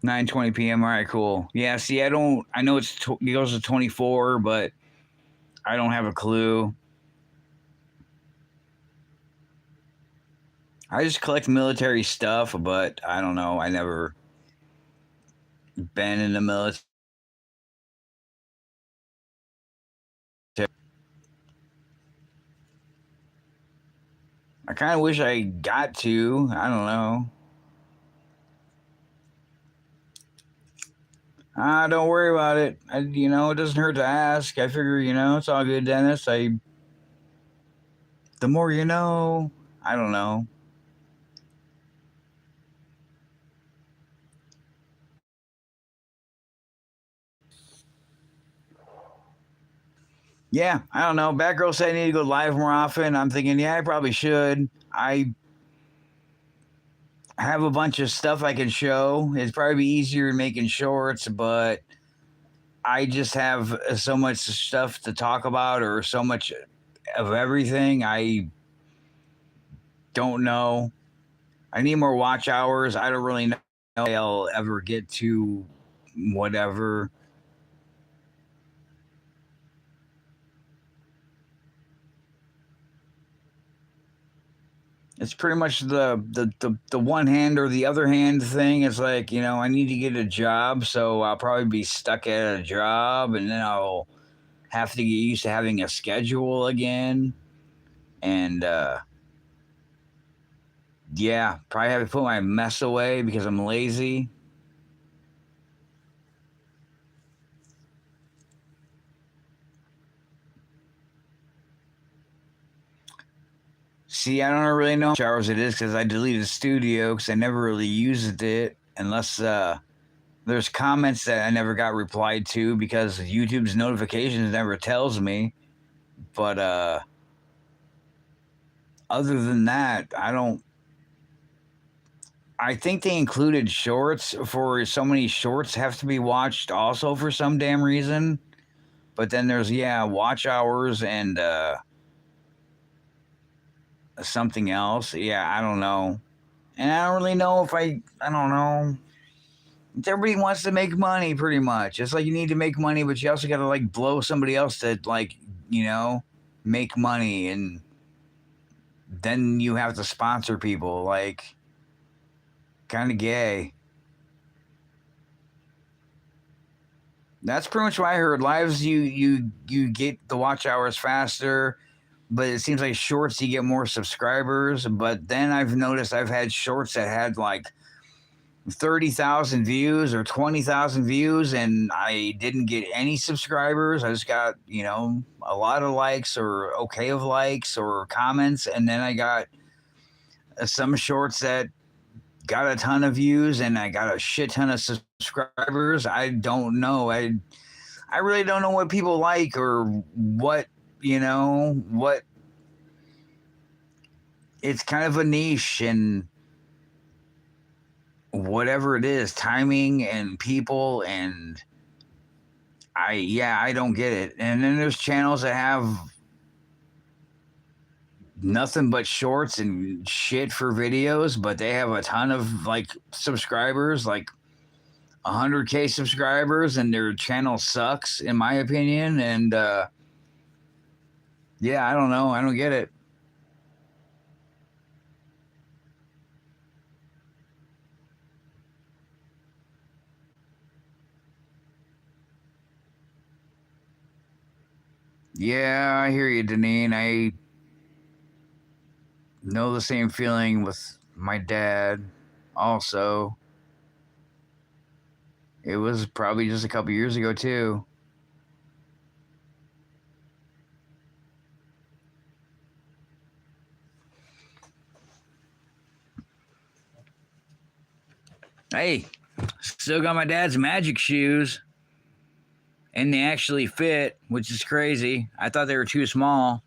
9:20 p.m. All right, cool. Yeah, see, I don't. I know it goes to 24, but I don't have a clue. I just collect military stuff, but I don't know. I never been in the military. I kind of wish I got to. I don't know. Ah, don't worry about it. It doesn't hurt to ask. I figure, it's all good, Dennis. The more you know. I don't know. Yeah, I don't know. Batgirl said I need to go live more often. I'm thinking, yeah, I probably should. I have a bunch of stuff I can show. It'd probably be easier making shorts, but I just have so much stuff to talk about or so much of everything. I don't know. I need more watch hours. I don't really know if I'll ever get to whatever. It's pretty much the one hand or the other hand thing. It's like, I need to get a job, so I'll probably be stuck at a job, and then I'll have to get used to having a schedule again. And yeah, probably have to put my mess away because I'm lazy. See, I don't really know how much hours it is because I deleted Studio because I never really used it. unless there's comments that I never got replied to because YouTube's notifications never tells me. But other than that, I don't. I think they included shorts for so many shorts have to be watched also for some damn reason. But then there's watch hours and something else. Yeah, I don't know. And I don't really know if I don't know. Everybody wants to make money pretty much. It's like you need to make money, but you also got to like blow somebody else to like, make money, and then you have to sponsor people, like kind of gay. That's pretty much what I heard. Lives you get the watch hours faster, but it seems like shorts you get more subscribers. But then I've noticed I've had shorts that had like 30,000 views or 20,000 views, and I didn't get any subscribers. I just got, a lot of likes or okay of likes or comments. And then I got some shorts that got a ton of views and I got a shit ton of subscribers. I don't know. I really don't know what people like or what, what it's kind of a niche, and whatever it is, timing and people, and I don't get it. And then there's channels that have nothing but shorts and shit for videos, but they have a ton of like subscribers, like 100K subscribers, and their channel sucks in my opinion. And I don't know, I don't get it. Yeah, I hear you, Deneen. I know the same feeling with my dad also. It was probably just a couple years ago too. Hey, still got my dad's magic shoes, and they actually fit, which is crazy. I thought they were too small,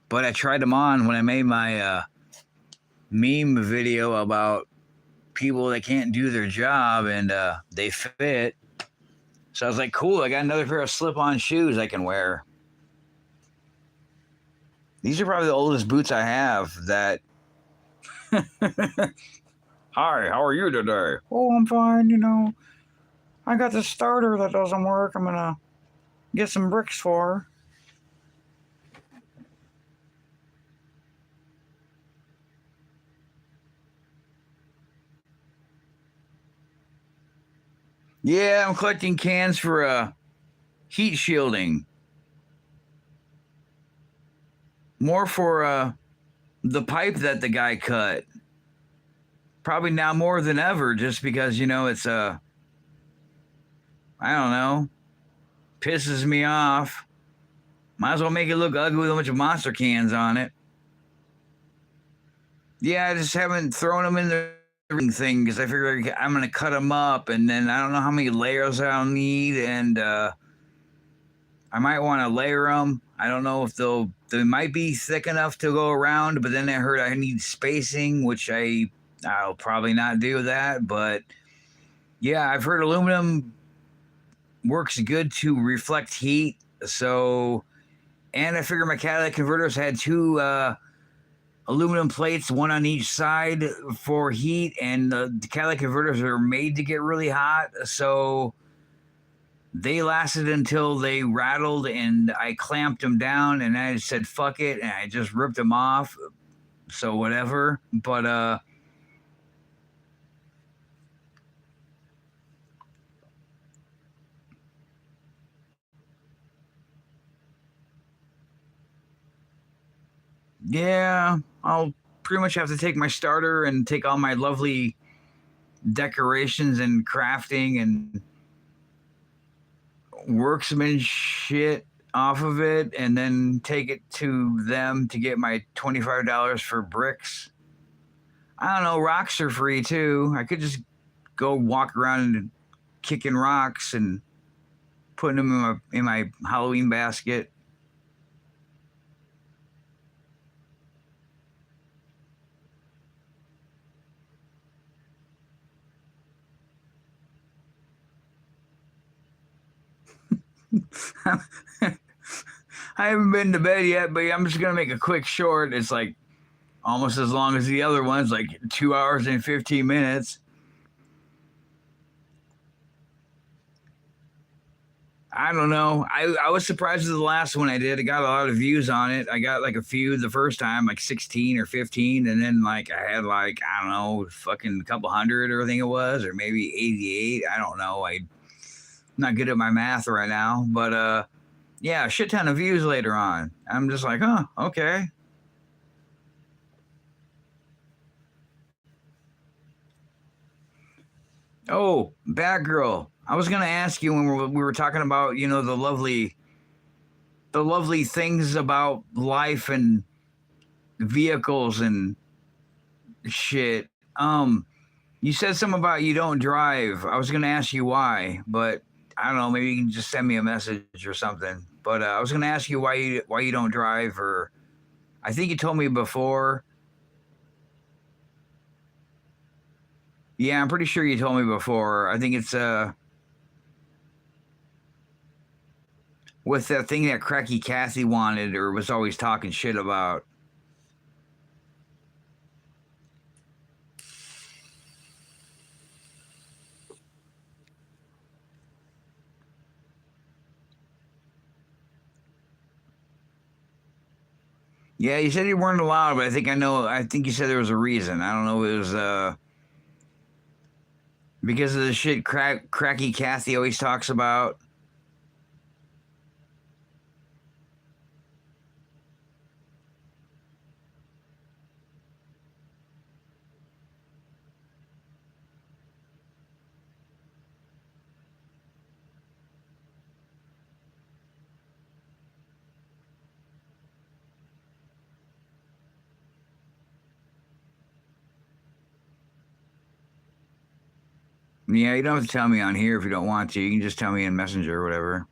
but I tried them on when I made my meme video about people that can't do their job, and they fit. So I was like, cool, I got another pair of slip-on shoes I can wear. These are probably the oldest boots I have that... Hi, how are you today? Oh, I'm fine, I got the starter that doesn't work. I'm gonna get some bricks for. Yeah, I'm collecting cans for heat shielding. More for the pipe that the guy cut. Probably now more than ever, just because it's I don't know, pisses me off. Might as well make it look ugly with a bunch of monster cans on it. Yeah, I just haven't thrown them in the thing because I figure I'm gonna cut them up, and then I don't know how many layers I'll need, and I might want to layer them. I don't know if they might be thick enough to go around, but then I heard I need spacing, which I'll probably not do that. But yeah, I've heard aluminum works good to reflect heat. So, and I figure my catalytic converters had two aluminum plates, one on each side for heat, and the catalytic converters are made to get really hot. So they lasted until they rattled, and I clamped them down, and I said, fuck it, and I just ripped them off. So whatever. But yeah, I'll pretty much have to take my starter and take all my lovely decorations and crafting and worksman shit off of it, and then take it to them to get my $25 for bricks. I don't know. Rocks are free too. I could just go walk around and kicking rocks and putting them in my Halloween basket. I haven't been to bed yet, but I'm just gonna make a quick short. It's like almost as long as the other ones, like 2 hours and 15 minutes. I don't know. I was surprised with the last one I did. I got a lot of views on it. I got like a few the first time, like 16 or 15, and then like I had like I don't know, fucking a couple hundred or I think it was, or maybe 88. I don't know. I'm not good at my math right now, but yeah, a shit ton of views later on. I'm just like, huh, okay. Oh, Batgirl. I was gonna ask you when we were talking about the lovely things about life and vehicles and shit. You said something about you don't drive. I was gonna ask you why, but I don't know. Maybe you can just send me a message or something. But I was gonna ask you why you don't drive, or I think you told me before. Yeah, I'm pretty sure you told me before. I think it's with that thing that Cracky Kathy wanted or was always talking shit about. Yeah, you said you weren't allowed, but I think I know. I think you said there was a reason. I don't know. It was because of the shit Cracky Kathy always talks about. Yeah, you don't have to tell me on here if you don't want to. You can just tell me in Messenger or whatever.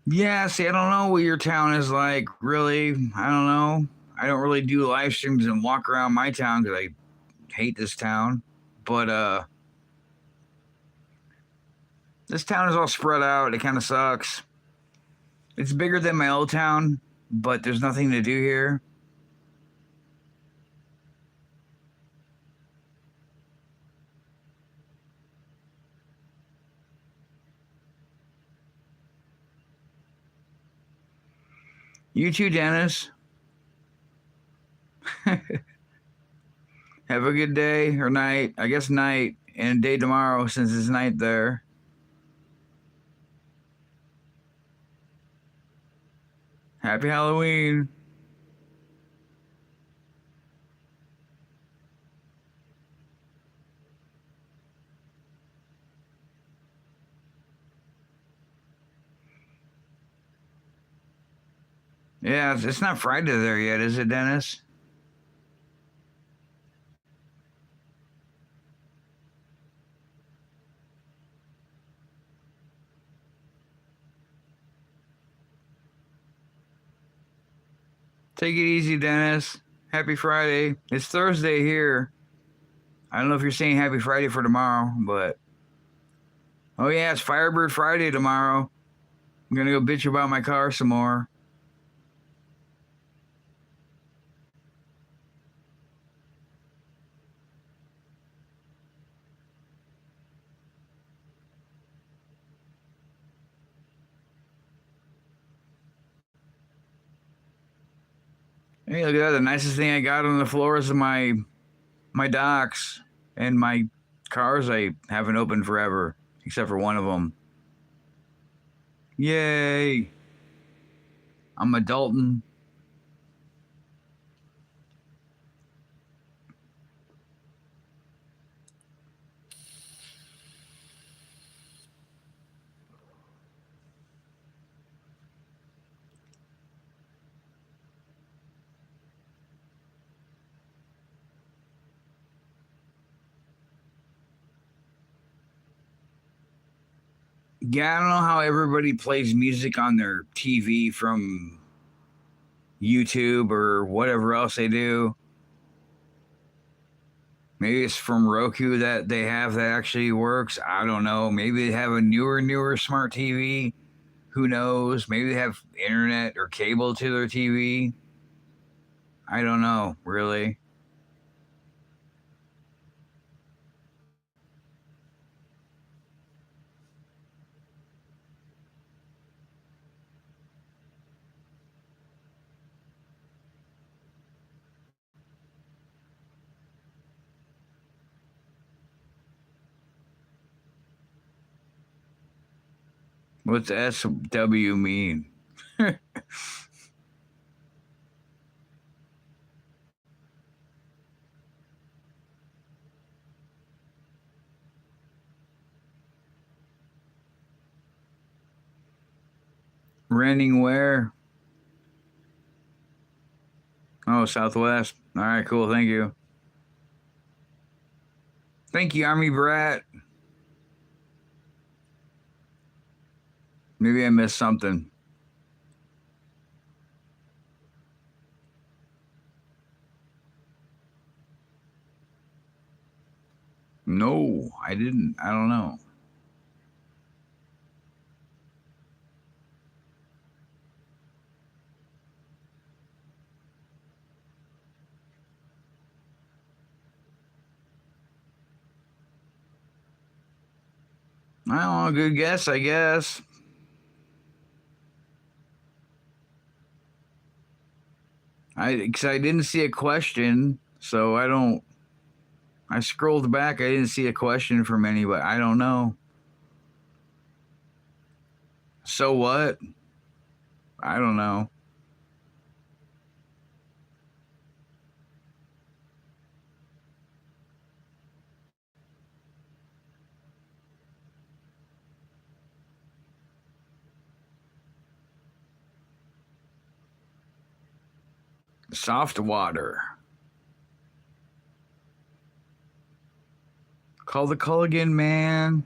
Yeah, see, I don't know what your town is like, really. I don't know. I don't really do live streams and walk around my town because I hate this town. But this town is all spread out. It kind of sucks. It's bigger than my old town, but there's nothing to do here. You too, Dennis. Have a good day or night. I guess night and day tomorrow since it's night there. Happy Halloween. Yeah, it's not Friday there yet, is it, Dennis? Take it easy, Dennis. Happy Friday. It's Thursday here. I don't know if you're saying Happy Friday for tomorrow, but oh yeah, it's Firebird Friday tomorrow. I'm gonna go bitch about my car some more. Hey, look at that. The nicest thing I got on the floor is my My docks and my cars I haven't opened forever, except for one of them. Yay! I'm a Dalton. Yeah, I don't know how everybody plays music on their TV from YouTube or whatever else they do. Maybe it's from Roku that they have that actually works. I don't know. Maybe they have a newer smart TV. Who knows? Maybe they have internet or cable to their TV. I don't know, really. What's SW mean? Renting where? Oh, Southwest. All right, cool. Thank you. Thank you, Army Brat. Maybe I missed something. No, I didn't. I don't know. I don't know. Good guess, I guess. Because I didn't see a question, so I don't. I scrolled back. I didn't see a question from anybody. I don't know. So what? I don't know. Soft water. Call the Culligan man.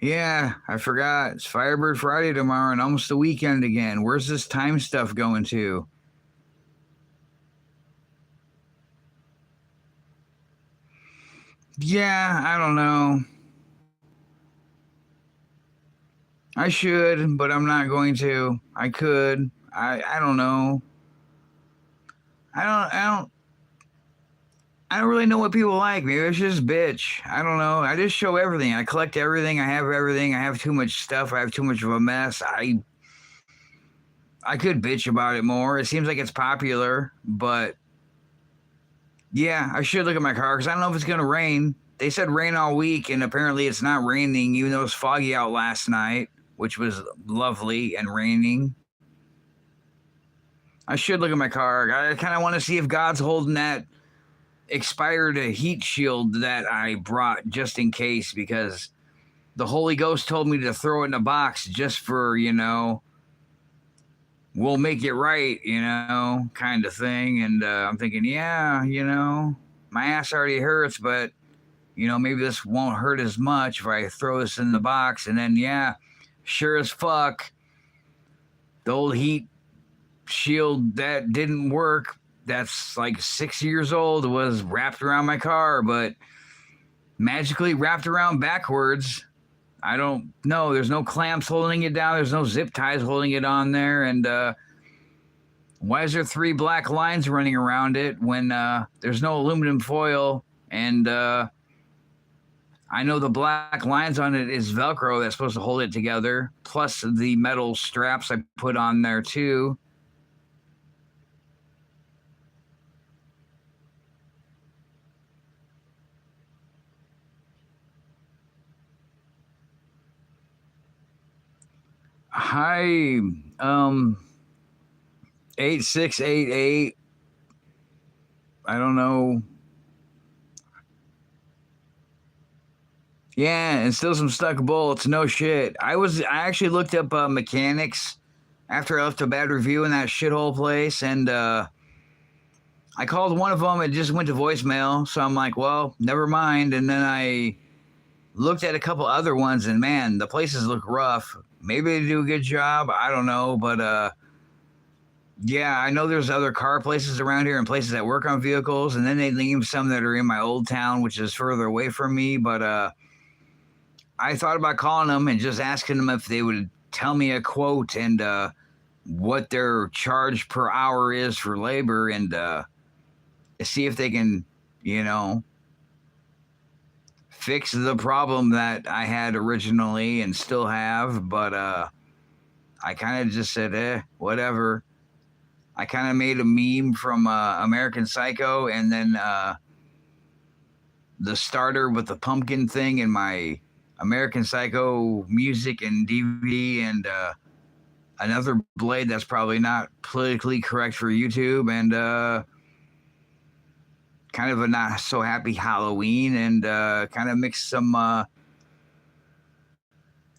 Yeah, I forgot. It's Firebird Friday tomorrow and almost the weekend again. Where's this time stuff going to? Yeah, I don't know. I should, but I'm not going to. I could. I don't know. I don't I don't I don't really know what people like. Maybe it's just bitch. I don't know. I just show everything. I collect everything. I have everything. I have too much stuff. I have too much of a mess. I could bitch about it more. It seems like it's popular, but yeah, I should look at my car because I don't know if it's gonna rain. They said rain all week, and apparently it's not raining, even though it was foggy out last night, which was lovely and raining. I should look at my car. I kind of want to see if God's holding that expired heat shield that I brought just in case, because the Holy Ghost told me to throw it in a box just for, we'll make it right, kind of thing. And I'm thinking, yeah, my ass already hurts, but, maybe this won't hurt as much if I throw this in the box. And then, yeah, sure as fuck, the old heat shield that didn't work, that's like 6 years old, was wrapped around my car, but magically wrapped around backwards. I don't know. There's no clamps holding it down. There's no zip ties holding it on there. And why is there 3 black lines running around it when there's no aluminum foil? And I know the black lines on it is Velcro that's supposed to hold it together, plus the metal straps I put on there too. Hi, um, 8688. I don't know. Yeah, and still some stuck bullets. No shit. I actually looked up mechanics after I left a bad review in that shithole place, and I called one of them. It just went to voicemail, so I'm like, well, never mind. And then I looked at a couple other ones, and man, the places look rough. Maybe they do a good job. I don't know, but yeah, I know there's other car places around here and places that work on vehicles, and then they leave some that are in my old town, which is further away from me. But I thought about calling them and just asking them if they would tell me a quote and what their charge per hour is for labor, and see if they can, you know, fix the problem that I had originally and still have. But I kind of just said, whatever. I kind of made a meme from American Psycho, and then the starter with the pumpkin thing in my American Psycho music and DVD, and another blade that's probably not politically correct for YouTube, and kind of a not so happy Halloween, and kind of mixed some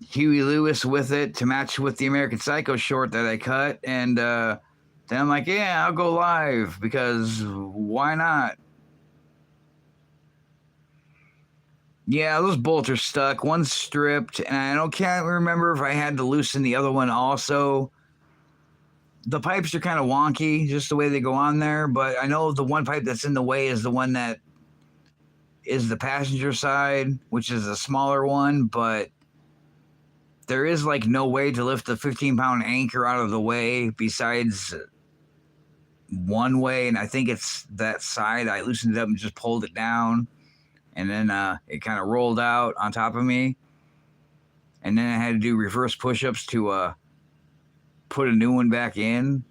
Huey Lewis with it to match with the American Psycho short that I cut, and then I'm like, yeah, I'll go live because why not? Yeah, those bolts are stuck. One's stripped, and can't remember if I had to loosen the other one also. The pipes are kind of wonky, just the way they go on there. But I know the one pipe that's in the way is the one that is the passenger side, which is a smaller one. But there is like no way to lift the 15-pound anchor out of the way besides one way, and I think it's that side. I loosened it up and just pulled it down, and then it kind of rolled out on top of me, and then I had to do reverse push-ups to put a new one back in.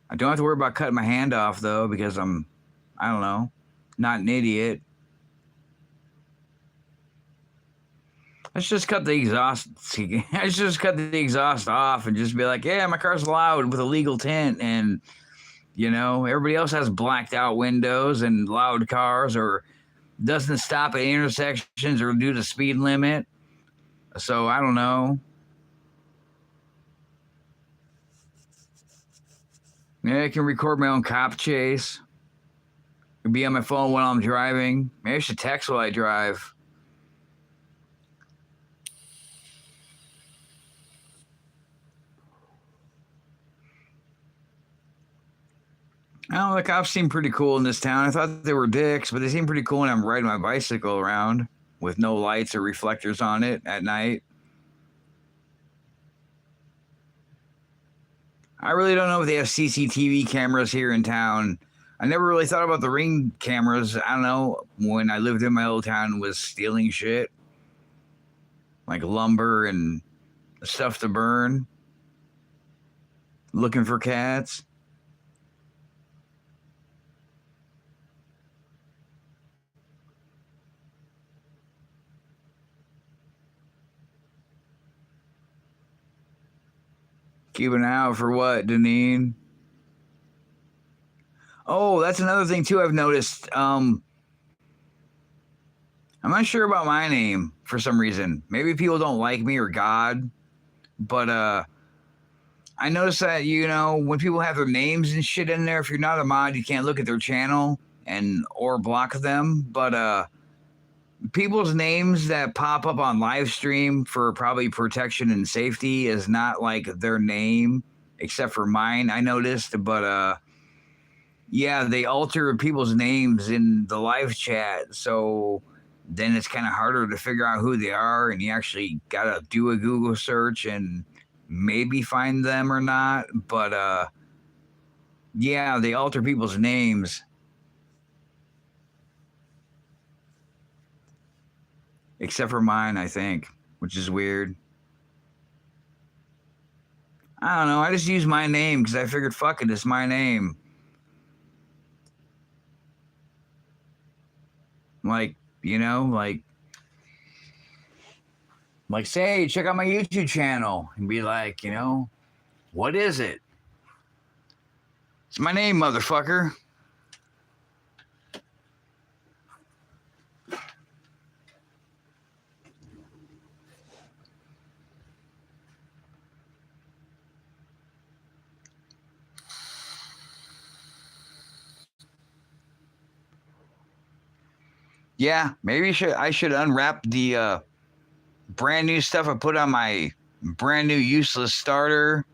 I don't have to worry about cutting my hand off though, because I don't know, not an idiot. Let's just cut the exhaust. Let's just cut the exhaust off and just be like, yeah, my car's loud with a legal tint, and you know, everybody else has blacked out windows and loud cars, or doesn't stop at intersections or do the speed limit. So I don't know. Yeah, I can record my own cop chase. It'll be on my phone while I'm driving. Maybe I should text while I drive. I don't know, the cops seem pretty cool in this town. I thought they were dicks, but they seem pretty cool when I'm riding my bicycle around with no lights or reflectors on it at night. I really don't know if they have CCTV cameras here in town. I never really thought about the Ring cameras. I don't know, when I lived in my old town, was stealing shit like lumber and stuff to burn, looking for cats. Keep an eye out for what, Deneen? Oh, that's another thing too I've noticed. I'm not sure about my name for some reason. Maybe people don't like me or God, but I noticed that, you know, when people have their names and shit in there, if you're not a mod, you can't look at their channel and or block them. But people's names that pop up on live stream for probably protection and safety is not like their name, except for mine, I noticed. But yeah, they alter people's names in the live chat, so then it's kind of harder to figure out who they are, and you actually gotta do a Google search and maybe find them or not. But yeah, they alter people's names. except for mine, I think, which is weird. I don't know. I just use my name because I figured, fuck it, it's my name. Like, you know, like say, hey, check out my YouTube channel, and be like, you know, what is it? It's my name, motherfucker. Yeah, maybe I should unwrap the brand new stuff I put on my brand new useless starter,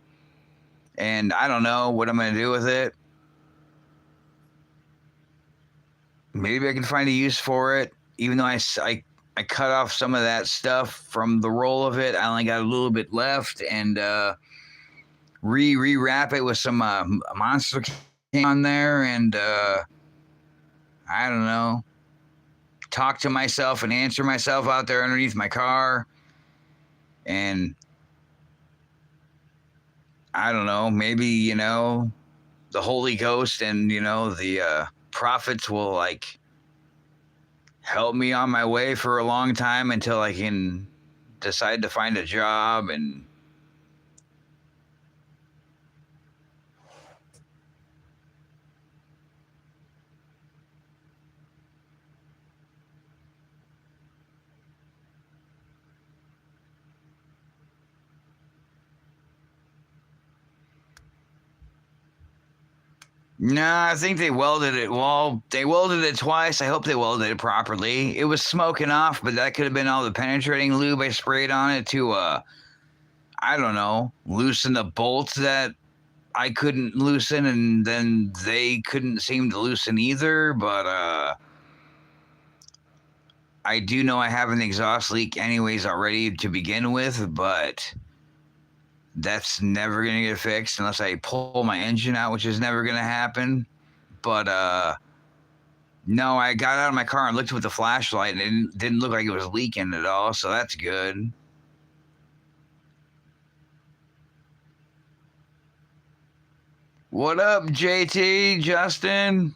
and I don't know what I'm gonna do with it. Maybe I can find a use for it, even though I cut off some of that stuff from the roll of it. I only got a little bit left, and rewrap it with some monster can on there, and I don't know, talk to myself and answer myself out there underneath my car, and I don't know, maybe, you know, the Holy Ghost and, you know, the prophets will like help me on my way for a long time until I can decide to find a job. And nah, I think they welded it. Well, they welded it twice. I hope they welded it properly. It was smoking off, but that could have been all the penetrating lube I sprayed on it to I don't know, loosen the bolts that I couldn't loosen, and then they couldn't seem to loosen either. But I do know I have an exhaust leak anyways already to begin with, but that's never going to get fixed unless I pull my engine out, which is never going to happen. But no, I got out of my car and looked with the flashlight, and it didn't look like it was leaking at all, so that's good. What up, JT, Justin?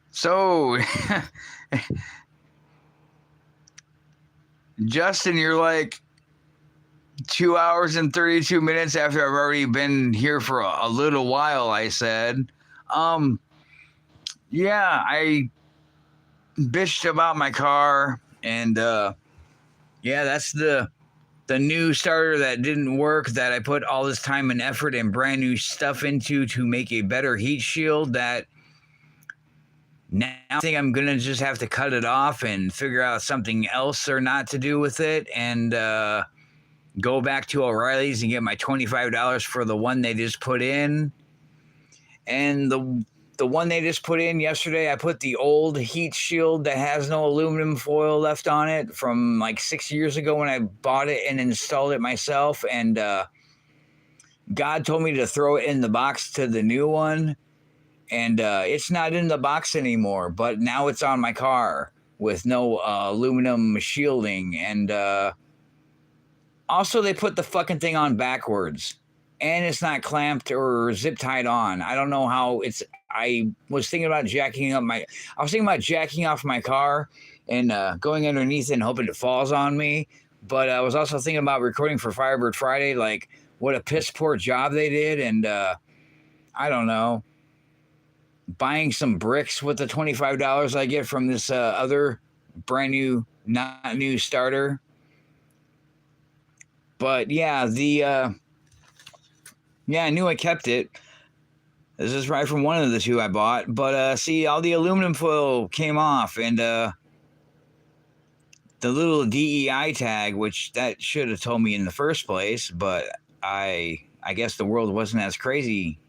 So, Justin, you're like 2 hours and 32 minutes after I've already been here for a little while, I said. Yeah, I bitched about my car, and yeah, that's the new starter that didn't work, that I put all this time and effort and brand new stuff into to make a better heat shield, that now I think I'm gonna just have to cut it off and figure out something else or not to do with it, and go back to O'Reilly's and get my $25 for the one they just put in. And the one they just put in yesterday, I put the old heat shield that has no aluminum foil left on it from like 6 years ago when I bought it and installed it myself. And God told me to throw it in the box to the new one. And it's not in the box anymore, but now it's on my car with no aluminum shielding. And also, they put the fucking thing on backwards, and it's not clamped or zip tied on. I don't know how it's. I was thinking about jacking off my car and going underneath it and hoping it falls on me. But I was also thinking about recording for Firebird Friday, like what a piss poor job they did, and I don't know, buying some bricks with the $25 I get from this other brand new, not new starter. But yeah, I knew I kept it. This is right from one of the two I bought. But see, all the aluminum foil came off, and the little DEI tag, which that should have told me in the first place, but I guess the world wasn't as crazy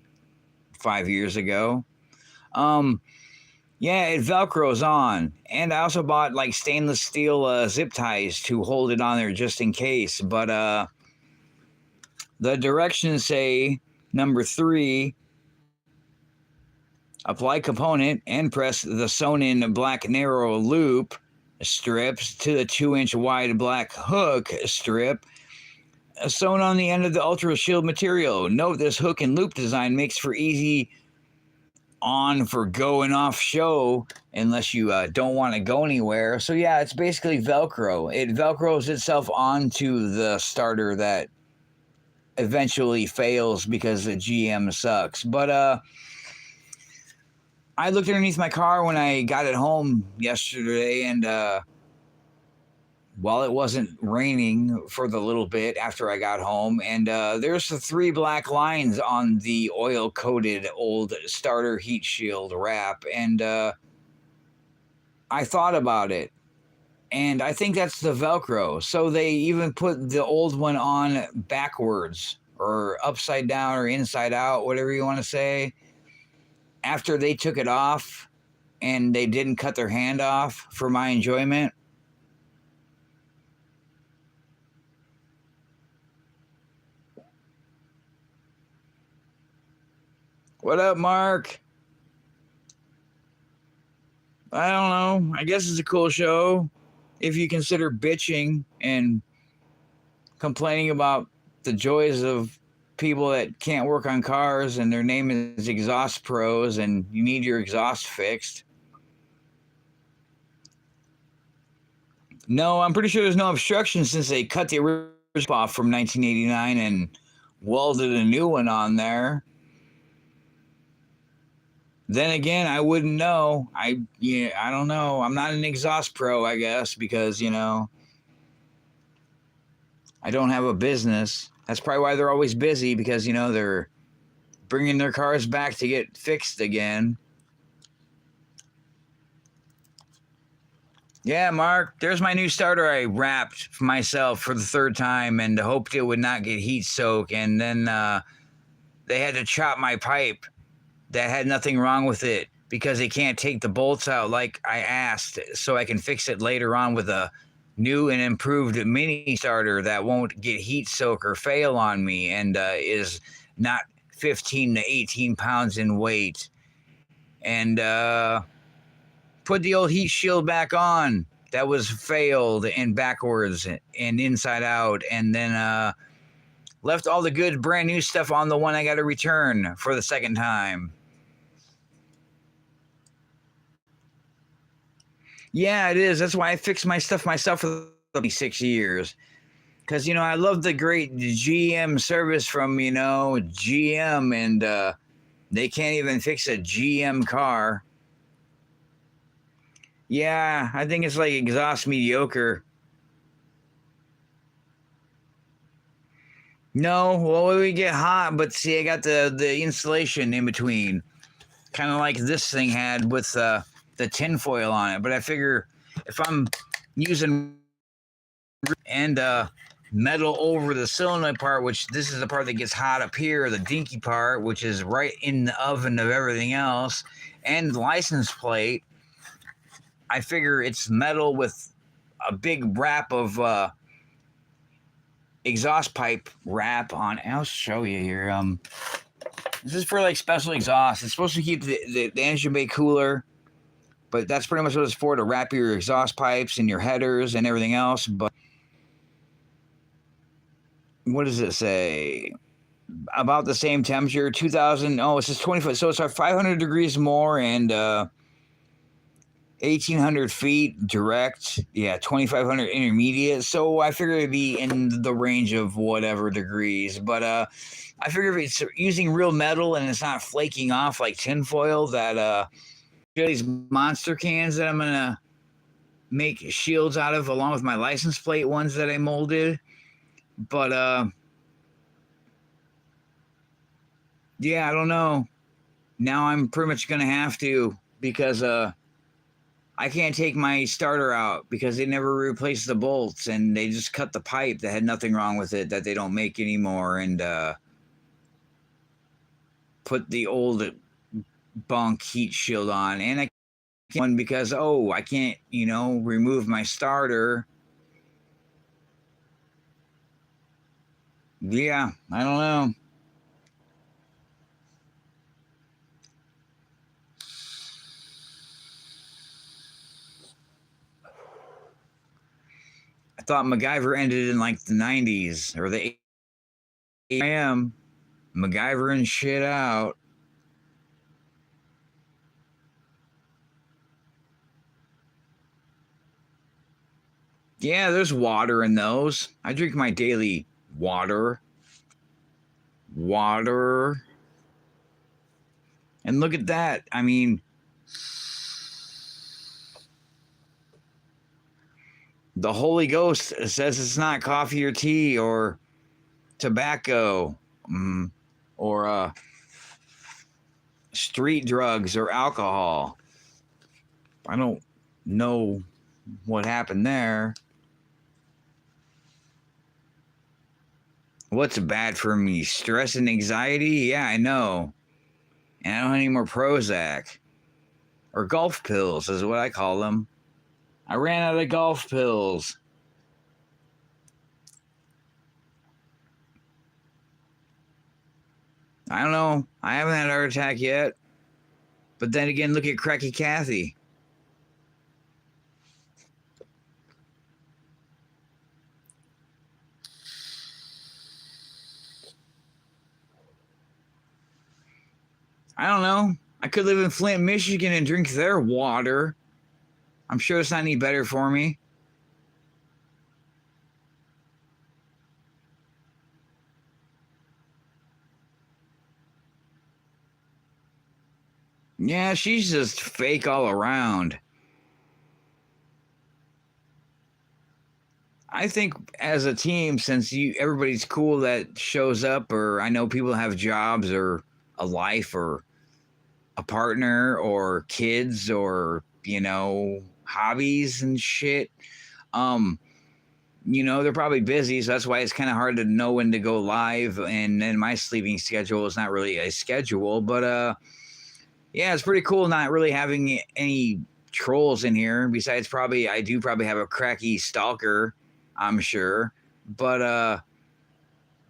5 years ago. Yeah, it Velcros on, and I also bought like stainless steel zip ties to hold it on there just in case. But the directions say number 3, Apply component and press the sewn-in black narrow loop strips to the 2-inch wide black hook strip sewn on the end of the Ultra Shield material. Note this hook and loop design makes for easy on for go and off show unless you don't want to go anywhere. So yeah, it's basically Velcro. It Velcros itself onto the starter that eventually fails because the GM sucks. But I looked underneath my car when I got it home yesterday, and while it wasn't raining for the little bit after I got home, and there's the 3 black lines on the oil-coated old starter heat shield wrap, and I thought about it, and I think that's the Velcro. So they even put the old one on backwards or upside down or inside out, whatever you want to say, after they took it off and they didn't cut their hand off for my enjoyment. What up, Mark? I don't know. I guess it's a cool show if you consider bitching and complaining about the joys of people that can't work on cars and their name is Exhaust Pros and you need your exhaust fixed. No, I'm pretty sure there's no obstruction since they cut the original off from 1989 and welded a new one on there. Then again, I wouldn't know. I don't know. I'm not an exhaust pro, I guess, because, I don't have a business. That's probably why they're always busy, because, they're bringing their cars back to get fixed again. Yeah, Mark, there's my new starter I wrapped for myself for the 3rd time and hoped it would not get heat soak. And then they had to chop my pipe that had nothing wrong with it because they can't take the bolts out like I asked, so I can fix it later on with a new and improved mini starter that won't get heat soak or fail on me and is not 15 to 18 pounds in weight. And put the old heat shield back on that was failed and backwards and inside out, and then left all the good brand new stuff on the one I got to return for the 2nd time. Yeah, it is. That's why I fix my stuff myself for 6 years. Because, I love the great GM service from, GM, and they can't even fix a GM car. Yeah, I think it's like exhaust mediocre. No, well, we get hot, but see, I got the insulation in between. Kind of like this thing had with the tinfoil on it. But I figure if I'm using and metal over the solenoid part, which this is the part that gets hot up here, the dinky part, which is right in the oven of everything else, and the license plate, I figure it's metal with a big wrap of exhaust pipe wrap on. I'll show you here. This is for like special exhaust. It's supposed to keep the engine bay cooler, but that's pretty much what it's for, to wrap your exhaust pipes and your headers and everything else. But what does it say? About the same temperature, 2000. Oh, it says 20 foot. So it's 500 degrees more and 1,800 feet direct. Yeah, 2,500 intermediate. So I figure it'd be in the range of whatever degrees. But I figure if it's using real metal and it's not flaking off like tinfoil, that these monster cans that I'm gonna make shields out of, along with my license plate ones that I molded. But yeah, I don't know. Now I'm pretty much gonna have to, because I can't take my starter out because they never replaced the bolts and they just cut the pipe that had nothing wrong with it that they don't make anymore, and put the old bunk heat shield on. And I can't, because I can't, remove my starter. Yeah, I don't know. I thought MacGyver ended in like the 90s or the 80s. I am MacGyvering shit out. Yeah, there's water in those. I drink my daily water. Water. And look at that. I mean, the Holy Ghost says it's not coffee or tea or tobacco or street drugs or alcohol. I don't know what happened there. What's bad for me? Stress and anxiety? Yeah, I know. And I don't have any more Prozac. Or golf pills is what I call them. I ran out of golf pills. I don't know. I haven't had a heart attack yet. But then again, look at Cracky Kathy. I don't know. I could live in Flint, Michigan and drink their water. I'm sure it's not any better for me. Yeah, she's just fake all around. I think as a team, since everybody's cool that shows up, or I know people have jobs or a life or a partner or kids or hobbies and shit. They're probably busy, so that's why it's kind of hard to know when to go live. And then my sleeping schedule is not really a schedule, but yeah, it's pretty cool not really having any trolls in here. Besides, I do probably have a cracky stalker, I'm sure. But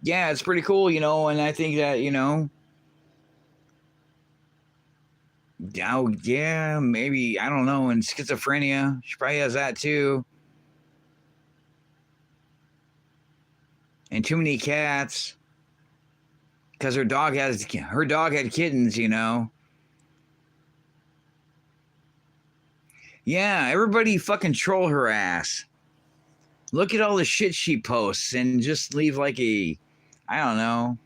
yeah, it's pretty cool, and I think that, oh yeah, maybe, I don't know, and schizophrenia. She probably has that too. And too many cats. Because her dog had kittens, Yeah, everybody fucking troll her ass. Look at all the shit she posts and just leave like I don't know.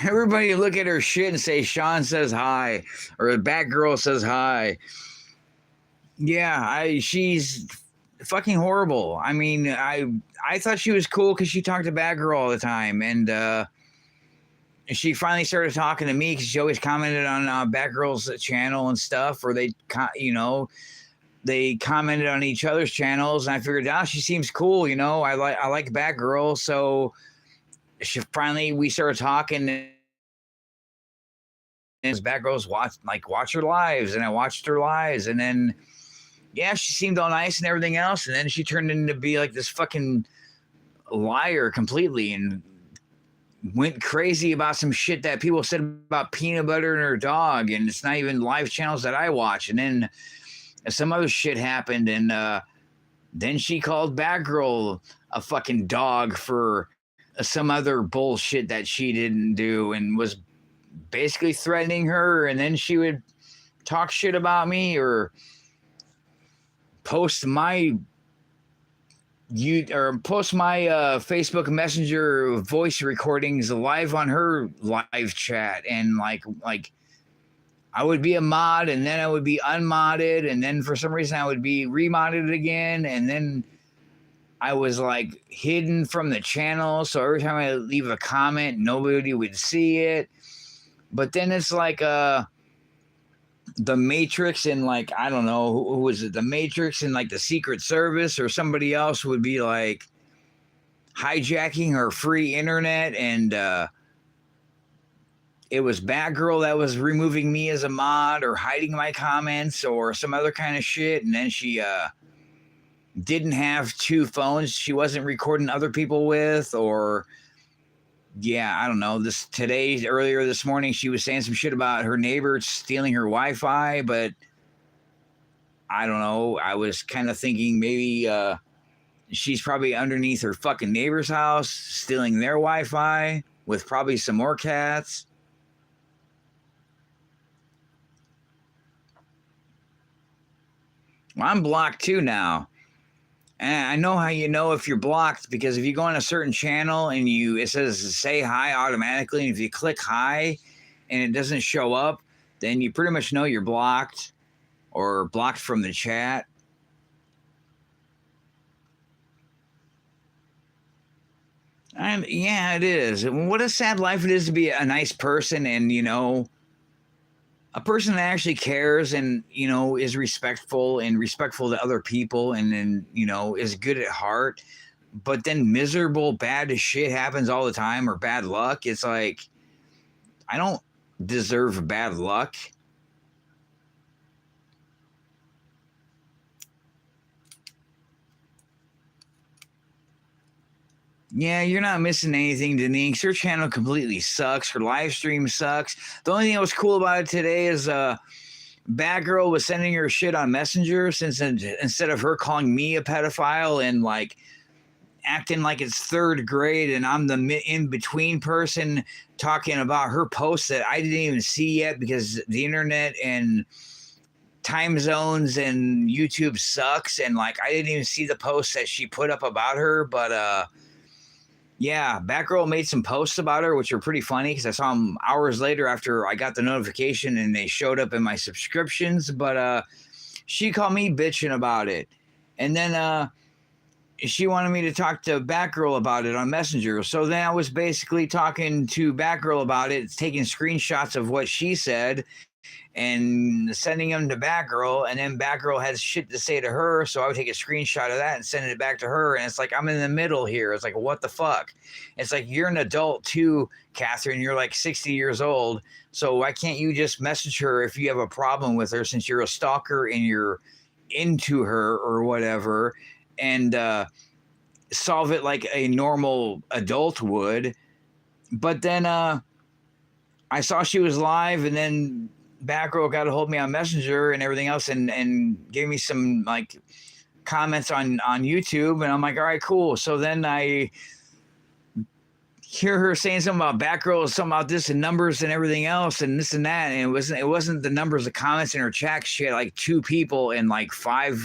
Everybody look at her shit and say Shawn says hi or the Batgirl says hi. Yeah, she's fucking horrible. I mean, I thought she was cool because she talked to Batgirl all the time, and she finally started talking to me because she always commented on Batgirl's channel and stuff, or they commented on each other's channels, and I figured, she seems cool, I like Batgirl, so we started talking, and Batgirl's watch her lives, and I watched her lives, and then yeah, she seemed all nice and everything else, and then she turned into be like this fucking liar completely, and went crazy about some shit that people said about peanut butter and her dog, and it's not even live channels that I watch. And then some other shit happened, and then she called Batgirl a fucking dog for some other bullshit that she didn't do, and was basically threatening her. And then she would talk shit about me or post my Facebook Messenger voice recordings live on her live chat, and like I would be a mod, and then I would be unmodded, and then for some reason I would be remodded again, and then I was like hidden from the channel, so every time I leave a comment nobody would see it. But then it's like the Matrix, and like, I don't know, who was it? The Matrix and like the Secret Service or somebody else would be like hijacking her free internet, and it was Batgirl that was removing me as a mod or hiding my comments or some other kind of shit. And then she didn't have two phones she wasn't recording other people with, or yeah, I don't know. Earlier this morning, she was saying some shit about her neighbor stealing her Wi-Fi, but I don't know. I was kind of thinking maybe she's probably underneath her fucking neighbor's house, stealing their Wi-Fi with probably some more cats. Well, I'm blocked too now. And I know how you know if you're blocked, because if you go on a certain channel and it says say hi automatically, and if you click hi and it doesn't show up, then you pretty much know you're blocked or blocked from the chat. Yeah, it is. What a sad life it is to be a nice person, and a person that actually cares, and is respectful to other people, and is good at heart. But then miserable, bad shit happens all the time, or bad luck. It's like, I don't deserve bad luck. Yeah, you're not missing anything, Denise. Her channel completely sucks. Her live stream sucks. The only thing that was cool about it today is Batgirl was sending her shit on Messenger, since instead of her calling me a pedophile and like acting like it's third grade and I'm the in-between person talking about her posts that I didn't even see yet, because the internet and time zones and YouTube sucks, and like I didn't even see the posts that she put up about her. But yeah, Batgirl made some posts about her, which are pretty funny, because I saw them hours later after I got the notification and they showed up in my subscriptions. But she called me bitching about it. And then she wanted me to talk to Batgirl about it on Messenger. So then I was basically talking to Batgirl about it, taking screenshots of what she said and sending them to Batgirl, and then Batgirl has shit to say to her, so I would take a screenshot of that and send it back to her, and it's like I'm in the middle here. It's like, what the fuck? It's like, you're an adult too, Catherine. You're like 60 years old, so why can't you just message her if you have a problem with her, since you're a stalker and you're into her or whatever, and solve it like a normal adult would? But then I saw she was live, and then Batgirl got a hold of me on Messenger and everything else, and gave me some like comments on YouTube, and I'm like, all right, cool. So then I hear her saying something about Batgirl, something about this and numbers and everything else and this and that, and it wasn't the numbers of comments in her chat. She had like 2 people and like five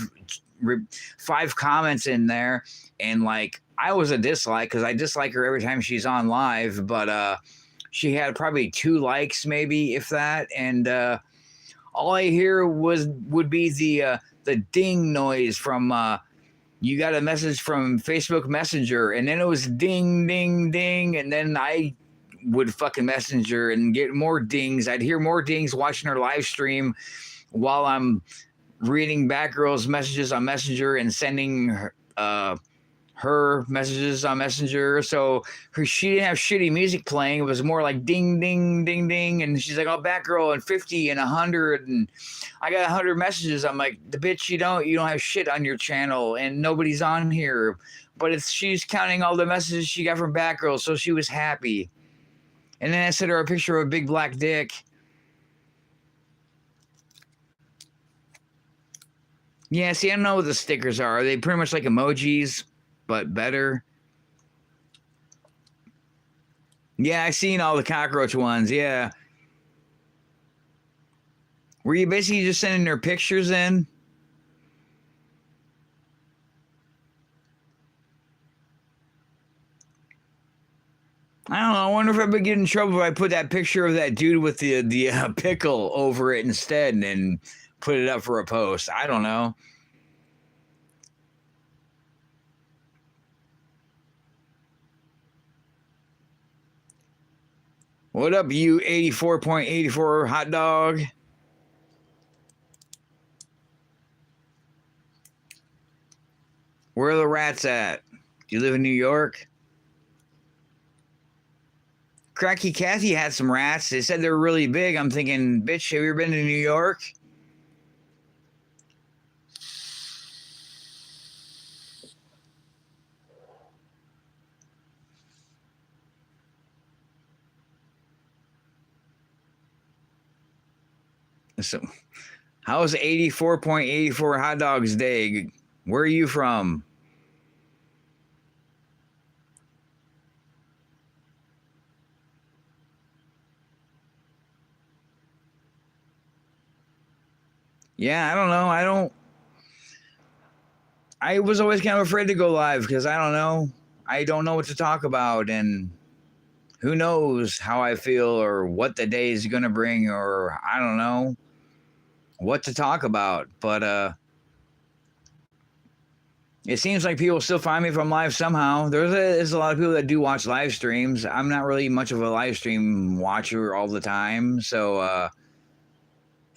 comments in there, and like I was a dislike, because I dislike her every time she's on live. But she had probably 2 likes, maybe, if that, and all I hear would be the ding noise from you got a message from Facebook Messenger, and then it was ding, ding, ding, and then I would fucking Messenger and get more dings. I'd hear more dings watching her live stream while I'm reading Batgirl's messages on Messenger and sending her messages on Messenger. So she didn't have shitty music playing. It was more like ding, ding, ding, ding. And she's like, oh, Batgirl, and 50 and 100. And I got 100 messages. I'm like, the bitch, you don't have shit on your channel, and nobody's on here. But she's counting all the messages she got from Batgirl, so she was happy. And then I sent her a picture of a big black dick. Yeah, see, I don't know what the stickers are. Are they pretty much like emojis, but better? Yeah, I've seen all the cockroach ones, yeah. Were you basically just sending her pictures in? I don't know. I wonder if I would get in trouble if I put that picture of that dude with the pickle over it instead, and then put it up for a post. I don't know. What up, you 84.84 hot dog? Where are the rats at? Do you live in New York? Cracky Cathy had some rats. They said they were really big. I'm thinking, bitch, have you ever been to New York? So, How's 84.84 hot dogs day? Where are you from? Yeah, I don't know. I was always kind of afraid to go live because I don't know. I don't know what to talk about, and who knows how I feel or what the day is going to bring, or I don't know what to talk about. But it seems like people still find me from live somehow. There's a lot of people that do watch live streams. I'm not really much of a live stream watcher all the time. So,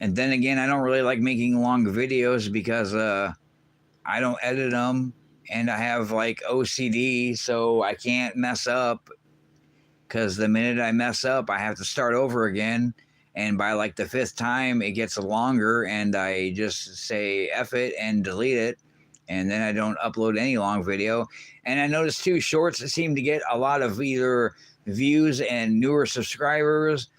and then again, I don't really like making long videos because I don't edit them and I have like OCD, so I can't mess up because the minute I mess up, I have to start over again. And by like the fifth time, it gets longer, and I just say F it and delete it. And then I don't upload any long video. And I noticed too, shorts seem to get a lot of either views and newer subscribers.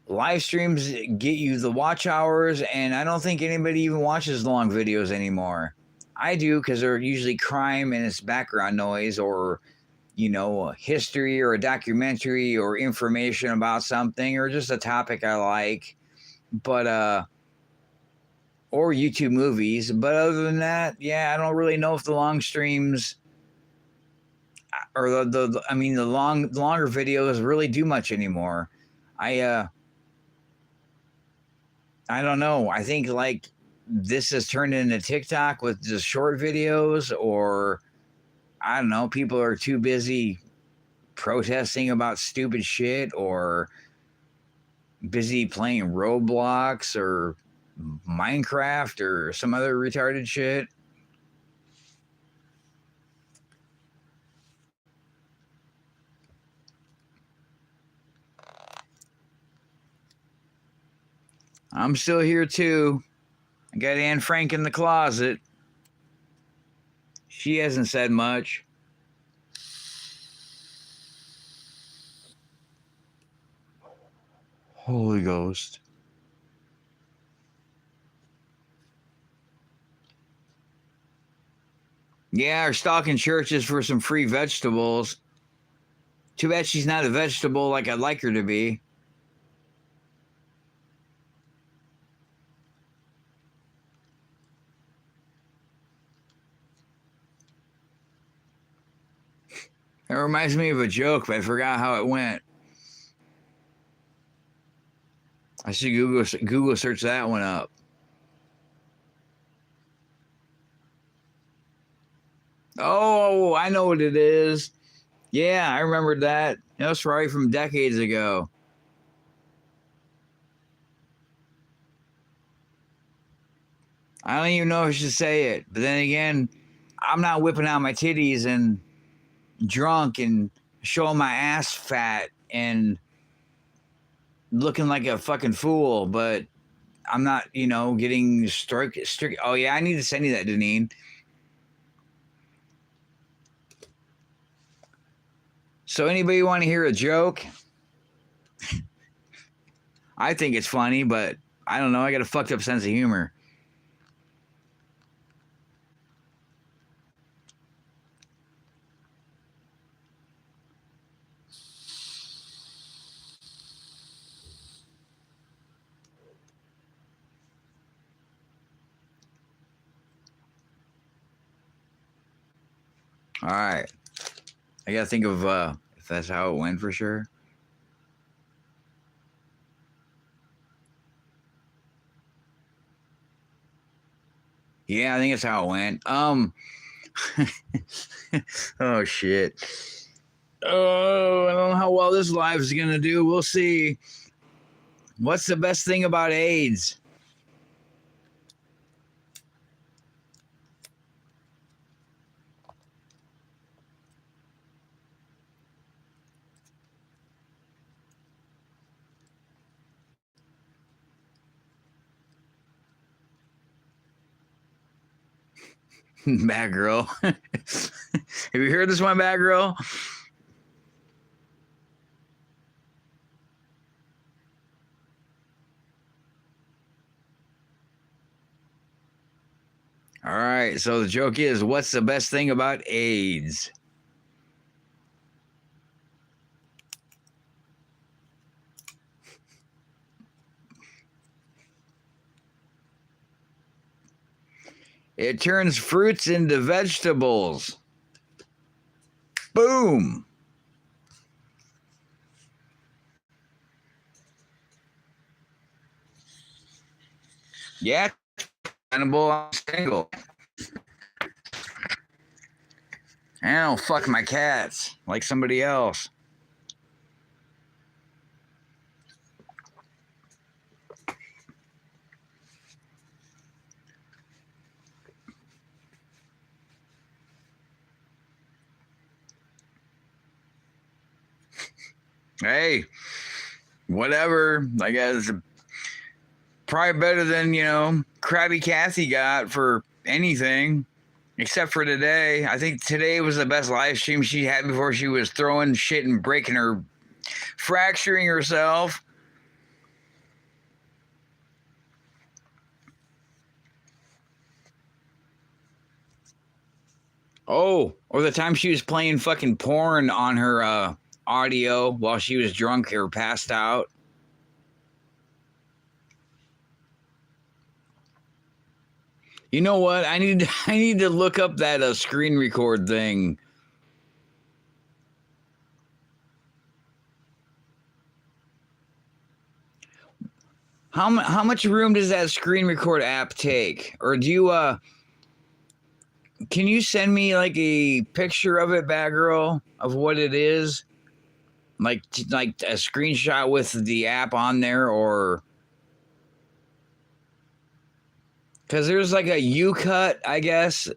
Live streams get you the watch hours, and I don't think anybody even watches long videos anymore. I do because they're usually crime and it's background noise, or a history or a documentary or information about something or just a topic I like. But or YouTube movies. But other than that, yeah, I don't really know if the long streams or the longer videos really do much anymore. I don't know. I think like this has turned into TikTok with just short videos, or I don't know, people are too busy protesting about stupid shit, or busy playing Roblox or Minecraft or some other retarded shit. I'm still here too. I got Anne Frank in the closet. She hasn't said much. Holy Ghost. Yeah, or stalking churches for some free vegetables. Too bad she's not a vegetable like I'd like her to be. It reminds me of a joke, but I forgot how it went. I should Google search that one up. Oh, I know what it is. Yeah, I remembered that. That was probably from decades ago. I don't even know if I should say it, but then again, I'm not whipping out my titties and drunk and showing my ass fat and looking like a fucking fool, but I'm not, getting strict. Oh yeah, I need to send you that, Deneen. So anybody want to hear a joke? I think it's funny, but I don't know. I got a fucked up sense of humor. All right. I gotta think of if that's how it went for sure. Yeah, I think that's how it went. Oh shit. Oh, I don't know how well this live is gonna do. We'll see. What's the best thing about AIDS? Bad girl. Have you heard this one, Bad girl? All right. So the joke is, what's the best thing about AIDS? It turns fruits into vegetables. Boom. Yeah, animal single. I don't fuck my cats like somebody else. Hey, whatever. I guess probably better than, Krabby Kathy got for anything. Except for today. I think today was the best live stream she had before she was throwing shit and breaking her, fracturing herself. Oh, or the time she was playing fucking porn on her audio while she was drunk or passed out. You know what? I need to look up that screen record thing. How much room does that screen record app take? Or do you can you send me like a picture of it, bad girl, of what it is? Like a screenshot with the app on there, or because there's like a U-cut, I guess.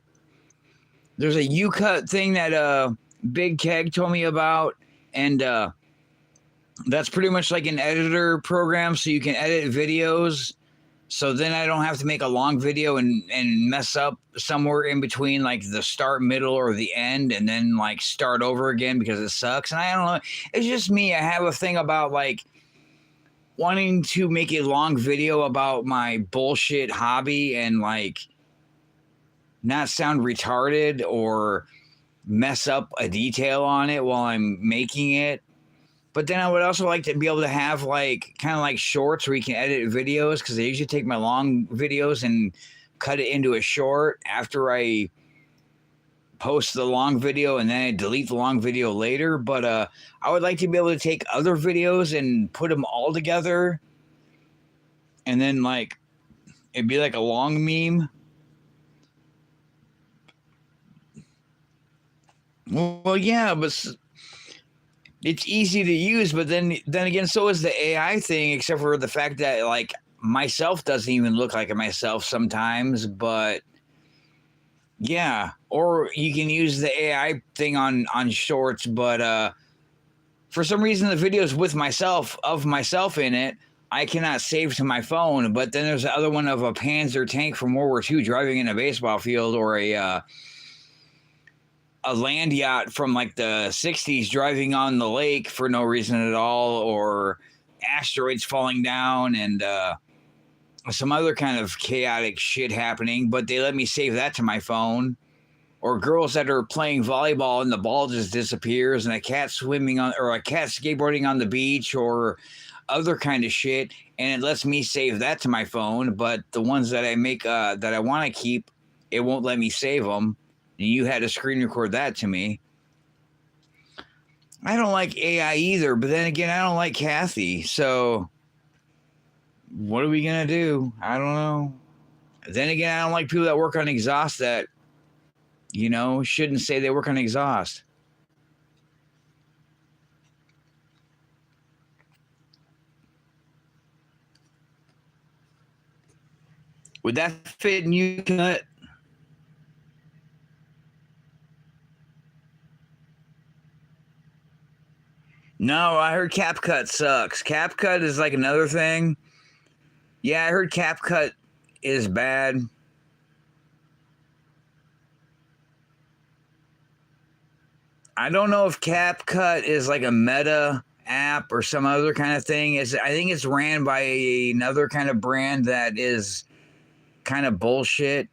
There's a U-cut thing that Big Keg told me about, and that's pretty much like an editor program, so you can edit videos. So then I don't have to make a long video and mess up somewhere in between, like the start, middle, or the end, and then like start over again because it sucks. And I don't know. It's just me. I have a thing about like wanting to make a long video about my bullshit hobby and like not sound retarded or mess up a detail on it while I'm making it. But then I would also like to be able to have like kind of like shorts where you can edit videos, because I usually take my long videos and cut it into a short after I post the long video, and then I delete the long video later. But I would like to be able to take other videos and put them all together, and then like it'd be like a long meme. Well, yeah, but it's easy to use, but then again, so is the AI thing, except for the fact that like myself doesn't even look like myself sometimes. But yeah, or you can use the AI thing on shorts, but for some reason the videos with myself in it, I cannot save to my phone. But then there's the other one of a Panzer tank from World War II driving in a baseball field, or a land yacht from like the 60s driving on the lake for no reason at all, or asteroids falling down, and some other kind of chaotic shit happening, but they let me save that to my phone. Or girls that are playing volleyball and the ball just disappears, and a cat swimming on, or a cat skateboarding on the beach, or other kind of shit, and it lets me save that to my phone. But the ones that I make that I want to keep, it won't let me save them. And you had to screen record that to me. I don't like AI either, but then again, I don't like Kathy. So what are we going to do? I don't know. Then again, I don't like people that work on exhaust that, shouldn't say they work on exhaust. Would that fit in you, cut? No, I heard CapCut sucks. CapCut is like another thing. Yeah, I heard CapCut is bad. I don't know if CapCut is like a meta app or some other kind of thing. I think it's ran by another kind of brand that is kind of bullshit.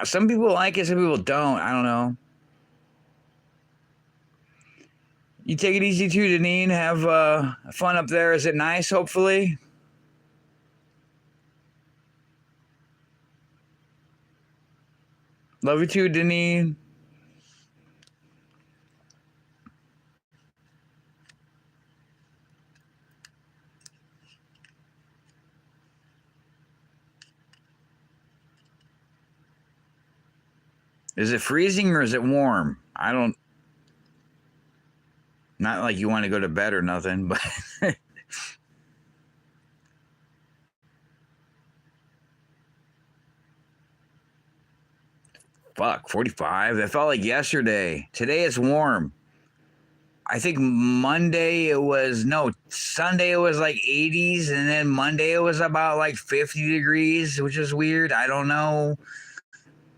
Some people like it, some people don't. I don't know. You take it easy too, Deneen. Have fun up there. Is it nice, hopefully? Love you too, Deneen. Is it freezing or is it warm? I don't. Not like you want to go to bed or nothing, but. Fuck, 45. That felt like yesterday. Today it's warm. I think Sunday it was like 80s, and then Monday it was about like 50 degrees, which is weird. I don't know.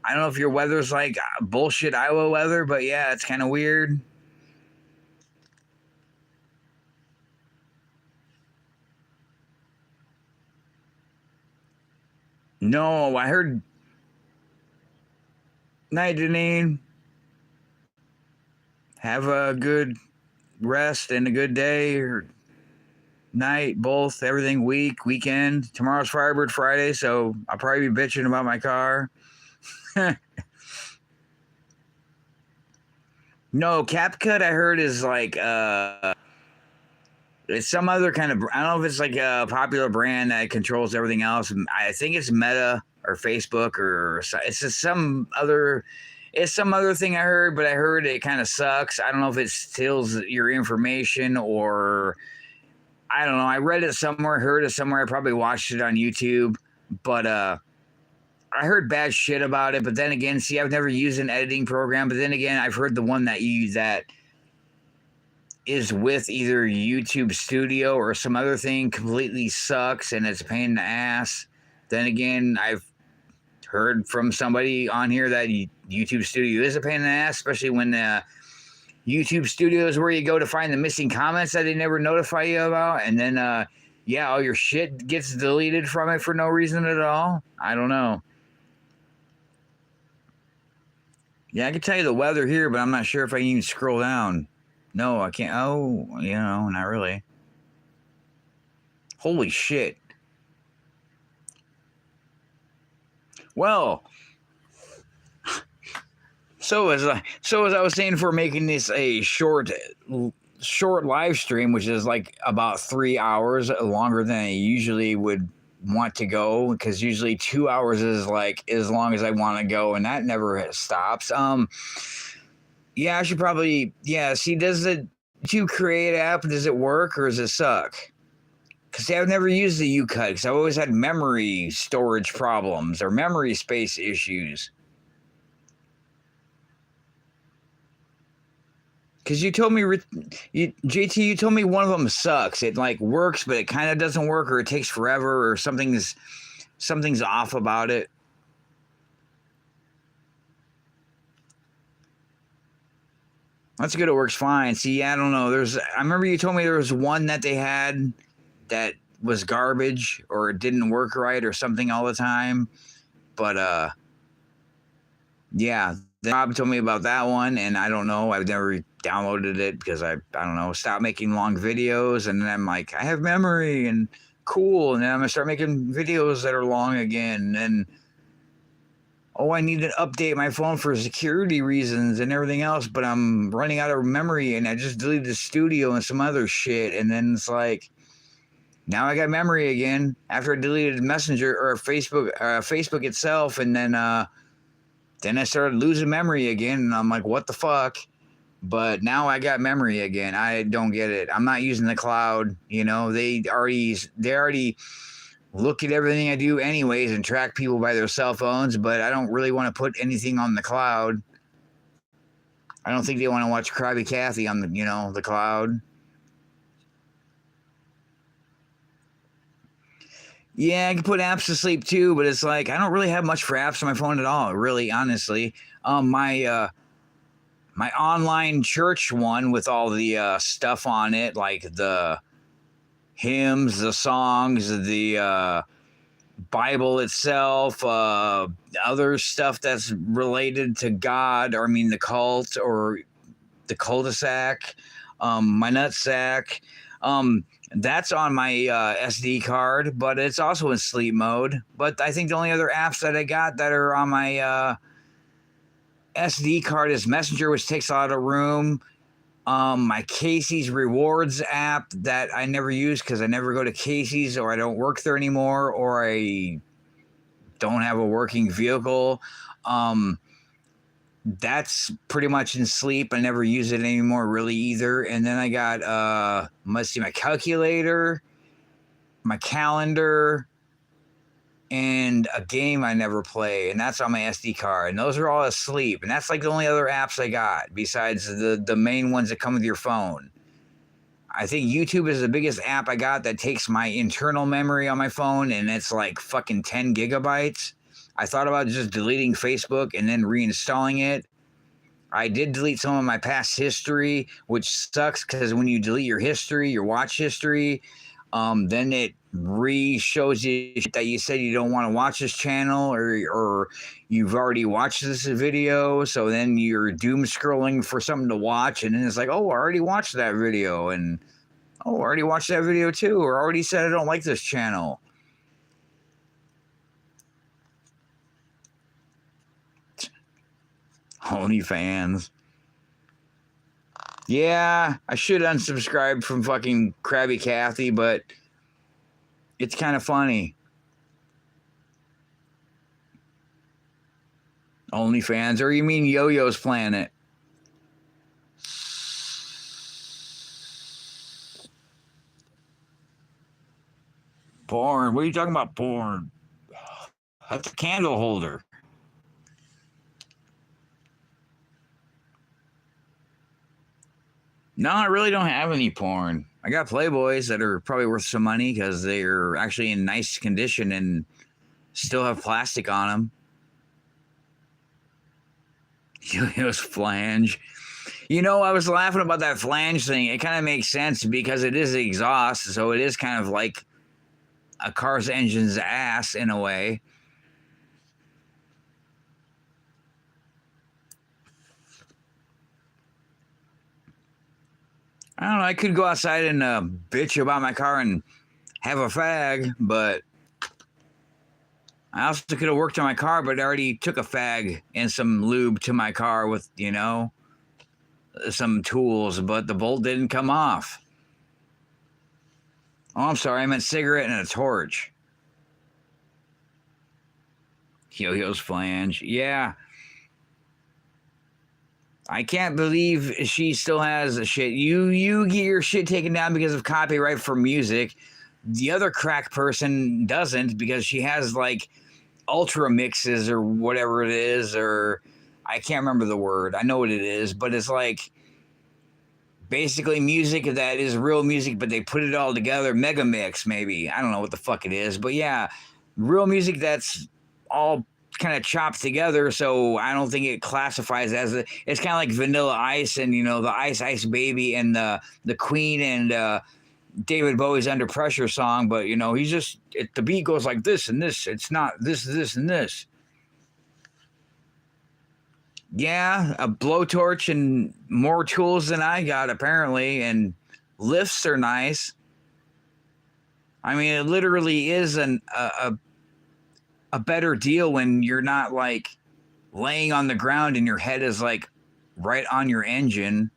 I don't know if your weather's like bullshit Iowa weather, but yeah, it's kind of weird. No, I heard. Night, Janine. Have a good rest and a good day or night, both, everything, weekend. Tomorrow's Firebird Friday, so I'll probably be bitching about my car. No, CapCut I heard is like it's some other kind of, I don't know if it's like a popular brand that controls everything else. I think it's Meta or Facebook or it's just some other thing I heard, but I heard it kind of sucks. I don't know if it steals your information or I don't know. I read it somewhere, heard it somewhere. I probably watched it on YouTube, but I heard bad shit about it. But then again, see, I've never used an editing program. But then again, I've heard the one that is with either YouTube Studio or some other thing completely sucks and it's a pain in the ass. Then again, I've heard from somebody on here that YouTube Studio is a pain in the ass, especially when YouTube Studio is where you go to find the missing comments that they never notify you about. And then, all your shit gets deleted from it for no reason at all. I don't know. Yeah, I can tell you the weather here, but I'm not sure if I can even scroll down. No, I can't. Oh, not really. Holy shit. Well, so as I was saying, for making this a short live stream, which is like about 3 hours longer than I usually would want to go, because usually 2 hours is like as long as I want to go, and that never stops. I should probably see, does the U Create app, does it work or does it suck? Because I've never used the U-Cut because I've always had memory storage problems or memory space issues. Because you told me, JT, you told me one of them sucks. It like works, but it kind of doesn't work, or it takes forever, or something's off about it. That's good. It works fine. See, I don't know. I remember you told me there was one that they had that was garbage or it didn't work right or something all the time. But Rob told me about that one, and I don't know. I've never downloaded it because I don't know, stopped making long videos, and then I'm like, I have memory and cool, and then I'm gonna start making videos that are long again, and I need to update my phone for security reasons and everything else, but I'm running out of memory, and I just deleted the studio and some other shit, and then it's like, now I got memory again after I deleted Messenger or Facebook itself, and then I started losing memory again, and I'm like, what the fuck? But now I got memory again. I don't get it. I'm not using the cloud. They already look at everything I do anyways and track people by their cell phones, but I don't really want to put anything on the cloud. I don't think they want to watch Krabby Kathy on the cloud. Yeah, I can put apps to sleep too, but it's like I don't really have much for apps on my phone at all, really, honestly. My online church one with all the stuff on it, like the hymns, the songs, the Bible itself, other stuff that's related to God, or I mean the cult or the cul-de-sac, my nutsack. That's on my SD card, but it's also in sleep mode. But I think the only other apps that I got that are on my SD card is Messenger, which takes a lot of room. My Casey's Rewards app that I never use because I never go to Casey's, or I don't work there anymore, or I don't have a working vehicle. That's pretty much in sleep. I never use it anymore really either. And then I got let's see, my calculator, my calendar, and a game I never play, and that's on my SD card. And those are all asleep. And that's like the only other apps I got besides the main ones that come with your phone. I think YouTube is the biggest app I got that takes my internal memory on my phone, and it's like fucking 10 gigabytes. I thought about just deleting Facebook and then reinstalling it. I did delete some of my past history, which sucks because when you delete your history, your watch history, then it re-shows you that you said you don't want to watch this channel, or you've already watched this video, so then you're doom scrolling for something to watch, and then it's like, oh, I already watched that video, and oh, I already watched that video too, or I already said I don't like this channel. OnlyFans. Yeah, I should unsubscribe from fucking Krabby Kathy, but it's kind of funny. OnlyFans, or you mean Yo-Yo's Planet? Porn? What are you talking about, porn? That's a candle holder. No, I really don't have any porn. I got Playboys that are probably worth some money because they're actually in nice condition and still have plastic on them. Yo-Yo's flange. You know, I was laughing about that flange thing. It kind of makes sense because it is exhaust, so it is kind of like a car's engine's ass in a way. I don't know. I could go outside and bitch about my car and have a fag, but I also could have worked on my car, but I already took a fag and some lube to my car with, you know, some tools, but the bolt didn't come off. Oh, I'm sorry. I meant cigarette and a torch. Yo-Yo's flange. Yeah. I can't believe she still has a shit. You get your shit taken down because of copyright for music. The other crack person doesn't because she has like ultra mixes or whatever it is, or I can't remember the word. I know what it is, but it's like basically music that is real music, but they put it all together. Mega mix, maybe. I don't know what the fuck it is, but yeah, real music that's all kind of chopped together, so I don't think it classifies as it's kind of like Vanilla Ice and, you know, the Ice Baby and the Queen and David Bowie's Under Pressure song, but, you know, he's just the beat goes like this and this. It's not this and this. Yeah, a blowtorch and more tools than I got apparently, and lifts are nice. I mean, it literally is a better deal when you're not like laying on the ground and your head is like right on your engine.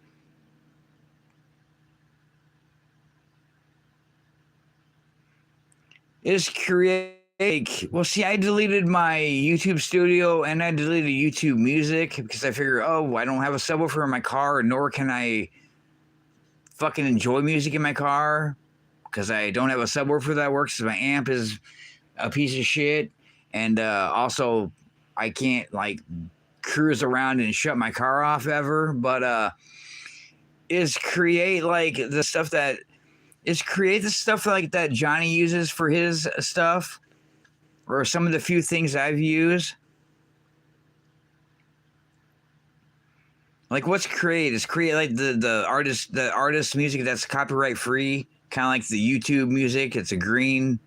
Is create. Well, see, I deleted my YouTube Studio and I deleted YouTube Music because I figure, oh, I don't have a subwoofer in my car, nor can I fucking enjoy music in my car because I don't have a subwoofer that works. My amp is a piece of shit. And also, I can't like cruise around and shut my car off ever. But is create like the stuff that like that Johnny uses for his stuff, or some of the few things I've used. Like what's create? Is create like the artist music that's copyright free, kind of like the YouTube music. It's a green.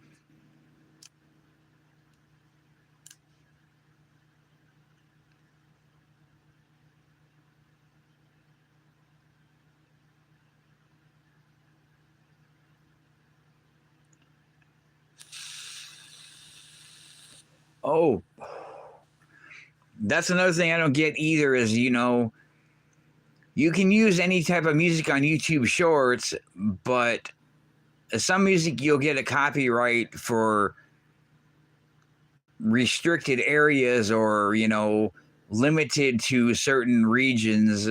Oh, that's another thing I don't get either is, you can use any type of music on YouTube Shorts, but some music you'll get a copyright for restricted areas or, limited to certain regions,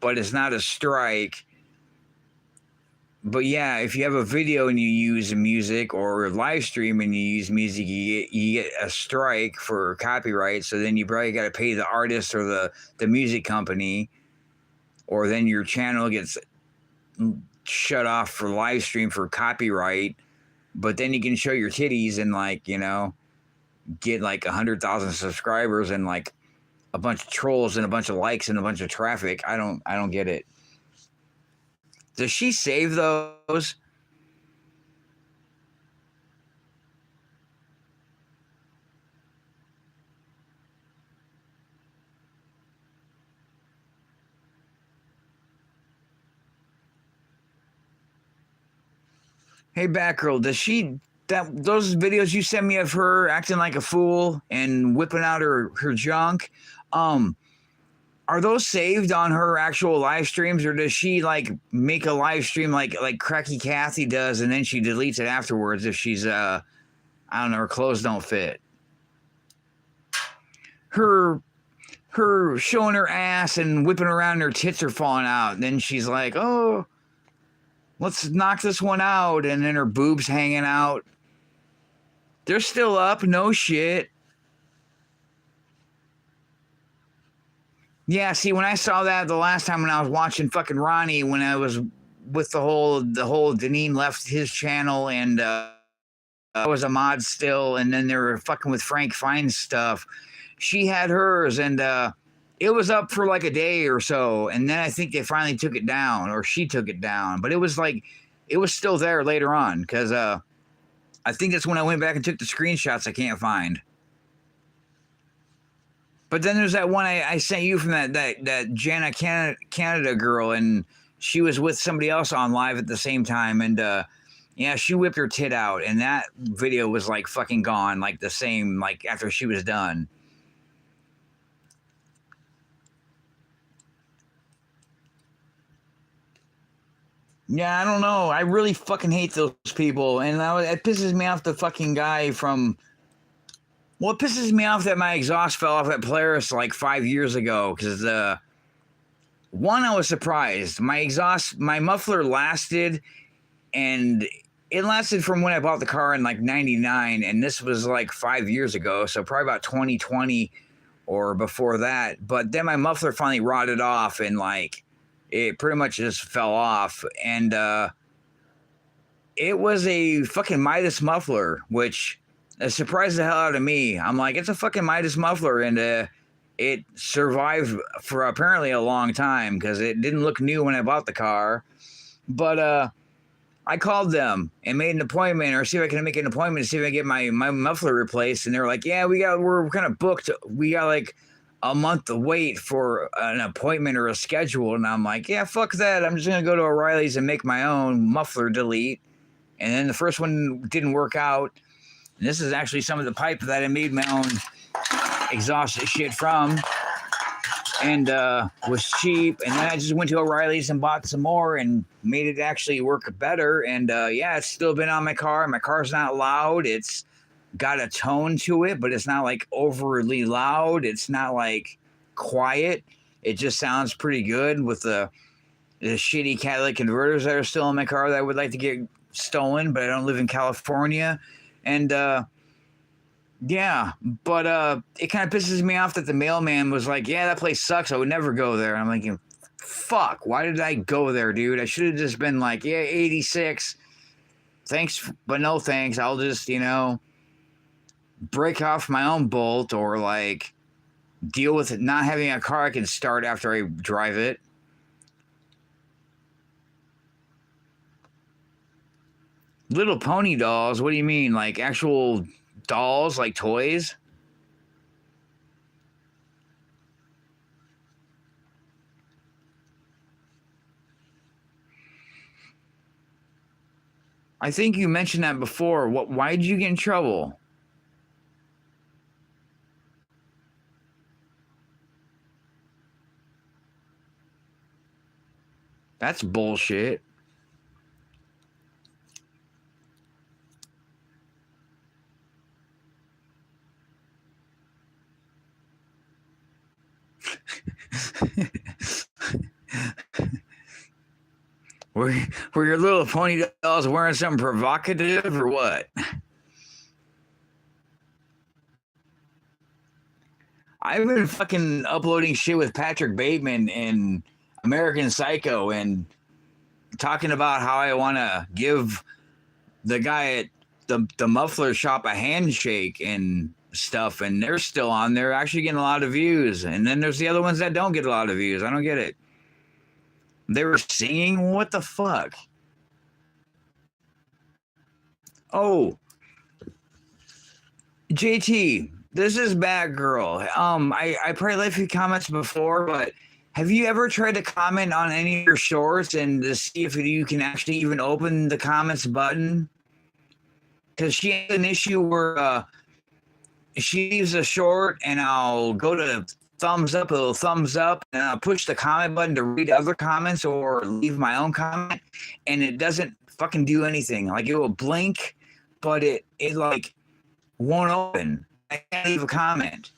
but it's not a strike. But yeah, if you have a video and you use music or live stream and you use music, you get a strike for copyright. So then you probably got to pay the artist or the music company, or then your channel gets shut off for live stream for copyright. But then you can show your titties and get like 100,000 subscribers and like a bunch of trolls and a bunch of likes and a bunch of traffic. I don't get it. Does she save those? Hey, Batgirl, does she those videos you sent me of her acting like a fool and whipping out her junk? Are those saved on her actual live streams, or does she like make a live stream like Cracky Kathy does, and then she deletes it afterwards if she's I don't know, her clothes don't fit? Her showing her ass and whipping around, and her tits are falling out, and then she's like, "Oh, let's knock this one out," and then her boobs hanging out. They're still up, no shit. Yeah, see, when I saw that the last time when I was watching fucking Ronnie, when I was with the whole Deneen left his channel and I was a mod still, and then they were fucking with Frank Fine's stuff. She had hers, and it was up for like a day or so, and then I think they finally took it down, or she took it down. But it was still there later on, because I think that's when I went back and took the screenshots I can't find. But then there's that one I sent you from that Jana Canada girl, and she was with somebody else on live at the same time, and yeah, she whipped her tit out, and that video was like fucking gone, like the same, like after she was done. Yeah, I don't know. I really fucking hate those people, and it pisses me off the fucking guy from. Well, it pisses me off that my exhaust fell off at Polaris like 5 years ago, because one, I was surprised. My muffler lasted, and it lasted from when I bought the car in like 99, and this was like 5 years ago, so probably about 2020 or before that. But then my muffler finally rotted off, and like it pretty much just fell off, and it was a fucking Midas muffler, which surprised the hell out of me. I'm like, it's a fucking Midas muffler, and it survived for apparently a long time, because it didn't look new when I bought the car. But I called them and made an appointment, or see if I can make an appointment to see if I can get my muffler replaced. And they were like, yeah, we're kind of booked. We got like a month to wait for an appointment or a schedule. And I'm like, yeah, fuck that. I'm just going to go to O'Reilly's and make my own muffler delete. And then the first one didn't work out. And this is actually some of the pipe that I made my own exhaust shit from, and was cheap. And then I just went to O'Reilly's and bought some more and made it actually work better. And yeah, it's still been on my car. My car's not loud. It's got a tone to it, but it's not like overly loud. It's not like quiet. It just sounds pretty good with the shitty catalytic converters that are still in my car that I would like to get stolen, but I don't live in California. And yeah, but it kind of pisses me off that the mailman was like, yeah, that place sucks, I would never go there. And I'm like, fuck, why did I go there, dude? I should have just been like, yeah, 86, thanks, but no thanks. I'll just, break off my own bolt, or like deal with it not having a car I can start after I drive it. Little Pony dolls? What do you mean? Like actual dolls, like toys? I think you mentioned that before. Why did you get in trouble? That's bullshit. Were your little pony dolls wearing something provocative or what? I've been fucking uploading shit with Patrick Bateman and American Psycho and talking about how I want to give the guy at the muffler shop a handshake and stuff, and they're still on there actually getting a lot of views. And then there's the other ones that don't get a lot of views. I don't get it. They were singing? What the fuck? Oh, JT, this is Batgirl. I probably left you comments before, but have you ever tried to comment on any of your shorts and to see if you can actually even open the comments button? Because she has an issue where she leaves a short and I'll go to thumbs up, it'll thumbs up, and I'll push the comment button to read other comments or leave my own comment, and it doesn't fucking do anything. Like it will blink, but it like won't open. I can't leave a comment.